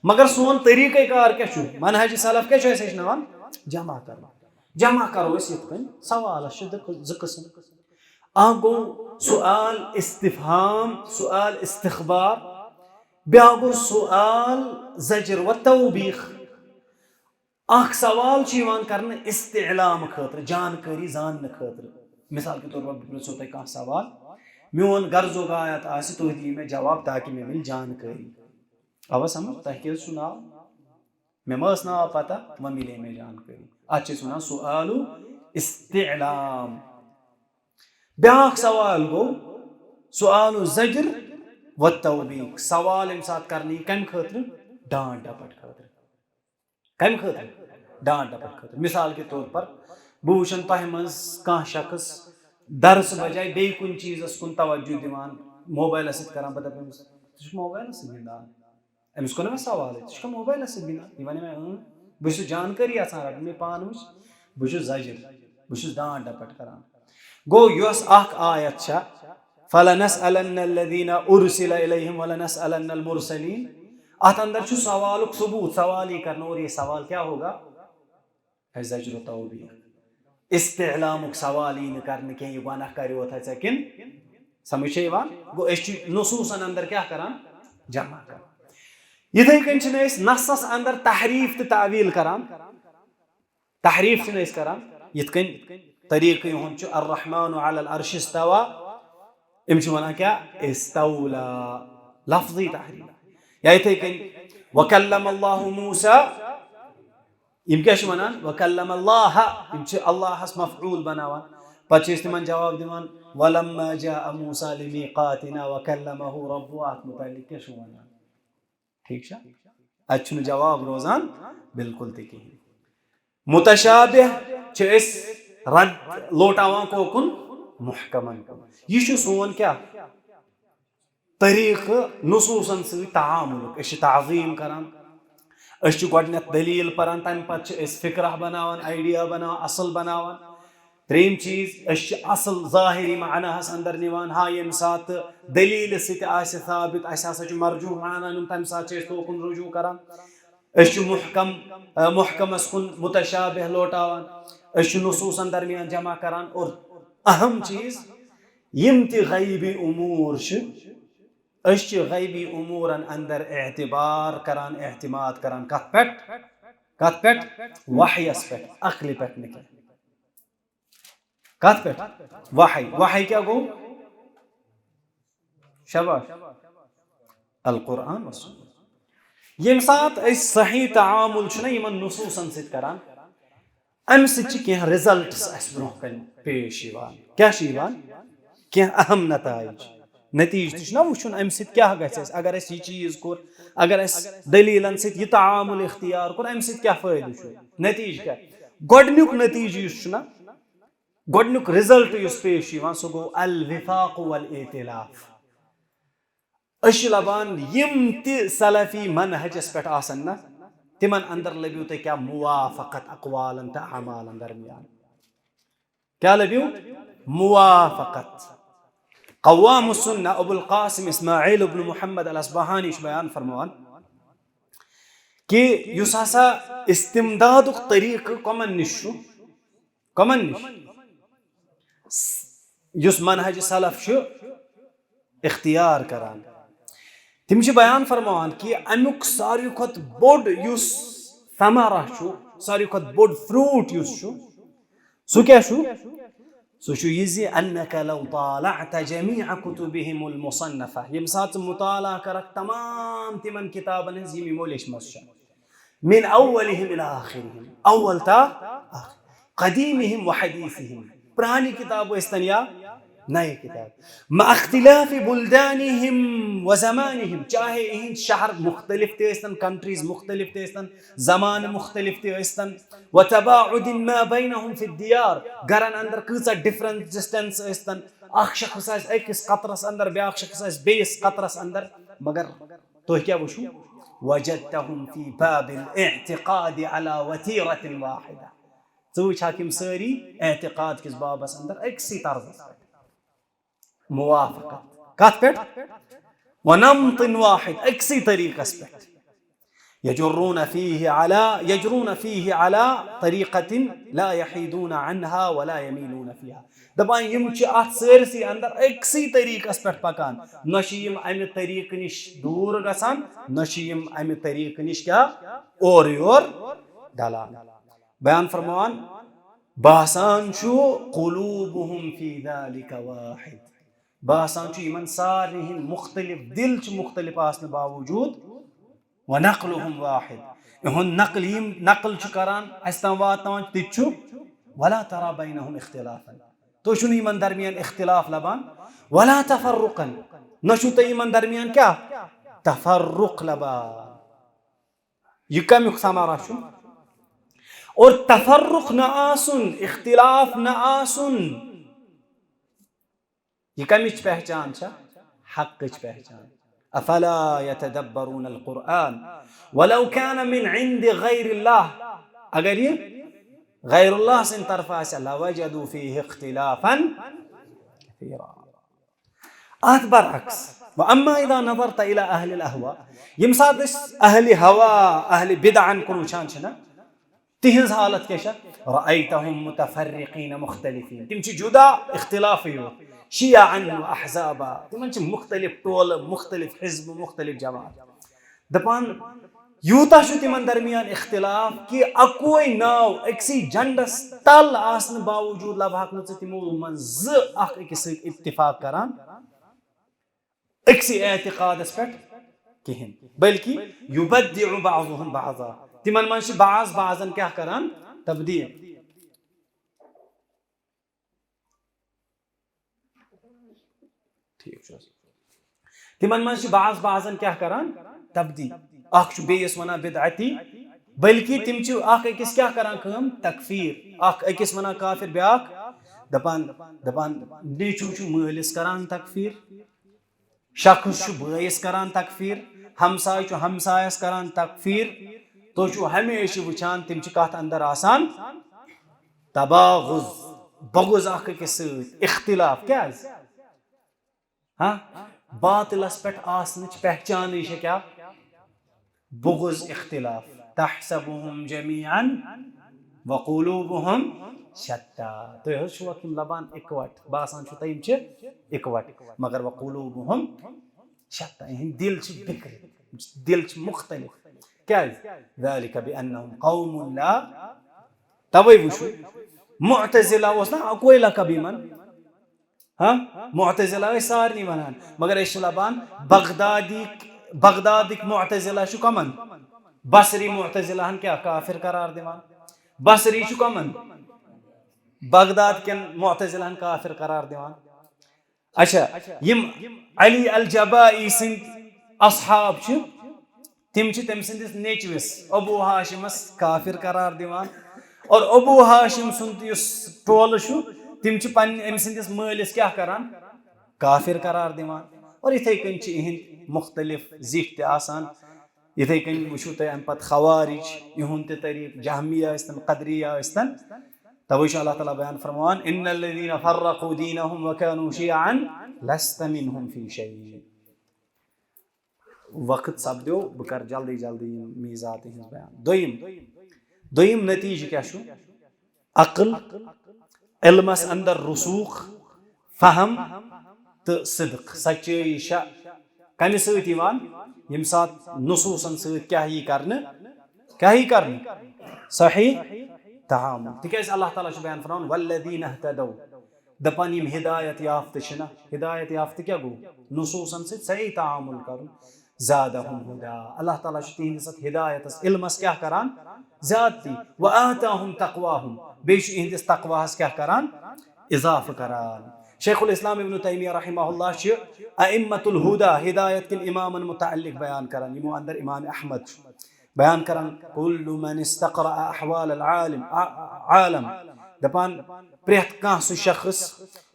[SPEAKER 1] मगर सोन तरीक़े कार क्या मनहज सलफ क्या हेचनान जमा करना जमा करो सवाल ज़िक़्स्म अह गो सुआल इस्तिफ़हाम सुआल इस्तिख़बार ब्या गो सुआल ज़जर व तौबीख अख सवाल करने इस्तिलाम खतर जानकारी जानने खतर मिसाल के तौर पर पृछो तुम कह सवाल मोन गर्जो गायत आसि तुह दी मे जवाब ताकि मे मिल जानकारी अवा समझ तह क्या नाव मे मस नाव पता वह मिले मे जानकारी अच्छे सुना सुआलु इस्तिलाम ब्याख सवाल गो सुआलु ज़जर व तौबीख सवाल इन साथ करनी कम खतर डांट डपट खतर कम खतर डांट डपट खतर मिसाल के तौर पर बूशन तह मज कह शख्स दर्स बजाय बे कुन चीज़स कुन तवज्जो दिवान मोबाइल कर मोबाइल गिंदान अमिस को सवाल तुम मोबाइल गिंदान यह वन मे बहुत जानकारी रट मे पान वुच बहुत ज़जर बहुत डांट डपट करान गो यस अख आयत फलनसअलन्नल्लज़ीना उरसिला इलैहिम वलनसअलन्नल मुरसलीन अत अंदर सवाल सबूत सवाल ही करना और ये सवाल क्या होगा ज़जर तौबीख इस्तिलाम सवाल ही करने के वना करो किन समझ गो नसूसन अंदर क्या करान जमा कर यिथै कन छन अस नसस अंदर तहरीफ तो तावील करान तहरीफ छन अस करान यिथ कन तरीक़ युहद छु अर्रहमान अलल अर्श इस्तवा इम छु वनान क्या इस्तौला लफ्जी तहरीफ या यिथै कन वकल्लम अल्लाह मूसा इम क्या छु वनान वकल्लम अल्लाह इम छु अल्लाहस मफऊल बनावन पछ तिमन जवाब दिवन वलम्मा जाअ मूसा लिमीकातिना वकल्लमहु रब्बु आत मुतल्लिक क्या छु वनान ठीक छ अच्छु जवाब रोजान बिल्कुल ते कहीं मुतशाबिह छ इस रद लोटावान कोकुन मुहकमन यह छु सोन क्या तरीक़ नुसूसन सि तामुल अश ताज़ीम करान अश गोडनेथ दलील परान तम पछ फिक्रा बनावान आइडिया बनावान असल बनावान त्रेम चीज अश असल ज़ाहिरी मानाहस अंदर निवान हाँ यम सात दलील सित आसे साबित अस हसा छु मरजू माना नुम तम सात च तोकुन रुजू करान अश मुहकमस कुन मुतशाबिह लोटावान अश नुसूसन दरमियान जमा करान और अहम चीज यम ति गैबी उमूर अश गैबी उमूरन अंदर एतबार करान एहतिमाद करान कत पेट वहयस पेट अक्ल पेट निकल कत पेट वहय क्या गो शाबाश अल कुरान व सुन्नह यम सात अस सही तामुल छु न यमन नुसूसन सित करान अम सित कह रिजल्ट्स अस ब्रोह कन पेश यवान क्या छु यवान कह अहम नतीज तो वुन अम सित क्या गस अगर अस यह चीज कोर अगर अस दलीलन सित यह तामुल इख्तियार कोर अम सित क्या फायदे छु नतीज क्या गोडनुक नतीज युस छु ना गोडनुक रिजल्ट युस पेश यवान सो गो अल विफाक वल इतिलाफ अश लबान यम ति सलफी मनहजस पेट आसन ना तिमन अंदर लबियो ते क्या मुवाफकत अक़वालन त अमालन दरमियान क्या लबियो मुवाफकत क़व्वामुस सुन्नह अबुल क़ासिम इस्माइल इब्न मुहम्मद अल अस्बहानी बयान फरमान कि युस हसा इस्तिमदादुक तरीक़ कमन निश युस मनहज सलफ छु इख्तियार करान तिम छु बयान फरमान कि अमुक सारी खत बोड युस समरा छु सारी खत बोड फ्रूट युस छु सु क्या छु सो छु यज़ि अन्नक लौ तालअत जमीअ कुतुबिहिमुल मुसन्नफा यम सात मुताला करक तमाम तिमन किताबन हज यम मोलिश मस्श मिन अव्वलिहिम इला आखिरिहिम अव्वल ता क़दीमिहिम व हदीसिहिम पुरानी किताब इस्तन या नए किताब मा इख्तिलाफि बुल्दानिहिम व ज़मानिहिम चाहे इन शहर मुख्तलिफ ते इस्तन कंट्रीज मुख्तलिफ ते इस्तन ज़मान मुख्तलिफ ते इस्तन व तबाउदिन मा बैनहुम फि दियार गरन अंदर कसा डिफरेंट डिस्टेंस इस्तन अख शख्स आस अकिस कतरस अंदर ब्याख शख्स आस बेस कतरस अंदर मगर तो क्या वशु वजदतहुम फी बाबिल इअ्तिक़ाद अला वतीरतिन वाहिदा तो हाकिम सारी एतिक़ाद किस बाबस अंदर अक्सी तर्ज मुवाफकत कत पेट व नम्तिन वाहिद अक्सी तरीक़स पेट यजरून फीहि अला तरीक़तिन ला यहीदून अन्हा वला यमीलून फीहा दपान यम च अत सरसी अंदर अक्सी तरीक़स पेट पकान न यम अमि तरीक़ निश दूर गसान न यम अमि तरीक़ निश क्या और योर डलान बयान फरमान बासान छु क़ुलूबुहुम फी ज़ालिका वाहिद बासान छु यमन सारी मुख्तलिफ दिल च मुख्तलिफ आसने बावजूद व नक़लुहुम वाहिद इहुन नक़ल छु करान अस्तां वातान तिछु वला तरा बैनहुम इख्तिलाफन तो छु यमन दरमियान इख्तिलाफ लबान वला तफर्रुकन न छु यमन दरमियान क्या तफर्रुक लबान यह कम समारा छु और तफर्रुक न आसुन इख्तिलाफ न आसुन ये कमिच पहचान छा हक़्क़िच पहचान अफला यतदब्बरून अल कुरान वलौ कान मिन इंद गैरिल्लाह अगर ये गैरुल्लाह से तरफा से लवजदू फीहि इख्तिलाफन कसीरा आत बरअक्स व अम्मा इदा नज़रत इला अहलिल अहवा यम सात अहली हवा अहली बिदअन कुन छान छना तिहज हालत क्या रअयतहुम मुतफर्रिकीन मुख्तलिफीन तिम छ जुदा इख्तिलाफ यो शियाअन व अहज़ाबा तिमन छ मुख्तलिफ टोल मुख्तलिफ हिज़्ब मुख्तलिफ जमात दपान यूता तिमन दरमियान इख्तिलाफ कि अकोई नाव अक्सी झंडस तल आसन बावजूद लबहक न तिमो मन अकिस इत्तिफाक करान अक्सी एतिकादस पे कहें बल्कि युबद्दिउ बाज़ुहुम बाज़ा तिमन मन बाज़ बाज़न क्या करान तब्दील ठीक तिमन मन बाज़ बाज़न क्या करान तब्दील अख बेस वना बिदअती बल्कि तिम अकिस क्या करान काम तकफीर अकिस वना काफिर ब्याक दपान दपान नेचू मालिस करान तकफीर शख्स बयस करान तकफीर हमसाय हमसायस करान तकफीर तो हमेशा वुचान तिम कत अंदर आसान तबागुज बगुज अकिस इख्तिलाफ क्या हाँ बातिलस पे आसनच पहचान क्या बुग़्ज़ इख्तिलाफ तहसबुहुम जमीअन व क़ुलूबुहुम शत्ता तो तुम लबान इकवट बासान तम इकवट मगर व क़ुलूबुहुम शत्ता दिल बिखर दिल मुख्तलिफ क्या ज़ालिका बिअन्नहुम क़ौमुन ला तवै वुशु मुअतज़िला ओस ना अकोई लक़ब यमन हाँ मुअतज़िला सारनी वनान मगर इस लबान बगदादिक मुअतज़िला छु कमन बसरी मुअतज़िला हन क्या काफिर करार दिवान बसरी छु कमन बगदाद के मुअतज़िला हन काफिर करार दिवान अच्छा यम अली अल जबाई सिंध असहाब छु तिम छु तम सिंदिस नेचविस अबू हाशिमस काफिर करार दिवान और अबू हाशिम सुंद युस टोल छु तिम छु पन अम सिंदिस मालिस क्या करान काफिर करार दिवान और इथे कन छु इहंद मुख्तलिफ जिख आसान इथे कन वुशु तय अम पत खवारिज इहुंद तरीक जहमिया अस्तन कदरिया अस्तन तवै छु अल्लाह ताला बयान फरमान इन्नल लज़ीना फर्रक़ू दीनहुम व कानू शियअन लस्त मिनहुम फी शै वक्त सब्दो बह कर जल्दी जल्दी मीज़ात हिंद बयान दोयम नतीज क्या छु अक्ल इल्मस अंदर रुसूख फहम तो सिद्क सच्चाई कम सवान यम सात नुसूसन क्या ही करने सही तहाम तिकाज अल्लाह ताला बयान फरमान वल्लज़ीना इह्तदौ दपान यम हिदायत याफ्त छना हिदायत याफ्त क्या गो नुसूसन सही तामुल कर ज़ादहुम हुदा अल्लाह ताला तिहंदिस हिदायतस इल्मस क्या करान ज़्यादती व आताहुम तक़वाहुम बेश इहंदिस तक़वाहस क्या करान इज़ाफ करान शेखुल इस्लाम इब्न तैमिया रहमहुल्लाह अइम्मतुल हुदा हिदायत के इमामन मुतअल्लिक बयान करन यमो अंदर इमाम अहमद बयान करन कुल्लु मन इस्तक़रा अहवाल अल आलम दपान प्रेत कां सु शख्स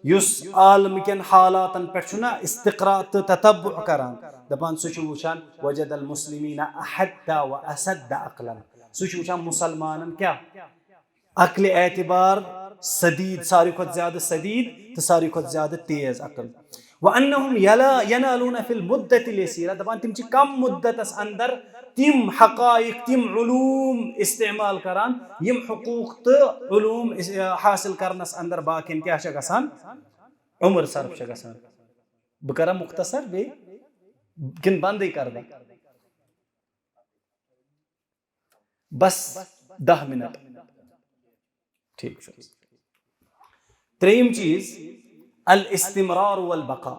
[SPEAKER 1] युस आलम केन हालातन पे छुना इस्तिक़रा तो ततब्बु करन दपान सु छु वुचान वजदल मुस्लिमीना अहद्दा व असद्दा अक़लन सु छु वुचान मुसलमानन क्या अक्ल एतबार सदीद सारी खुद ज्यादा सदीद तो सारी खुद ज्यादा तेज अकल व अन्नहुम यनालून फिल मुद्दतिल यसीरा दपान तिम कम मुद्दतस अंदर तिम हकाइक तिम उलूम इस्तेमाल करान यम हुकूक तो उलूम हासिल करनस अंदर बाकिन क्या छ गसान उम्र सर्फ छ गसान बह करा मुख्तसर बे किन बंद कर दे बस 10 मिनट ठीक है त्रेम चीज अल इस्तिमरार वल बका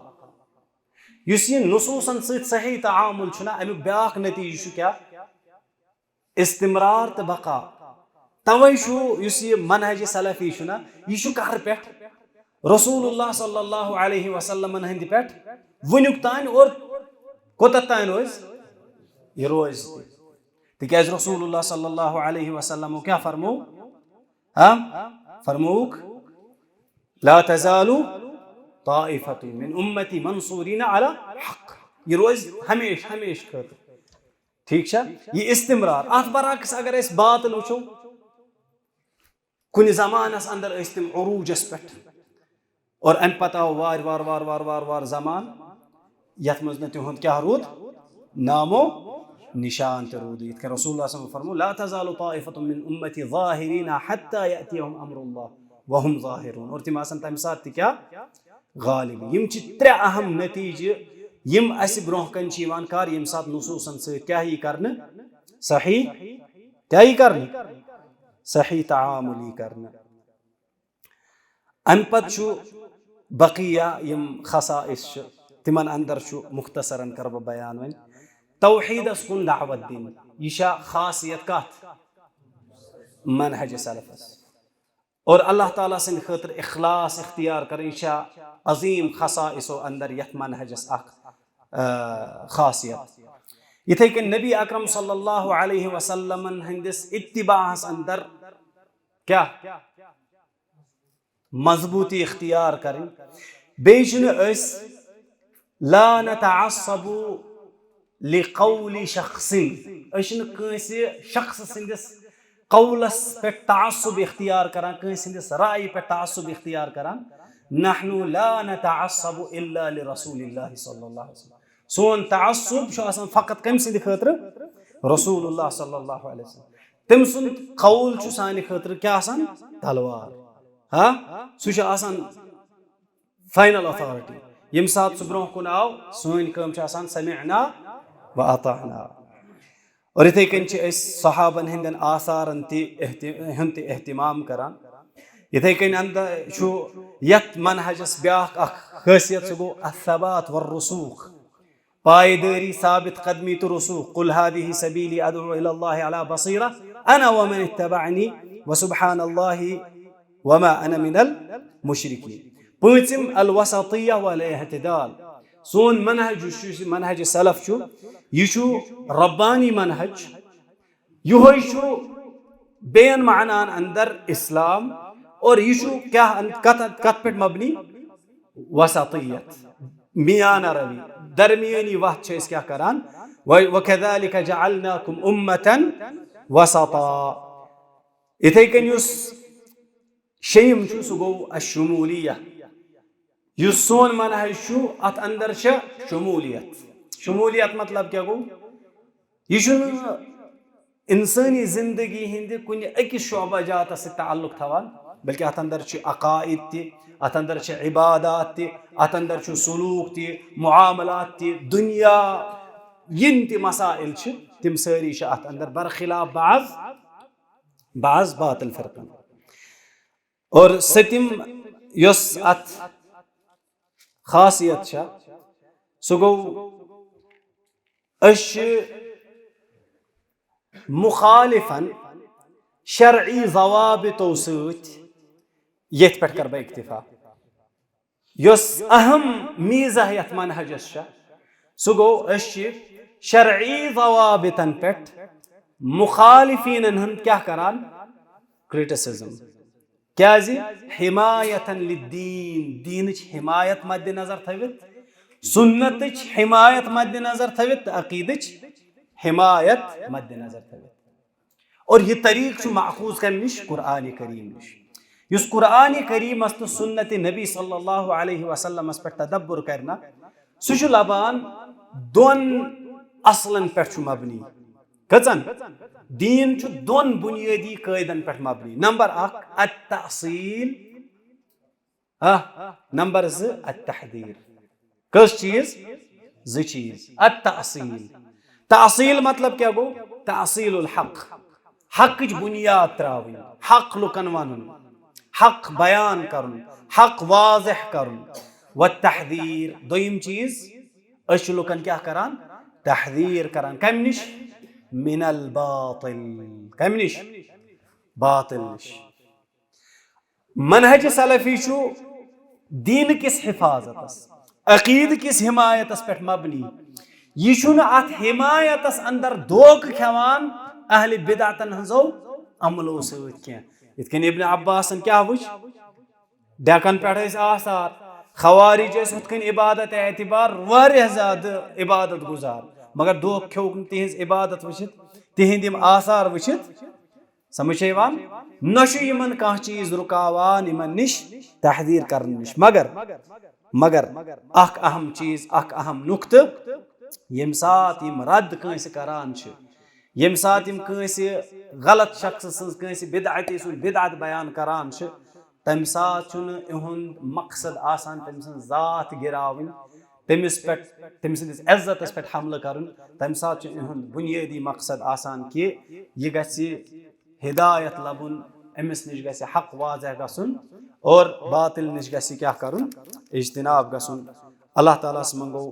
[SPEAKER 1] युस ये नुसूसन सही तामुल छुना अमु ब्याक नतीज क्या इस्तिमरार तो बका तवै छु युस ये मनहज सलफी छुना यह कहर पे रसूलुल्लाह सल्लल्लाहु अलैहि वसल्लम हंद पे वनुक तान और कोत तान रोज ये रोज तिकाज रसूलुल्लाह सल्लल्लाहु अलैहि वसल्लम क्या फरमो फरमूक ला तज़ालु ताइफतु मिन उम्मती मंसूरीन अला हक ये रोज हमेश हमेश कर ठीक है ये इस्तिमरार अत बरक्स अगर इस बात वुचो कुन जमानस अंदर तिम उरूजस पे और अम पता वार वार वार वार वार वार जमान यथ मज तिहुंद क्या रूद नामो निशान तो रूद यथ रसूलुल्लाह सल्लल्लाहु अलैहि वसल्लम फरमो ला तज़ालु ताइफतु मिन उम्मती ज़ाहिरीन हत्ता यअतियहुम अम्रुल्लाह वहुम ज़ाहिरून और तिम आसन तम साथ क्या गालिब यम च त्रे अहम नतीजे यम अस ब्रोह कन कर यम सात नुसूसन सहित क्या ही करने सही क्या ही करने सही तामुली करने अम पत बकिया यम खसाइस तिमन अंदर मुख्तसरन कर बह बयान वन तौहीदस कुन दावत दिन यह खासियत कत मनहज सलफस और अल्लाह ताला सद खतर इखलास इख्तियार कर यह अजीम खसाइसो अंदर यथ मनहजस खासियत इथे कन नबी अकरम सल्लल्लाहु अलैहि वसल्लम हंदिस इत्तिबाहस अंदर क्या मजबूती इख्तियार करें बेस ला नतअस्सबु लिक़ौलि शख्सिन कंसे शख्स सिंदिस कौलस पे तअस्सुब इख्तियार करान कंसे सिंदिस राय पे तअस्सुब इख्तियार करान नहनु ला नतअस्सबु इल्ला लिरसूलिल्लाह सल्लल्लाहु अलैहि वसल्लम सोन तअस्सुब छु आसान फकत कम सिंद खतर रसूलुल्लाह सल्लल्लाहु अलैहि वसल्लम तम सुन कौल छु सानि खतर क्या आसान तलवार हाँ सह आसान फाइनल अथॉरिटी यम सात सह ब्रोह कुन आव सोन कम आसान समिअना व अताअना और इथे कन सहाबन हंदन आसारन हंद एहतिमाम करान इथे कन अंदर यत मनहजस ब्याख खासियत सह गो अथबात व रसूख पायदारी साबित कदमी तो रसूख कुल हादिही सबीली अदउ इलल्लाहि अला बसीरा अना व मन इत्तबअनी व सुब्हानल्लाहि वमा अना मिनल मुशरिकीन पांचम अल वसतिया वल इहतिदाल सोन मनहज सलफ यह रब्बानी मनहज यह बेन मानान अंदर इस्लाम और यह क्या कत पे मबनी वसतियत मियाना रवि दरमियानी वत क्या करान वकज़ालिक जअलनाकुम उम्मतन वसता इथे कन शेम सह गो अशमूलिया युस सोन मनहज अत अंदर शमूलियत मतलब क्या गो यह इंसानी जिंदगी हिंद कुन अकिस शोबा जात ताल्लुक थवान बल्कि अत अंदर अकाइद ति अत अंदर इबादात ति अत अंदर सलूक ति मुआमलात ति दुनिया यिन ति मसाइल तिम सारी अत अंदर बरखिलाफ बाज बातिल फिरकन और सतिम यस अत खासियत सह गो मुखालिफन शरई ज़वाबितो सत पे कर बह इक्तिफा यस अहम मीज़ा यथ मनहजस सह गो शरई ज़वाबितन पे मुखालिफीन हंद क्या करान क्रिटिसिज्म क्या हिमायतन लिद्दीन दीन हिमायत मद्द नजर थवित सुन्नत हिमायत मद्द नजर थवित अकीद हिमायत मद्द नजर थवित और यह तरीक माखूज कम निश कुरान करीम निश युस कुरान करीम तो सुन्नत नबी सल्लल्लाहु अलैहि वसल्लम पे तदब्बुर करना सह लबान दोन असलन पे मबनी कचन दीन दोन बुनियादी कायदन पे मबनी नंबर अत्तअसील नंबर अत्तहदीर कस चीज ज चीज अत्तअसील तअसील मतलब क्या गो तअसीलुल हक हक बुनियाद त्रावी हक लुकन वन हक बयान कर हक वाज़ह कर व तहदीर दोयम चीज अश लुकन क्या करान तहदीर करान कम निश मिनल बातिल कम निश बातिल निश मनहज सलफी दीन किस हिफाजत अकीद किस हिमायतस पे मबनी यह अत हिमायतस अंदर धोख खेवान अहल बिदातन हजो अमलो सत्कन इब्न अब्बासन क्या वुच डेकन पे आसार खवारिज हुन इबादत एतबार वारिया ज्यादा इबादत गुजार मगर धोख खो तिहज इबादत वुचित तिहिंद आसार वुचित समझ न कह चीज रुकावान इमन निश तहदीर कर निश मगर अख अहम चीज अख अहम नुक्त यम सात यम रद्द कंस करान यम सात यम कंस गलत शख्स कंस बिदअती सुन बिदअत बयान करान तम सात इहुंद मकसद आसान तम सन जात गिरावन तमिस पे तम सदिस इज्जतस पे हमला करन तम साथ इहुंद बुनियादी मकसद आसान कि यह गछि हिदायत लबुन अमिस निश गछि हक वाज़ह गसुन और बातिल निश गछि क्या करुन इज्तिनाब गसुन। अल्लाह ताला से मंगो